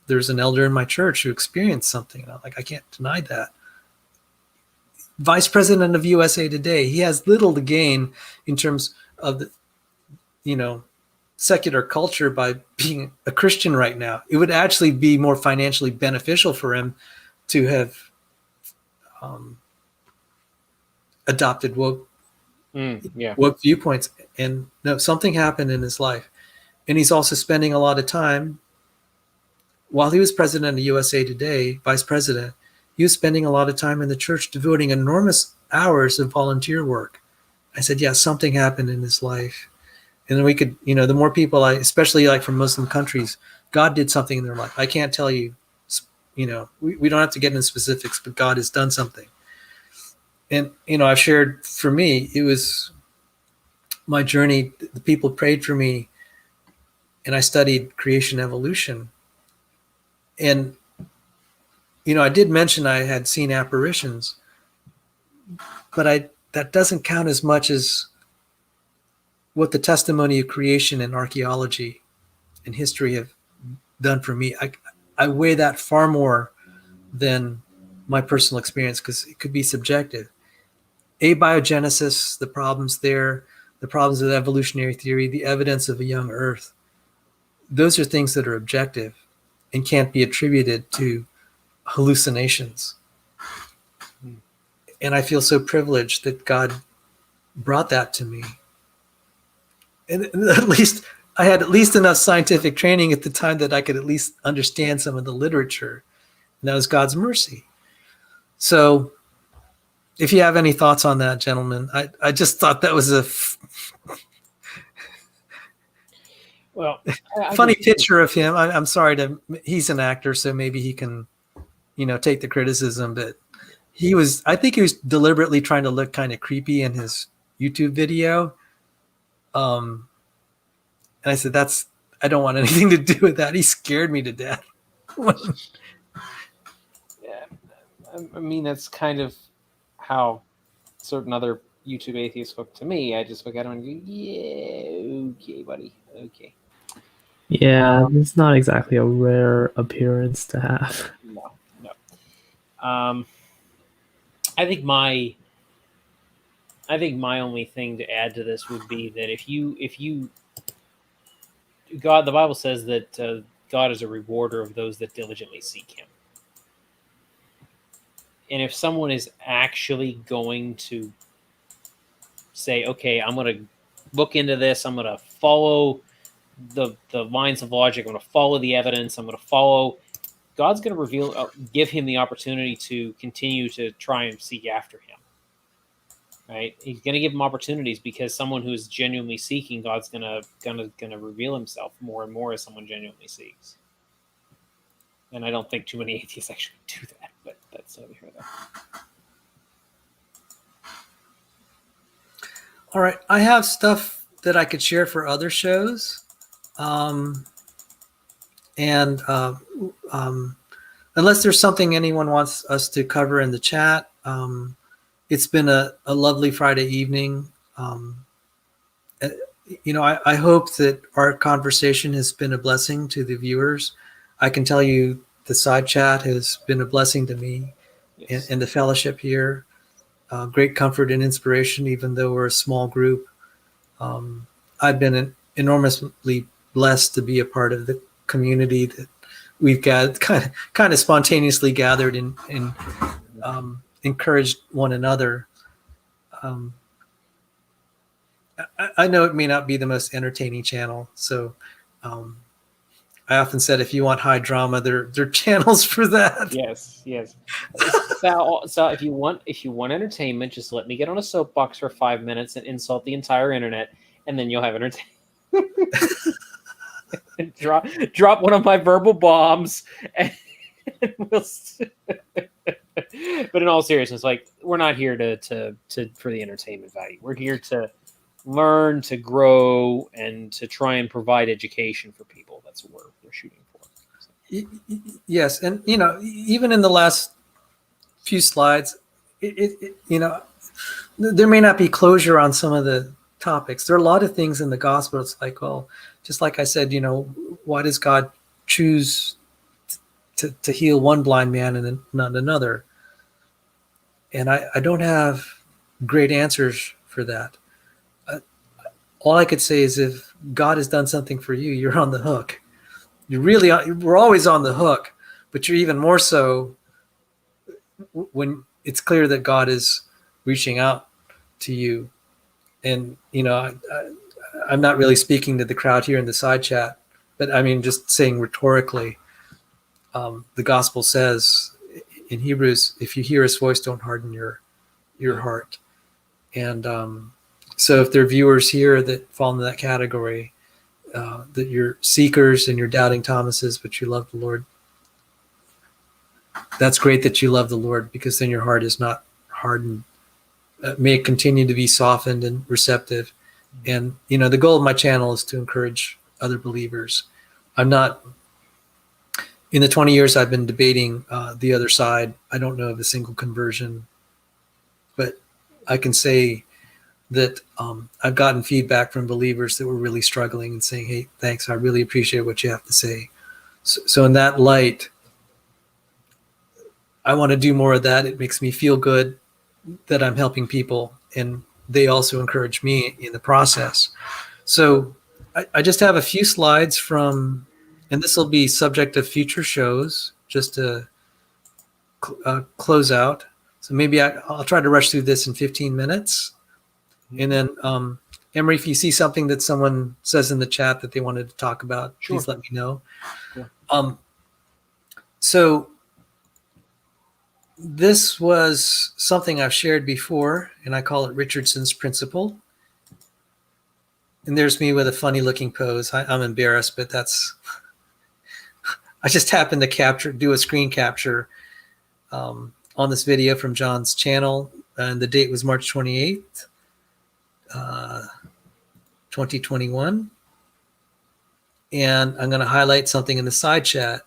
elder in my church who experienced something. And I can't deny that. Vice President of USA Today, he has little to gain in terms of the, secular culture by being a Christian right now. It would actually be more financially beneficial for him to have adopted woke viewpoints. And no, something happened in his life. And he's also spending a lot of time, while he was president of USA Today, vice president, he was spending a lot of time in the church devoting enormous hours of volunteer work. I said, yeah, something happened in his life. And then we could, the more people, especially from Muslim countries, God did something in their life. I can't tell you, we don't have to get into specifics, but God has done something. And, I've shared, for me, it was my journey. The people prayed for me, and I studied creation evolution. And, I did mention I had seen apparitions, but that doesn't count as much as what the testimony of creation and archaeology and history have done for me. I weigh that far more than my personal experience because it could be subjective. Abiogenesis, the problems there, the problems with evolutionary theory, the evidence of a young Earth, those are things that are objective. and can't be attributed to hallucinations. And I feel so privileged that God brought that to me. And at least I had at least enough scientific training at the time that I could at least understand some of the literature. And that was God's mercy. So if you have any thoughts on that, gentlemen, I just thought that was a Well, funny picture of him. I'm sorry he's an actor, so maybe he can, take the criticism, but I think he was deliberately trying to look kind of creepy in his YouTube video. And I said, I don't want anything to do with that. He scared me to death. Yeah, I mean, that's kind of how certain other YouTube atheists look to me. I just look at them and go, yeah, okay, buddy, okay. Yeah, it's not exactly a rare appearance to have. No. I think my only thing to add to this would be that if you God, the Bible says that God is a rewarder of those that diligently seek Him. And if someone is actually going to say, okay, I'm going to look into this, I'm going to follow the lines of logic, I'm going to follow the evidence, I'm going to follow, God's going to give him the opportunity to continue to try and seek after him. Right? He's going to give him opportunities because someone who is genuinely seeking, God's going to reveal himself more and more as someone genuinely seeks. And I don't think too many atheists actually do that, but that's over here though. All right. I have stuff that I could share for other shows. Unless there's something anyone wants us to cover in the chat, it's been a lovely Friday evening. I hope that our conversation has been a blessing to the viewers. I can tell you the side chat has been a blessing to me. Yes. and the fellowship here. Great comfort and inspiration, even though we're a small group. I've been enormously blessed to be a part of the community that we've got kind of spontaneously gathered and encouraged one another. I know it may not be the most entertaining channel, so I often said if you want high drama, there are channels for that. Yes. So if you want entertainment, just let me get on a soapbox for 5 minutes and insult the entire internet, and then you'll have entertainment. drop one of my verbal bombs, and we'll. But in all seriousness, we're not here to for the entertainment value. We're here to learn, to grow, and to try and provide education for people. That's what we're shooting for. So. Yes, and even in the last few slides, there may not be closure on some of the topics. There are a lot of things in the gospel. It's like, well, just like I said, why does God choose to heal one blind man and not another? And I don't have great answers for that. All I could say is if God has done something for you, you're on the hook. We're always on the hook, but you're even more so when it's clear that God is reaching out to you. And, I'm not really speaking to the crowd here in the side chat, but I mean, just saying rhetorically, the gospel says in Hebrews, if you hear his voice, don't harden your heart. And so if there are viewers here that fall into that category, that you're seekers and you're doubting Thomases, but you love the Lord, that's great that you love the Lord, because then your heart is not hardened. May it continue to be softened and receptive. And, the goal of my channel is to encourage other believers. I'm not, in the 20 years I've been debating the other side, I don't know of a single conversion, but I can say that I've gotten feedback from believers that were really struggling and saying, hey, thanks, I really appreciate what you have to say. So in that light, I want to do more of that. It makes me feel good that I'm helping people, and they also encourage me in the process. So I just have a few slides from and this will be subject of future shows just to close out. So maybe I'll try to rush through this in 15 minutes. And then, Emery, if you see something that someone says in the chat that they wanted to talk about, Sure. please let me know. Sure. So this was something I've shared before, and I call it Richardson's principle. And there's me with a funny looking pose. I'm embarrassed, but that's, I just happened to do a screen capture on this video from John's channel. And the date was March 28th, 2021. And I'm going to highlight something in the side chat.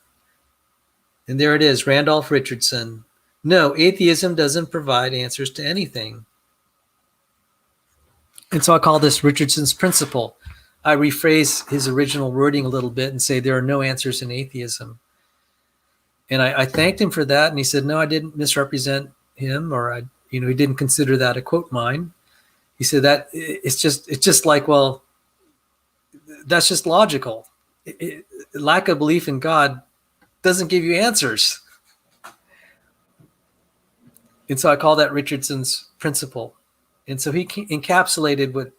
And there it is, Randolph Richardson. No, atheism doesn't provide answers to anything. And so I call this Richardson's principle. I rephrase his original wording a little bit and say there are no answers in atheism. And I thanked him for that. And he said, no, I didn't misrepresent him, or he didn't consider that a quote mine. He said that it's just like, well, that's just logical. Lack of belief in God doesn't give you answers. And so I call that Richardson's principle. And so he encapsulated what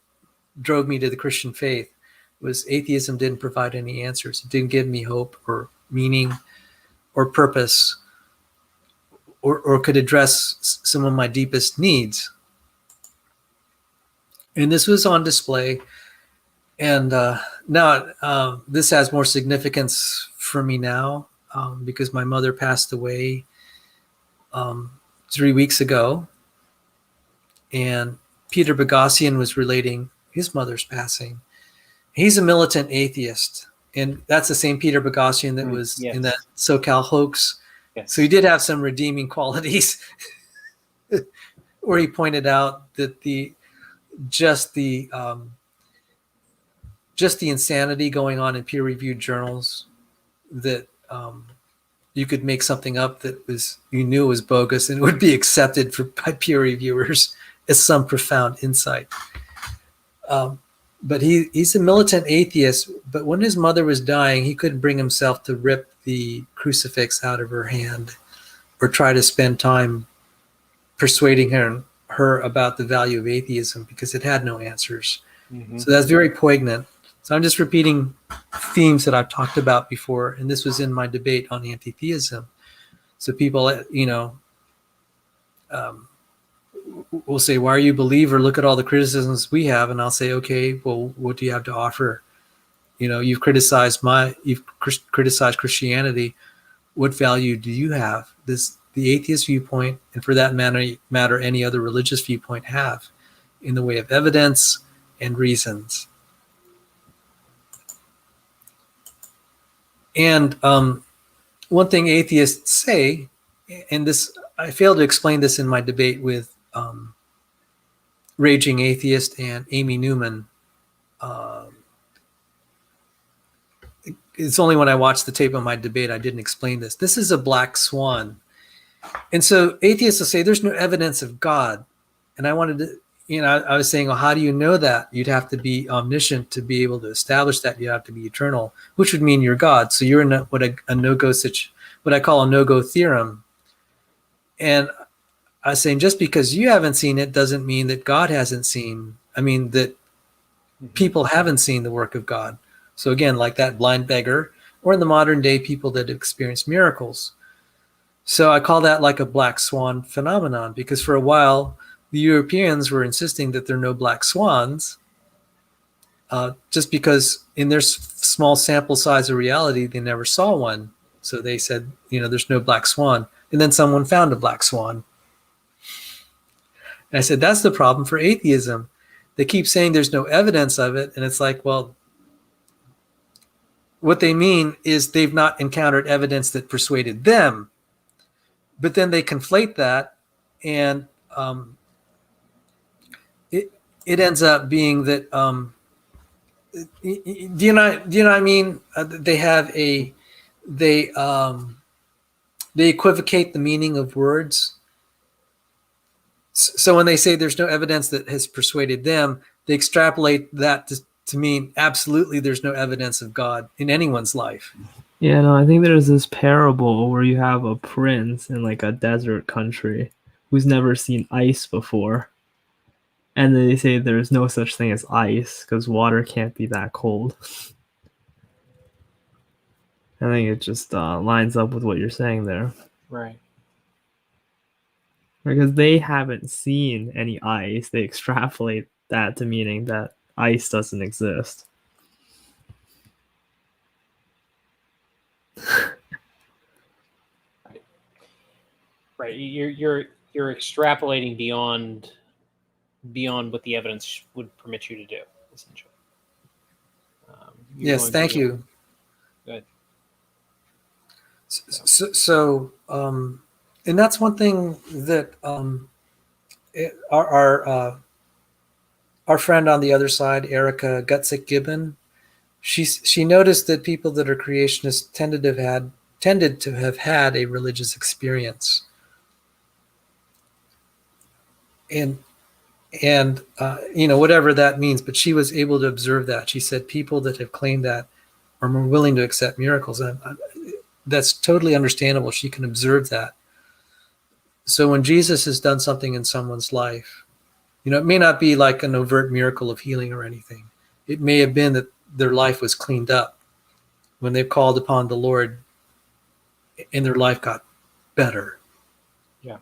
drove me to the Christian faith was atheism didn't provide any answers. It didn't give me hope or meaning or purpose or could address some of my deepest needs. And this was on display. And now this has more significance for me now because my mother passed away 3 weeks ago. And Peter Boghossian was relating his mother's passing. He's a militant atheist. And that's the same Peter Boghossian that was yes. in that SoCal hoax. Yes. So he did have some redeeming qualities where he pointed out that just the insanity going on in peer-reviewed journals, that you could make something up that you knew was bogus and it would be accepted by peer reviewers as some profound insight. But he's a militant atheist. But when his mother was dying, he couldn't bring himself to rip the crucifix out of her hand or try to spend time persuading her about the value of atheism because it had no answers. Mm-hmm. So that's very poignant. So I'm just repeating themes that I've talked about before, and this was in my debate on anti-theism. So people, will say, why are you a believer? Look at all the criticisms we have. And I'll say, okay, well, what do you have to offer? You've criticized Christianity. What value do you have? The atheist viewpoint, and for that matter, any other religious viewpoint have in the way of evidence and reasons. And one thing atheists say, and this I failed to explain this in my debate with Raging Atheist and Amy Newman. It's only when I watched the tape of my debate I didn't explain this. This is a black swan. And so atheists will say there's no evidence of God. And I wanted to, I was saying, well, how do you know that? You'd have to be omniscient to be able to establish that. You have to be eternal, which would mean you're God. So you're in what I call a no-go theorem. And I was saying, just because you haven't seen it doesn't mean that God hasn't seen. That people haven't seen the work of God. So again, like that blind beggar, or in the modern day, people that experience miracles. So I call that like a black swan phenomenon, because for a while, the Europeans were insisting that there are no black swans, just because in their small sample size of reality, they never saw one. So they said, there's no black swan. And then someone found a black swan. And I said, that's the problem for atheism. They keep saying there's no evidence of it. And it's like, well, what they mean is they've not encountered evidence that persuaded them. But then they conflate that, and it ends up being that do you know what I mean? They equivocate the meaning of words. So when they say there's no evidence that has persuaded them, they extrapolate that to mean absolutely there's no evidence of God in anyone's life. Yeah, no, I think there's this parable where you have a prince in like a desert country who's never seen ice before. And then they say there's no such thing as ice because water can't be that cold. I think it just lines up with what you're saying there. Right. Because they haven't seen any ice. They extrapolate that to meaning that ice doesn't exist. Right. You're extrapolating beyond what the evidence would permit you to do, essentially. Yes, thank you. Good. So, and that's one thing that our friend on the other side, Erica Gutzik Gibbon, she noticed that people that are creationists tended to have had a religious experience, and whatever that means. But she was able to observe that. She said people that have claimed that are more willing to accept miracles, and that's totally understandable. She can observe that. So when Jesus has done something in someone's life, it may not be like an overt miracle of healing or anything. It may have been that their life was cleaned up when they called upon the Lord and their life got better. Yeah.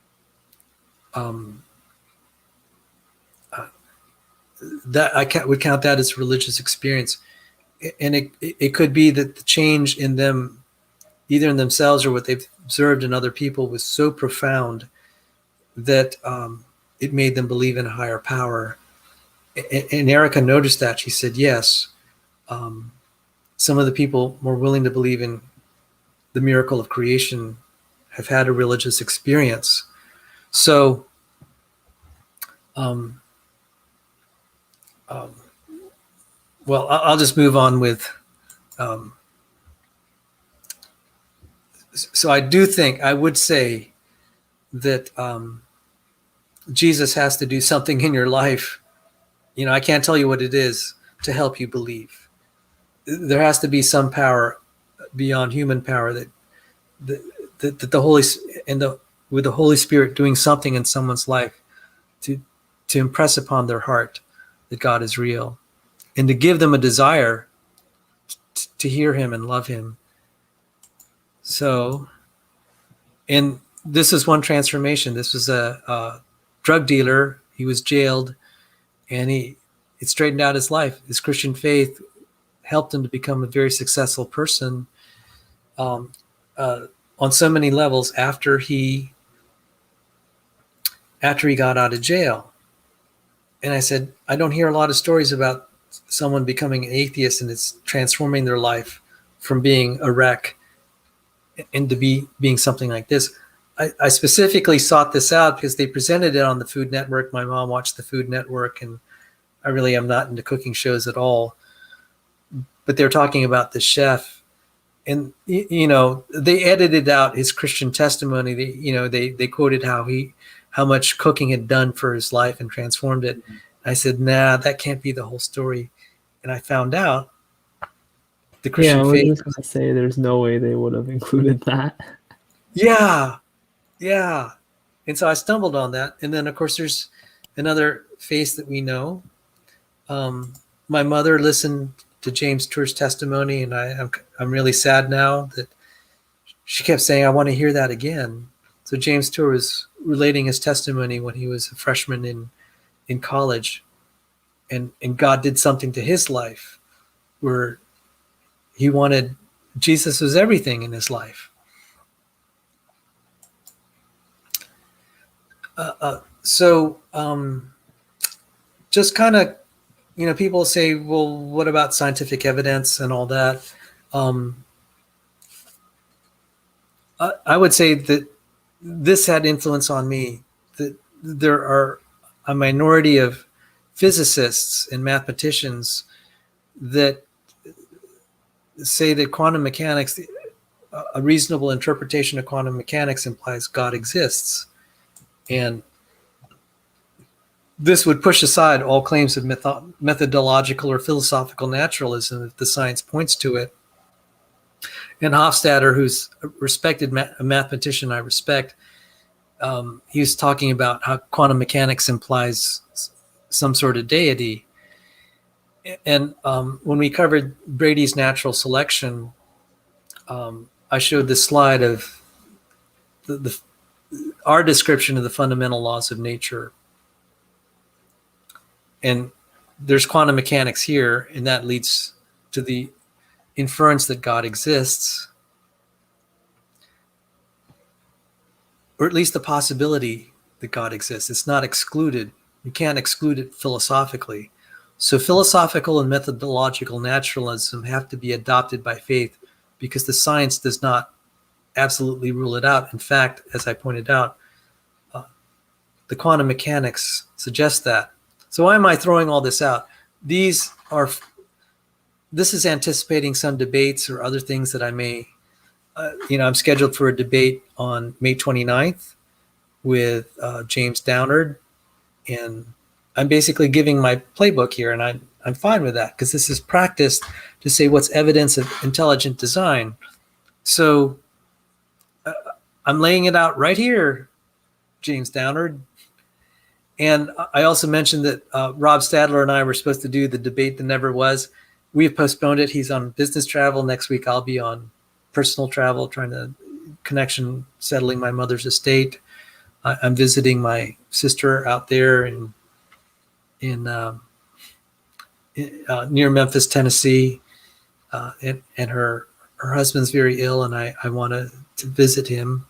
That would count that as religious experience. And it could be that the change in them, either in themselves or what they've observed in other people, was so profound that it made them believe in a higher power. And Erica noticed that. She said, yes, some of the people more willing to believe in the miracle of creation have had a religious experience. So, well, I'll just move on with, so I would say that Jesus has to do something in your life. I can't tell you what it is to help you believe. There has to be some power beyond human power that the Holy with the Holy Spirit doing something in someone's life to impress upon their heart that God is real, and to give them a desire to hear Him and love Him. So, and this is one transformation. This was a drug dealer. He was jailed, and it straightened out his life. His Christian faith helped him to become a very successful person on so many levels after he got out of jail. And I said, I don't hear a lot of stories about someone becoming an atheist and it's transforming their life from being a wreck into being something like this. I specifically sought this out because they presented it on the Food Network. My mom watched the Food Network, and I really am not into cooking shows at all. But they're talking about the chef, and they edited out his Christian testimony. They quoted how much cooking had done for his life and transformed it. I said, nah, that can't be the whole story. And I found out the Christian faith. I was just going to say there's no way they would have included that. Yeah. And so I stumbled on that. And then, of course, there's another face that we know. My mother listened to James Tour's testimony, and I'm really sad now that she kept saying, I want to hear that again. So James Tour was relating his testimony when he was a freshman in college, and God did something to his life where he wanted, Jesus was everything in his life. Just kind of, people say, well, what about scientific evidence and all that? I would say that this had influence on me, that there are a minority of physicists and mathematicians that say that quantum mechanics, a reasonable interpretation of quantum mechanics implies God exists. And this would push aside all claims of methodological or philosophical naturalism if the science points to it. And Hofstadter, who's a respected mathematician I respect, he was talking about how quantum mechanics implies some sort of deity. And when we covered Brady's natural selection, I showed this slide of our description of the fundamental laws of nature. And there's quantum mechanics here, and that leads to the inference that God exists, or at least the possibility that God exists. It's not excluded. You can't exclude it philosophically. So philosophical and methodological naturalism have to be adopted by faith because the science does not absolutely rule it out. In fact, as I pointed out, the quantum mechanics suggest that. So why am I throwing all this out? This is anticipating some debates or other things that I may, I'm scheduled for a debate on May 29th with James Downard, and I'm basically giving my playbook here, and I'm fine with that because this is practice to say what's evidence of intelligent design. So I'm laying it out right here, James Downard. And I also mentioned that Rob Stadler and I were supposed to do the debate that never was. We have postponed it. He's on business travel. Next week, I'll be on personal travel, trying to settling my mother's estate. I'm visiting my sister out there in near Memphis, Tennessee, and her husband's very ill, and I want to visit him.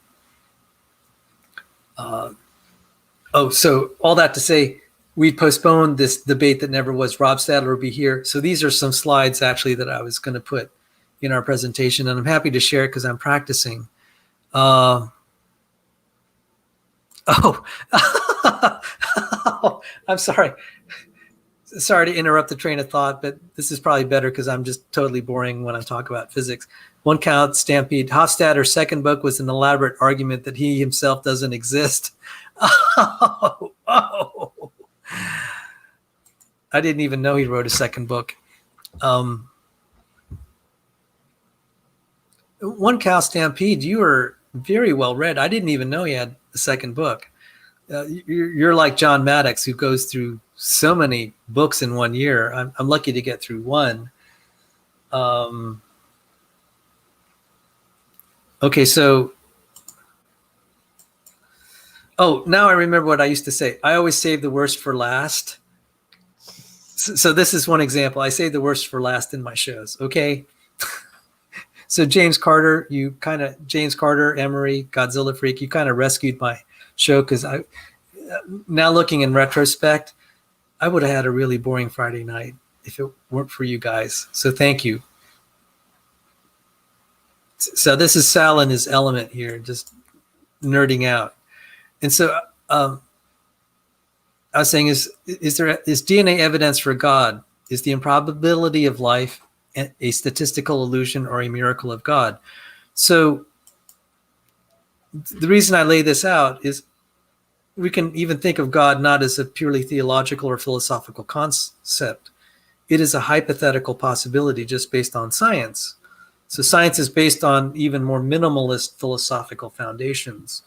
So all that to say, we postponed this debate that never was. Rob Stadler will be here. So these are some slides actually that I was going to put in our presentation, and I'm happy to share it because I'm practicing. I'm sorry. Sorry to interrupt the train of thought, but this is probably better because I'm just totally boring when I talk about physics. One count, Stampede. Hofstadter's second book was an elaborate argument that he himself doesn't exist. Oh. I didn't even know he wrote a second book. One cow, Stampede, you are very well read. I didn't even know he had a second book. You're like John Maddox, who goes through so many books in 1 year. I'm lucky to get through one. Okay, so now I remember what I used to say. I always save the worst for last. So this is one example. I save the worst for last in my shows. Okay. So James Carter, Emery, Godzilla Freak, you kind of rescued my show because now looking in retrospect, I would have had a really boring Friday night if it weren't for you guys. So thank you. So this is Sal in his element here, just nerding out. And so I was saying, is DNA evidence for God? Is the improbability of life a statistical illusion or a miracle of God? So the reason I lay this out is we can even think of God not as a purely theological or philosophical concept. It is a hypothetical possibility just based on science. So science is based on even more minimalist philosophical foundations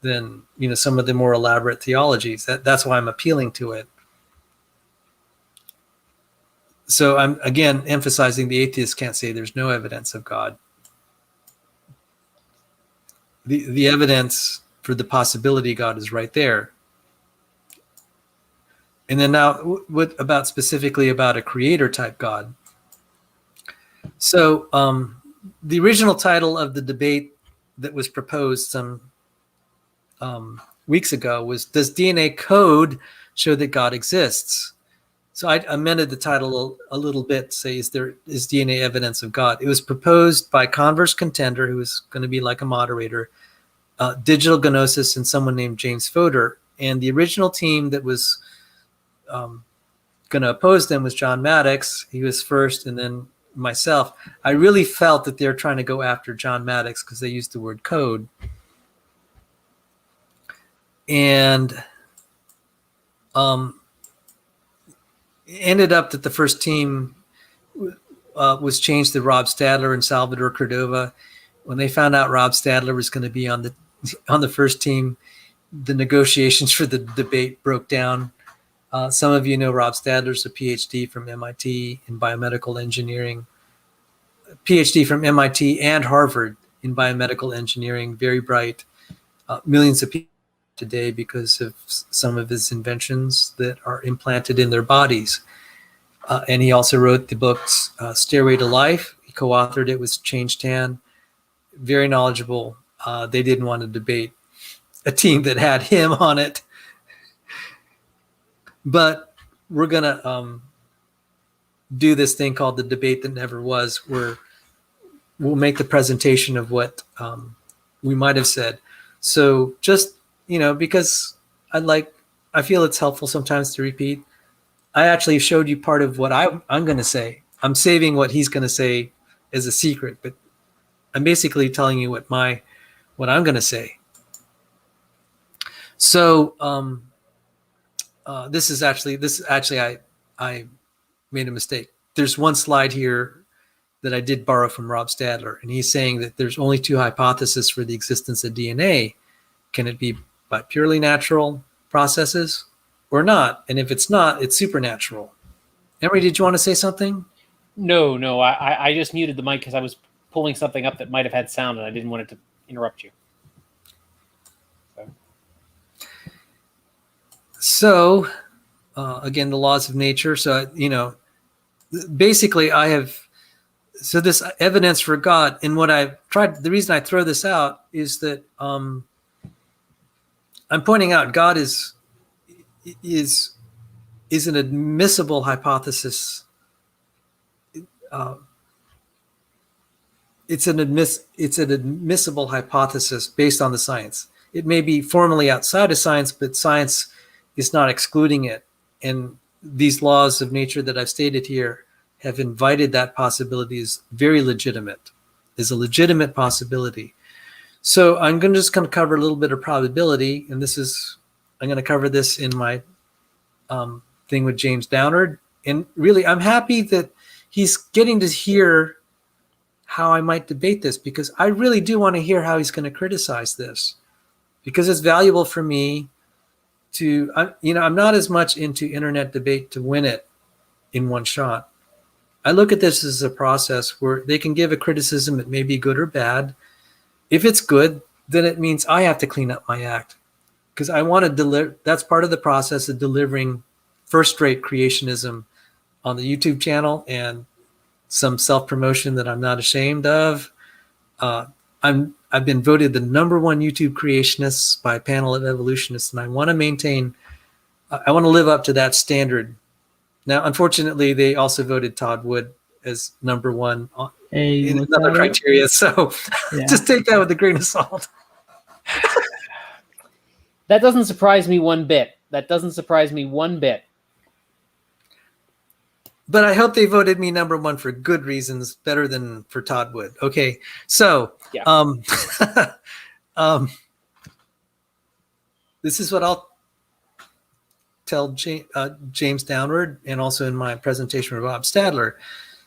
than some of the more elaborate theologies. That's why I'm appealing to it. So I'm again emphasizing the atheists can't say there's no evidence of God. The evidence for the possibility of God is right there. And then now, what about specifically about a creator type God? So the original title of the debate that was proposed some weeks ago was, does DNA code show that God exists? So I amended the title a little bit to say, is DNA evidence of God? It was proposed by Converse Contender, who was going to be like a moderator, Digital Gnosis, and someone named James Fodor. And the original team that was going to oppose them was John Maddox. He was first, and then myself. I really felt that they're trying to go after John Maddox because they used the word code. And ended up that the first team was changed to Rob Stadler and Salvador Cordova. When they found out Rob Stadler was going to be on the first team, the negotiations for the debate broke down. Some of you know Rob Stadler's a PhD from MIT in biomedical engineering, PhD from MIT and Harvard in biomedical engineering, very bright. Millions of people today because of some of his inventions that are implanted in their bodies. And he also wrote the books Stairway to Life. He co-authored it with Change Tan. Very knowledgeable. They didn't want to debate a team that had him on it. But we're going to do this thing called the debate that never was, where we'll make the presentation of what we might have said. So just, because I feel it's helpful sometimes to repeat. I actually showed you part of what I'm going to say. I'm saving what he's going to say as a secret, but I'm basically telling you what I'm going to say. So this is actually I made a mistake. There's one slide here that I did borrow from Rob Stadler, and he's saying that there's only two hypotheses for the existence of DNA. Can it be by purely natural processes or not? And if it's not, it's supernatural. Emery, did you want to say something? No. I just muted the mic because I was pulling something up that might have had sound, and I didn't want it to interrupt you. So again, the laws of nature. So, basically so this evidence for God, and what I've tried, the reason I throw this out is that I'm pointing out God is an admissible hypothesis. It's an admissible hypothesis based on the science. It may be formally outside of science, but science is not excluding it. And these laws of nature that I've stated here have invited that possibility as very legitimate, is a legitimate possibility. So I'm just going to cover a little bit of probability, and I'm going to cover this in my thing with James Downard. And really, I'm happy that he's getting to hear how I might debate this, because I really do want to hear how he's going to criticize this, because it's valuable for me to, I'm not as much into internet debate to win it in one shot. I look at this as a process where they can give a criticism that may be good or bad. If it's good, then it means I have to clean up my act, because I want to deliver. That's part of the process of delivering first-rate creationism on the YouTube channel and some self-promotion that I'm not ashamed of. I've been voted the #1 YouTube creationist by a panel of evolutionists, and I want to live up to that standard. Now, unfortunately, they also voted Todd Wood as #1 in another criteria. So just take that with a grain of salt. That doesn't surprise me one bit. But I hope they voted me #1 for good reasons, better than for Todd Wood. Okay, so this is what I'll tell James Downard, and also in my presentation with Rob Stadler.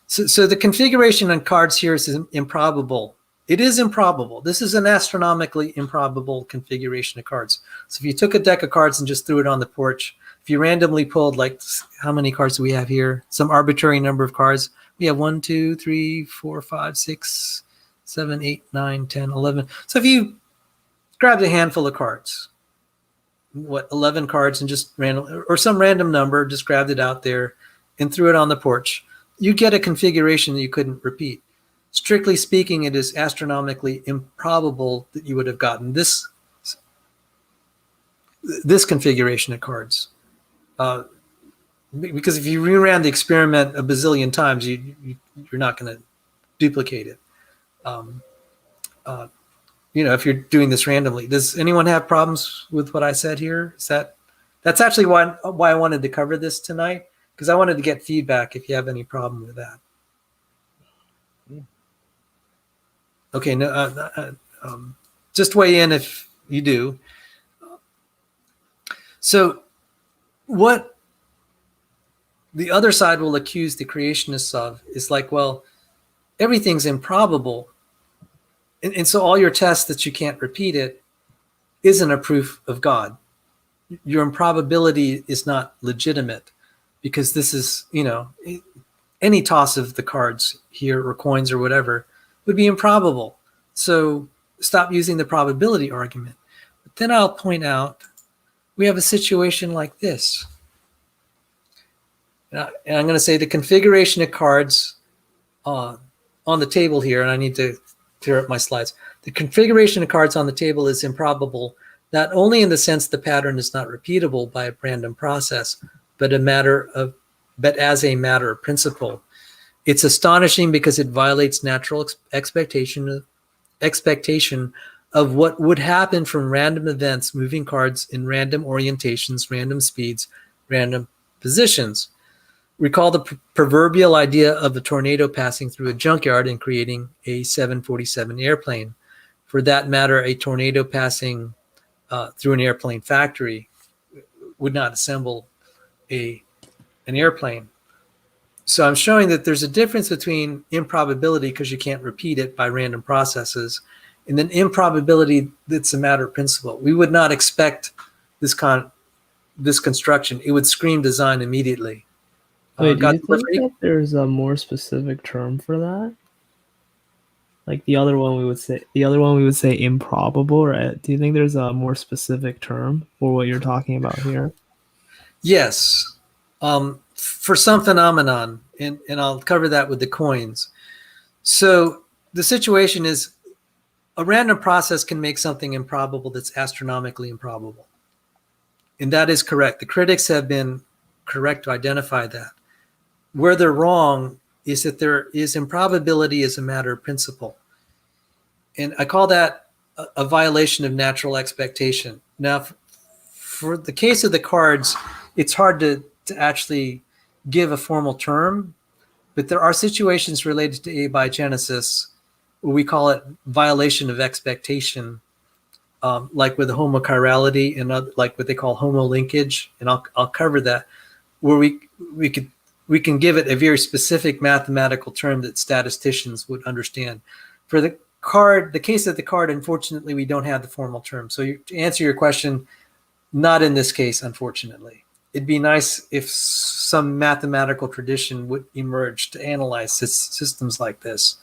So the configuration on cards here is improbable. It is improbable. This is an astronomically improbable configuration of cards. So if you took a deck of cards and just threw it on the porch, if you randomly pulled, like, how many cards do we have here? Some arbitrary number of cards. We have 1, 2, 3, 4, 5, 6, 7, 8, 9, 10, 11. So if you grabbed a handful of cards, 11 cards, and just random, or some random number, just grabbed it out there and threw it on the porch, you get a configuration that you couldn't repeat. Strictly speaking, it is astronomically improbable that you would have gotten this configuration of cards. Because if you reran the experiment a bazillion times, you're not going to duplicate it. If you're doing this randomly. Does anyone have problems with what I said here? That's actually why I wanted to cover this tonight, because I wanted to get feedback if you have any problem with that. Okay, just weigh in if you do. So what the other side will accuse the creationists of is like, well, everything's improbable. And so all your tests that you can't repeat it isn't a proof of God. Your improbability is not legitimate because this is, any toss of the cards here or coins or whatever would be improbable. So stop using the probability argument. But then I'll point out we have a situation like this. And I'm going to say the configuration of cards on the table here, and I need to clear up my slides. The configuration of cards on the table is improbable, not only in the sense the pattern is not repeatable by a random process, but as a matter of principle. It's astonishing because it violates natural expectation of what would happen from random events, moving cards in random orientations, random speeds, random positions. Recall the proverbial idea of a tornado passing through a junkyard and creating a 747 airplane. For that matter, a tornado passing through an airplane factory would not assemble an airplane. So I'm showing that there's a difference between improbability because you can't repeat it by random processes, and then improbability that's a matter of principle. We would not expect this construction. It would scream design immediately. Wait, do you think that there's a more specific term for that? Like the other one we would say improbable, right? Do you think there's a more specific term for what you're talking about here? Yes. For some phenomenon, and I'll cover that with the coins. So the situation is a random process can make something improbable that's astronomically improbable. And that is correct. The critics have been correct to identify that. Where they're wrong is that there is improbability as a matter of principle. And I call that a violation of natural expectation. Now, for the case of the cards, it's hard to actually give a formal term, but there are situations related to abiogenesis where we call it violation of expectation, like with the homochirality and like what they call homolinkage, and I'll cover that, where we can give it a very specific mathematical term that statisticians would understand. For the case of the card, unfortunately, we don't have the formal term. So to answer your question, not in this case, unfortunately. It'd be nice if some mathematical tradition would emerge to analyze systems like this.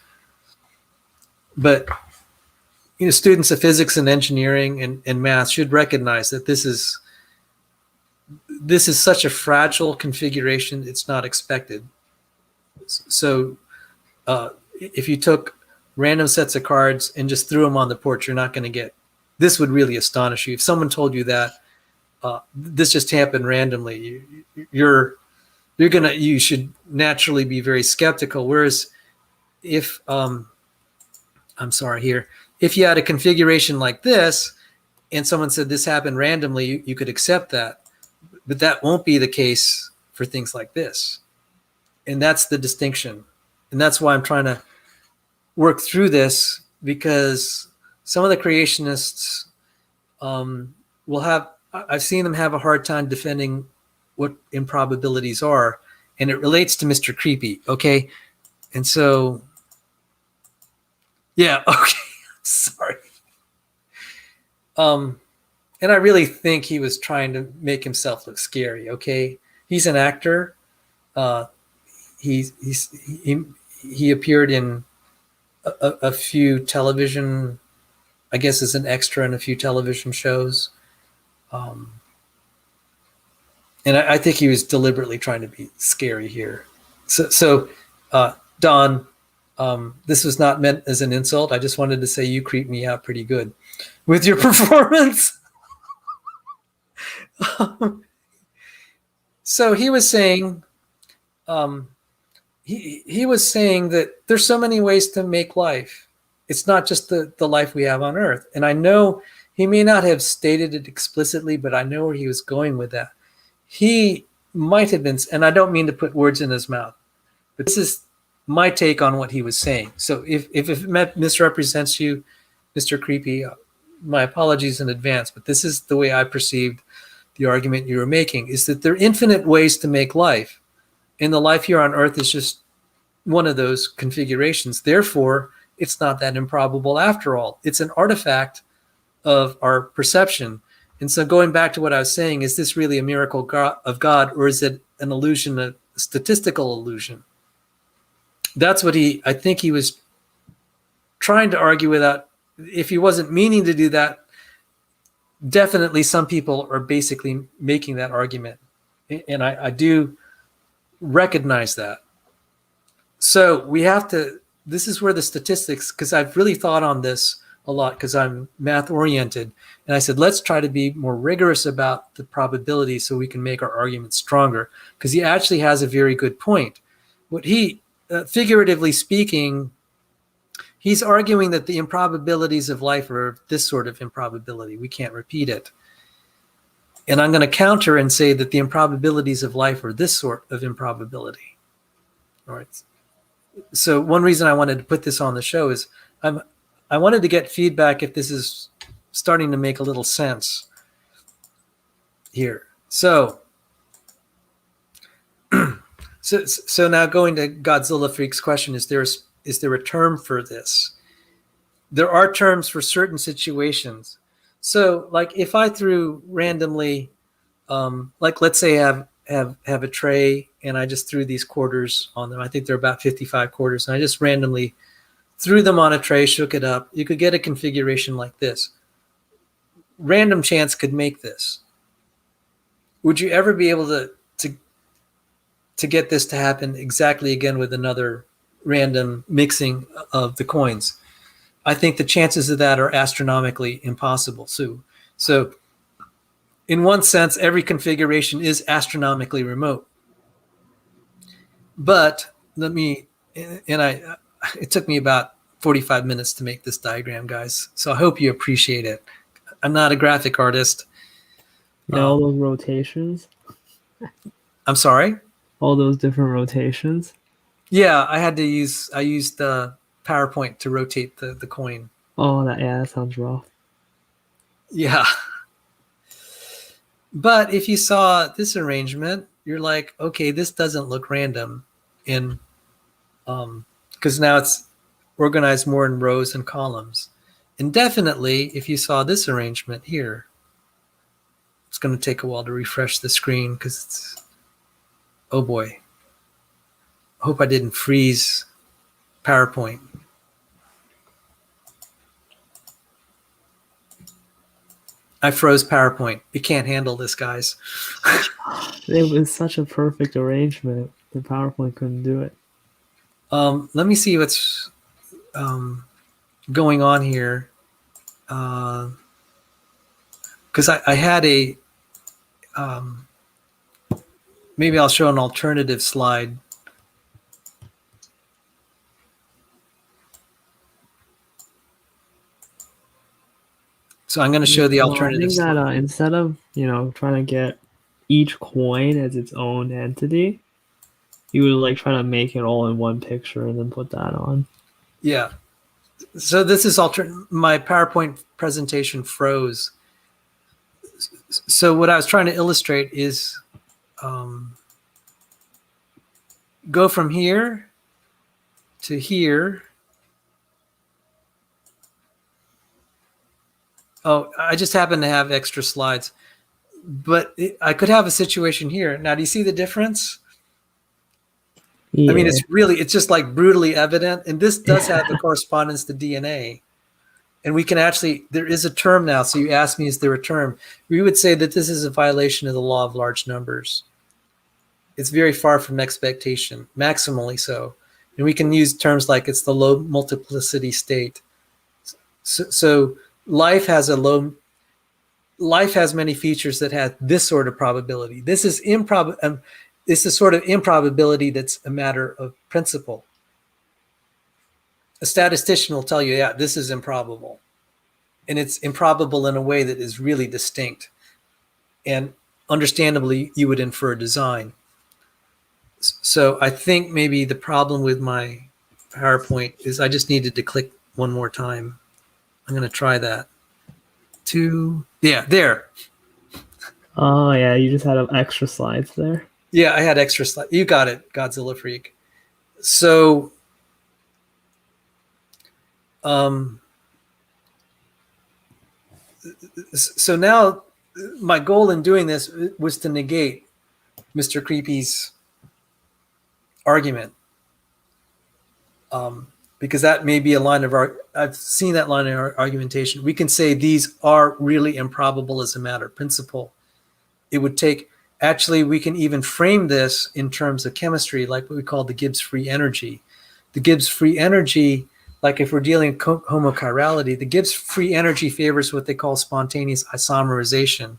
But students of physics and engineering and math should recognize that this is such a fragile configuration, it's not expected. So if you took random sets of cards and just threw them on the porch, you're not going to get, this would really astonish you. If someone told you that this just happened randomly, you should naturally be very skeptical. Whereas if, if you had a configuration like this and someone said this happened randomly, you could accept that. But that won't be the case for things like this. And that's the distinction. And that's why I'm trying to work through this, because some of the creationists I've seen them have a hard time defending what improbabilities are. And it relates to Mr. Creepy, okay? And so, yeah, okay, sorry. And I really think he was trying to make himself look scary. Okay, he's an actor. He appeared in a few television, I guess, as an extra in a few television shows, and I think he was deliberately trying to be scary here. So Don, this was not meant as an insult. I just wanted to say you creep me out pretty good with your performance. So he was saying, he was saying that there's so many ways to make life. It's not just the life we have on Earth. And I know he may not have stated it explicitly, but I know where he was going with that. He might have been, and I don't mean to put words in his mouth, but this is my take on what he was saying. So if it misrepresents you, Mr. Creepy, my apologies in advance, but this is the way I perceived the argument you were making, is that there are infinite ways to make life. And the life here on Earth is just one of those configurations. Therefore, it's not that improbable after all. It's an artifact of our perception. And so going back to what I was saying, is this really a miracle of God, or is it an illusion, a statistical illusion? That's what I think he was trying to argue without, if he wasn't meaning to do that, definitely some people are basically making that argument. And I do recognize that. So we have to, this is where the statistics, because I've really thought on this a lot because I'm math oriented. And I said, let's try to be more rigorous about the probability so we can make our argument stronger, because he actually has a very good point. What he, figuratively speaking, he's arguing that the improbabilities of life are this sort of improbability. We can't repeat it. And I'm going to counter and say that the improbabilities of life are this sort of improbability. All right. So one reason I wanted to put this on the show is I wanted to get feedback if this is starting to make a little sense here. So now going to Godzilla Freak's question, is there a term for this? There are terms for certain situations. So like if I threw randomly, like let's say I have a tray and I just threw these quarters on them. I think they're about 55 quarters. And I just randomly threw them on a tray, shook it up. You could get a configuration like this. Random chance could make this. Would you ever be able to get this to happen exactly again with another random mixing of the coins? I think the chances of that are astronomically impossible. So in one sense, every configuration is astronomically remote. But it took me about 45 minutes to make this diagram, guys. So I hope you appreciate it. I'm not a graphic artist. All those rotations. I'm sorry? All those different rotations. Yeah, I used PowerPoint to rotate the coin. Oh, that sounds rough. Yeah. But if you saw this arrangement, you're like, okay, this doesn't look random, and because now it's organized more in rows and columns. And definitely, if you saw this arrangement here, it's going to take a while to refresh the screen because it's, oh boy. I hope I didn't freeze PowerPoint. I froze PowerPoint. You can't handle this, guys. It was such a perfect arrangement. The PowerPoint couldn't do it. Let me see what's going on here. Because I had a, maybe I'll show an alternative slide. So I'm going to show the alternative. I think that instead of trying to get each coin as its own entity, you would like try to make it all in one picture and then put that on. Yeah. So this is my PowerPoint presentation froze. So what I was trying to illustrate is go from here to here. Oh, I just happen to have extra slides, but I could have a situation here. Now, do you see the difference? Yeah. I mean, it's just like brutally evident. And this does have the correspondence to DNA. And we can actually, there is a term now. So you asked me, is there a term? We would say that this is a violation of the law of large numbers. It's very far from expectation, maximally so. And we can use terms like it's the low multiplicity state. So life has many features that have this sort of probability. This is it's a sort of improbability that's a matter of principle. A statistician will tell you, yeah, this is improbable. And it's improbable in a way that is really distinct. And understandably, you would infer design. So I think maybe the problem with my PowerPoint is I just needed to click one more time. I'm going to try that. Yeah, there. Oh, yeah, you just had extra slides there. Yeah, I had extra slide. You got it, Godzilla Freak. So, so now my goal in doing this was to negate Mr. Creepy's argument, because that may be a line of I've seen that line of argumentation. We can say these are really improbable as a matter of principle. It would take, actually, we can even frame this in terms of chemistry, like what we call the Gibbs free energy. The Gibbs free energy, like if we're dealing with homochirality, the Gibbs free energy favors what they call spontaneous isomerization.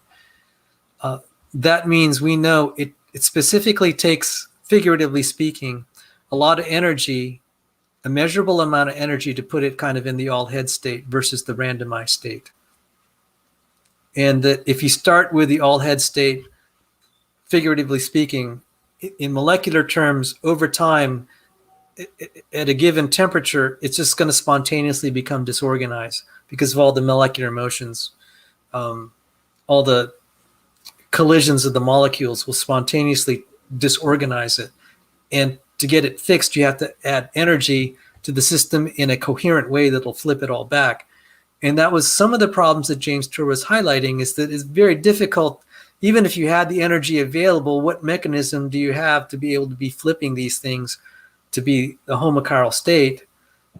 That means we know it specifically takes, figuratively speaking, a lot of energy, a measurable amount of energy to put it kind of in the all head state versus the randomized state. And that if you start with the all head state, figuratively speaking, in molecular terms, over time, at a given temperature, it's just going to spontaneously become disorganized because of all the molecular motions. All the collisions of the molecules will spontaneously disorganize it. And to get it fixed, you have to add energy to the system in a coherent way that'll flip it all back. And that was some of the problems that James Tour was highlighting, is that it's very difficult, even if you had the energy available, what mechanism do you have to be able to be flipping these things to be a homochiral state?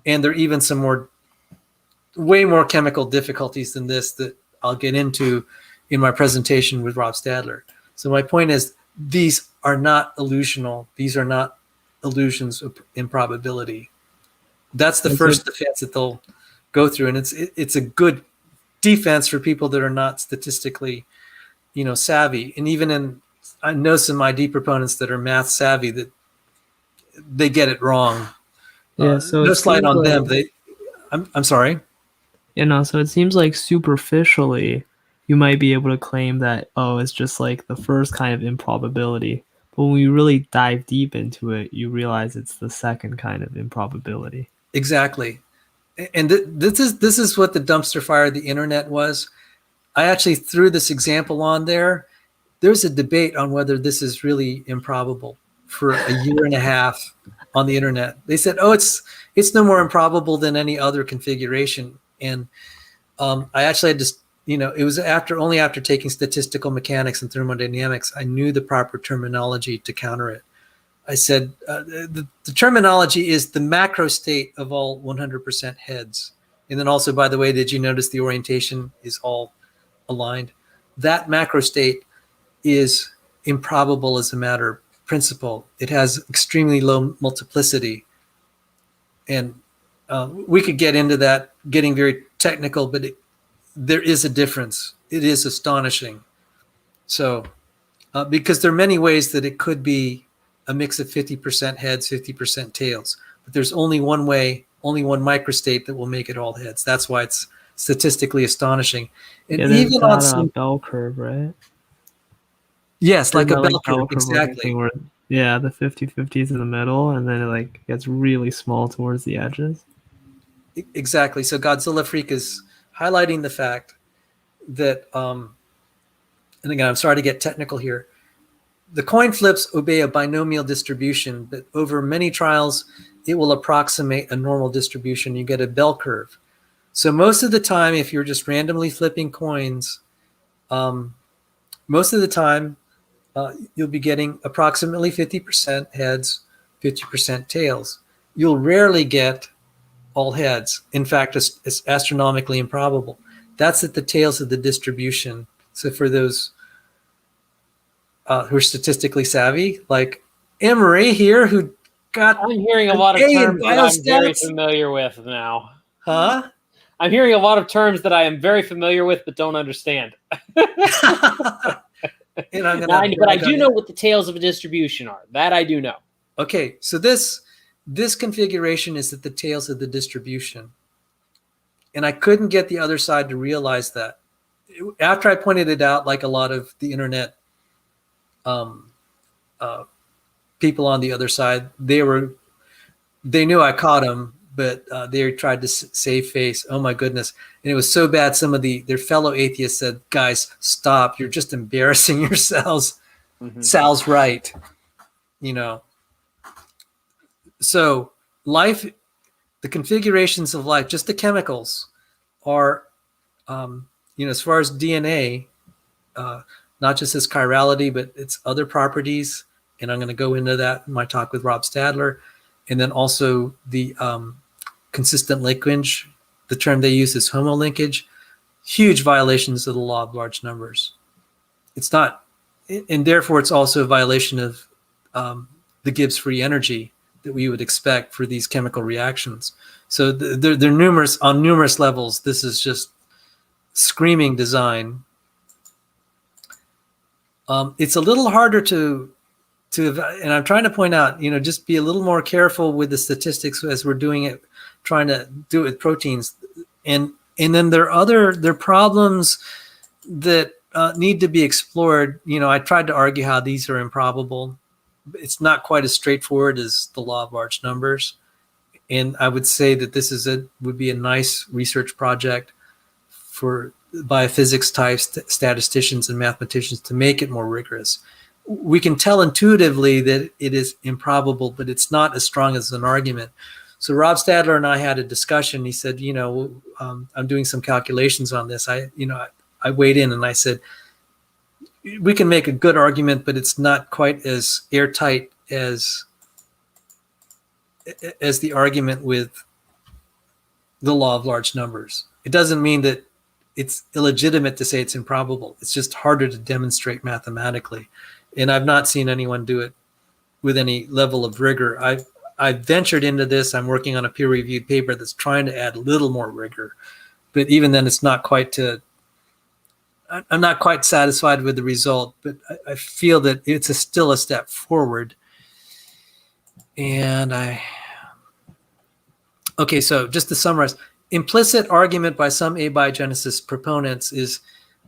And there are even some way more chemical difficulties than this that I'll get into in my presentation with Rob Stadler. So my point is, these are not illusional. These are not illusions of improbability. That's the first defense that they'll go through, and it's a good defense for people that are not statistically, savvy. And even I know some of my deep proponents that are math savvy that they get it wrong. Yeah, so no slight on them. I'm sorry. So it seems like superficially you might be able to claim that, it's just like the first kind of improbability. But when you really dive deep into it, you realize it's the second kind of improbability. Exactly. And this is what the dumpster fire of the internet was. I actually threw this example on there. There's a debate on whether this is really improbable for a year and a half on the internet. They said, it's no more improbable than any other configuration. And I actually had to, it was only after taking statistical mechanics and thermodynamics, I knew the proper terminology to counter it. I said, the terminology is the macro state of all 100% heads. And then also, by the way, did you notice the orientation is all aligned? That macro state is improbable as a matter of principle. It has extremely low multiplicity. And we could get into that, getting very technical, but there is a difference. It is astonishing. So, because there are many ways that it could be a mix of 50% heads, 50% tails, but there's only one way, only one microstate that will make it all heads. That's why it's statistically astonishing. And even on some bell curve, right? Yes, like a bell curve, exactly. Where, the 50-50 is in the middle, and then it gets really small towards the edges. Exactly. So Godzilla Freak is highlighting the fact that, and again, I'm sorry to get technical here, the coin flips obey a binomial distribution, but over many trials, it will approximate a normal distribution. You get a bell curve. So most of the time, if you're just randomly flipping coins, most of the time, you'll be getting approximately 50% heads, 50% tails. You'll rarely get all heads. In fact, it's astronomically improbable. That's at the tails of the distribution. So for those who are statistically savvy, like Anne-Marie here, who got I'm hearing a lot of terms that I'm very familiar with now. Huh? I'm hearing a lot of terms that I am very familiar with but don't understand. But I do know what the tails of a distribution are. That I do know. Okay, so this configuration is at the tails of the distribution. And I couldn't get the other side to realize that. After I pointed it out, like a lot of the internet people on the other side, they knew I caught them, but they tried to save face. Oh my goodness. And it was so bad. Some of their fellow atheists said, guys, stop. You're just embarrassing yourselves. Mhm. Sal's right, you know. So life, the configurations of life, just the chemicals are, as far as DNA, not just its chirality, but its other properties. And I'm going to go into that in my talk with Rob Stadler. And then also the consistent linkage, the term they use is homolinkage, huge violations of the law of large numbers. It's not, and therefore it's also a violation of the Gibbs free energy that we would expect for these chemical reactions. So they're numerous, on numerous levels. This is just screaming design. It's a little harder to, and I'm trying to point out, just be a little more careful with the statistics as we're doing it, trying to do it with proteins. And then there are problems that need to be explored. I tried to argue how these are improbable. It's not quite as straightforward as the law of large numbers. And I would say that this would be a nice research project for biophysics type statisticians and mathematicians to make it more rigorous. We can tell intuitively that it is improbable, but it's not as strong as an argument. So Rob Stadler and I had a discussion. He said, I'm doing some calculations on this. I weighed in and I said, we can make a good argument, but it's not quite as airtight as the argument with the law of large numbers. It doesn't mean that it's illegitimate to say it's improbable. It's just harder to demonstrate mathematically. And I've not seen anyone do it with any level of rigor. I've ventured into this. I'm working on a peer-reviewed paper that's trying to add a little more rigor. But even then, it's not quite I'm not quite satisfied with the result, but I feel that it's still a step forward. And so just to summarize, implicit argument by some abiogenesis proponents is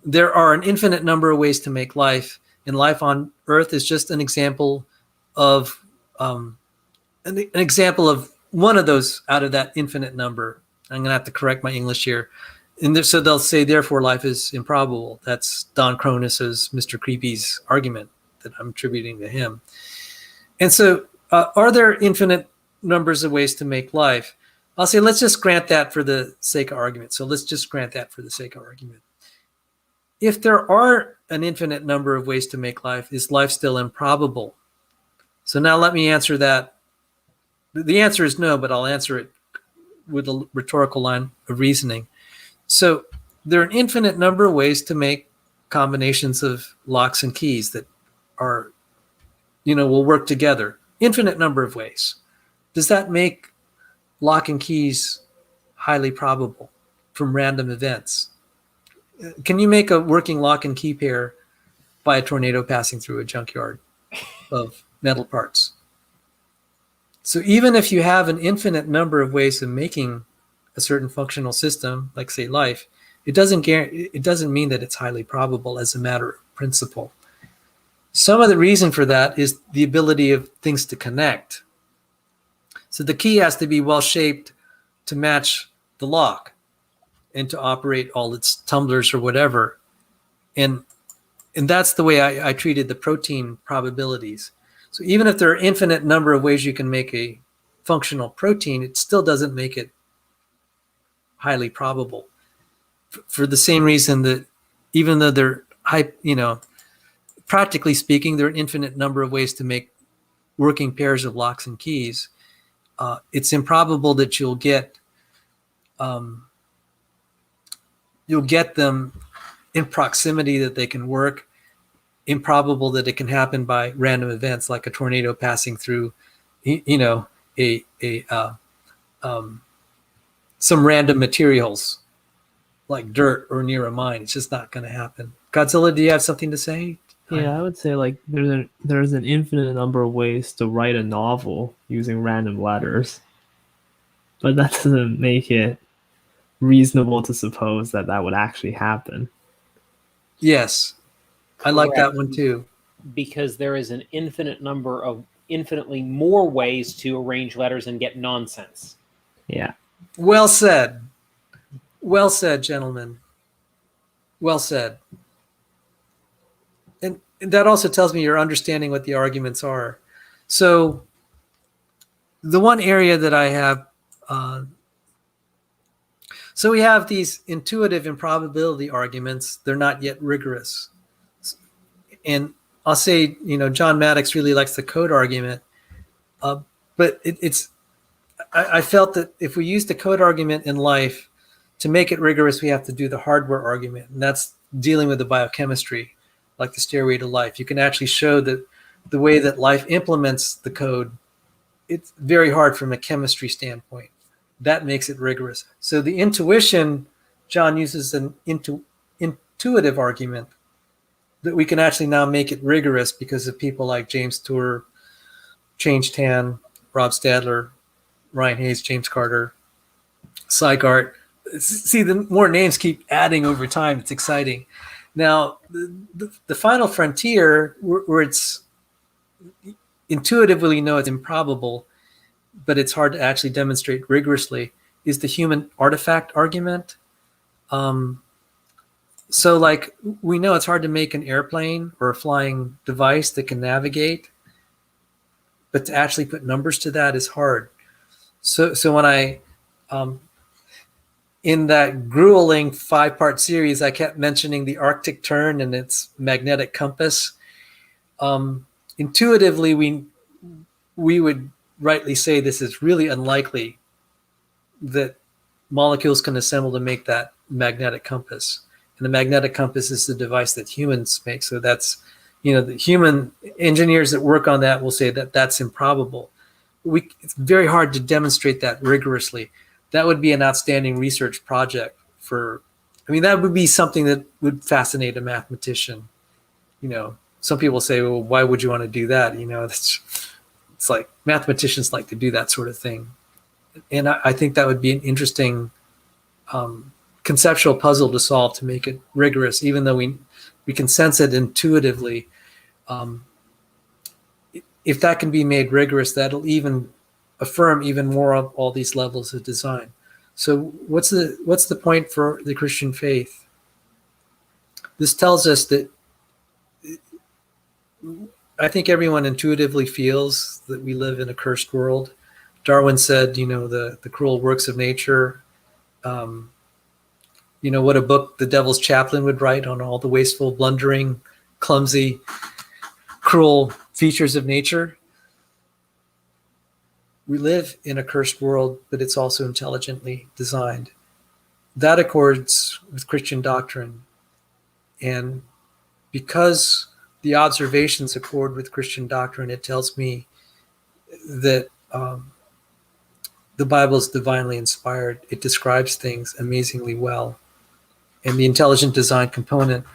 there are an infinite number of ways to make life, and life on Earth is just an example of an example of one of those out of that infinite number. I'm going to have to correct my English here. And so they'll say, therefore, life is improbable. That's Don Cronus's Mr. Creepy's argument that I'm attributing to him. And so are there infinite numbers of ways to make life? I'll say, let's just grant that for the sake of argument. So let's just grant that for the sake of argument. If there are an infinite number of ways to make life, is life still improbable? So now let me answer that. The answer is no, but I'll answer it with a rhetorical line of reasoning. So there are an infinite number of ways to make combinations of locks and keys that are, will work together. Infinite number of ways. Does that make lock and keys highly probable from random events? Can you make a working lock and key pair by a tornado passing through a junkyard of metal parts? So even if you have an infinite number of ways of making a certain functional system, like say life, it doesn't mean that it's highly probable as a matter of principle. Some of the reason for that is the ability of things to connect. So the key has to be well shaped to match the lock and to operate all its tumblers or whatever. And that's the way I treated the protein probabilities. So even if there are infinite number of ways you can make a functional protein, it still doesn't make it highly probable, for the same reason that even though they're practically speaking, there are an infinite number of ways to make working pairs of locks and keys. It's improbable that you'll get them in proximity that they can work. Improbable that it can happen by random events like a tornado passing through, some random materials like dirt or near a mine. It's just not going to happen. Godzilla, do you have something to say? Yeah, I would say like there's an infinite number of ways to write a novel using random letters, but that doesn't make it reasonable to suppose that would actually happen. Yes, I like that one too. Because there is an infinite number of infinitely more ways to arrange letters and get nonsense. Yeah. Well said. Well said, gentlemen. Well said. that also tells me you're understanding what the arguments are. So the one area that I have, so we have these intuitive improbability arguments. They're not yet rigorous. And I'll say, John Maddox really likes the code argument, but I felt that if we use the code argument in life to make it rigorous, we have to do the hardware argument, and that's dealing with the biochemistry, like the Stairway to Life. You can actually show that the way that life implements the code, it's very hard from a chemistry standpoint. That makes it rigorous. So the intuition, John uses an intuitive argument that we can actually now make it rigorous because of people like James Tour, Change Tan, Rob Stadler, Ryan Hayes, James Carter, Sygart. See, the more names keep adding over time. It's exciting. Now, the final frontier, where it's intuitively know it's improbable, but it's hard to actually demonstrate rigorously, is the human artifact argument. So like we know it's hard to make an airplane or a flying device that can navigate, but to actually put numbers to that is hard. So when I, in that grueling 5-part series, I kept mentioning the Arctic Tern and its magnetic compass. Intuitively, we would rightly say this is really unlikely that molecules can assemble to make that magnetic compass. And the magnetic compass is the device that humans make. So that's, the human engineers that work on that will say that that's improbable. It's very hard to demonstrate that rigorously. That would be an outstanding research project that would be something that would fascinate a mathematician. Some people say, well, why would you want to do that? It's like mathematicians like to do that sort of thing. And I think that would be an interesting conceptual puzzle to solve to make it rigorous, even though we can sense it intuitively. If that can be made rigorous, that'll even affirm even more of all these levels of design. So what's the point for the Christian faith? This tells us that I think everyone intuitively feels that we live in a cursed world. Darwin said, the cruel works of nature. What a book the Devil's Chaplain would write on all the wasteful, blundering, clumsy, cruel features of nature. We live in a cursed world, but it's also intelligently designed. That accords with Christian doctrine. And because the observations accord with Christian doctrine, it tells me that the Bible is divinely inspired. It describes things amazingly well. And the intelligent design component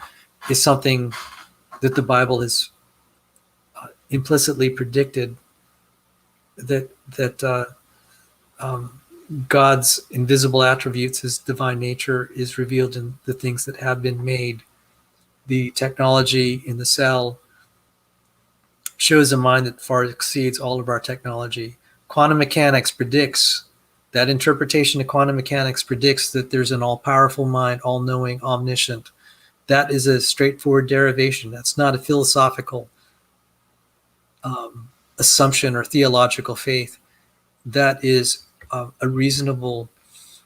is something that the Bible has implicitly predicted, that God's invisible attributes, his divine nature, is revealed in the things that have been made. The technology in the cell shows a mind that far exceeds all of our technology. Quantum mechanics predicts, that interpretation of quantum mechanics predicts that there's an all-powerful mind, all-knowing, omniscient. That is a straightforward derivation. That's not a philosophical assumption or theological faith. That is a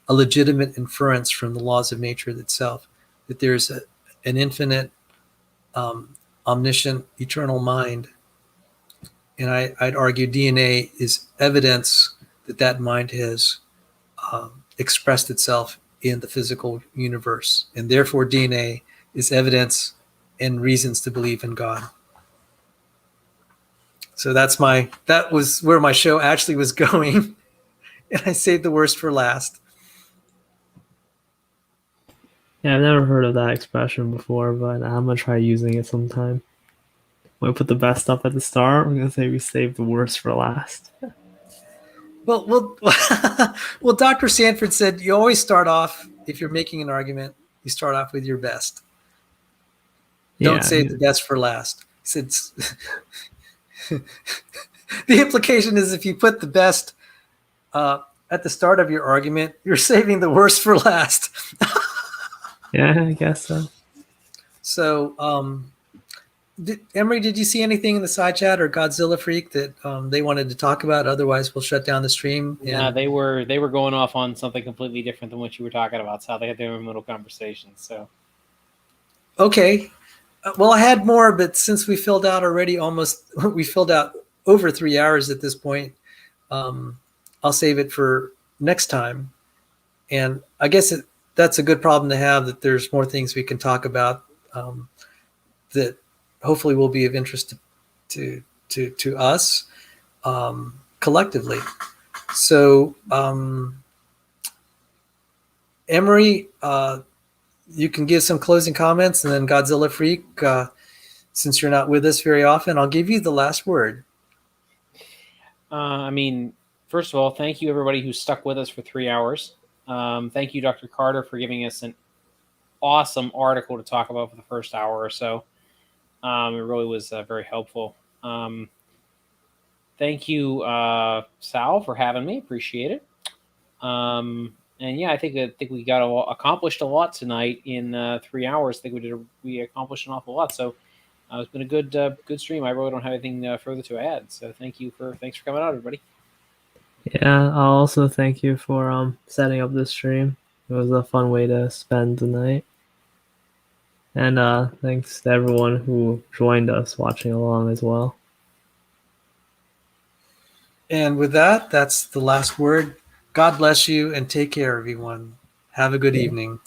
legitimate inference from the laws of nature itself, that there's an infinite, omniscient, eternal mind. And I'd argue DNA is evidence that mind has expressed itself in the physical universe. And therefore DNA is evidence and reasons to believe in God. So that was where my show actually was going. And I saved the worst for last. Yeah, I've never heard of that expression before, but I'm going to try using it sometime. When we put the best stuff at the start, we're going to say we saved the worst for last. Well, Dr. Sanford said you always start off, if you're making an argument, you start off with your best. Don't save the best for last. He said the implication is if you put the best at the start of your argument, you're saving the worst for last. Yeah, I guess so. So Emery, did you see anything in the side chat or Godzilla Freak that they wanted to talk about? Otherwise, we'll shut down the stream. Yeah, they were going off on something completely different than what you were talking about. So they had their own little conversations. So okay. Well, I had more, but since we filled out already we filled out over 3 hours at this point. I'll save it for next time. And I guess that's a good problem to have, that there's more things we can talk about that hopefully will be of interest to us collectively. So, Emery, you can give some closing comments, and then Godzilla Freak, since you're not with us very often, I'll give you the last word. I mean, first of all, thank you everybody who stuck with us for 3 hours. Thank you, Dr. Carter, for giving us an awesome article to talk about for the first hour or so. It really was very helpful. Thank you, Sal, for having me. Appreciate it. And yeah, I think we got accomplished a lot tonight in 3 hours. I think we accomplished an awful lot. So it's been a good stream. I really don't have anything further to add. So thanks for coming out, everybody. Yeah, I'll also thank you for setting up this stream. It was a fun way to spend the night. And thanks to everyone who joined us watching along as well. And with that, that's the last word. God bless you and take care, everyone. Have a good evening.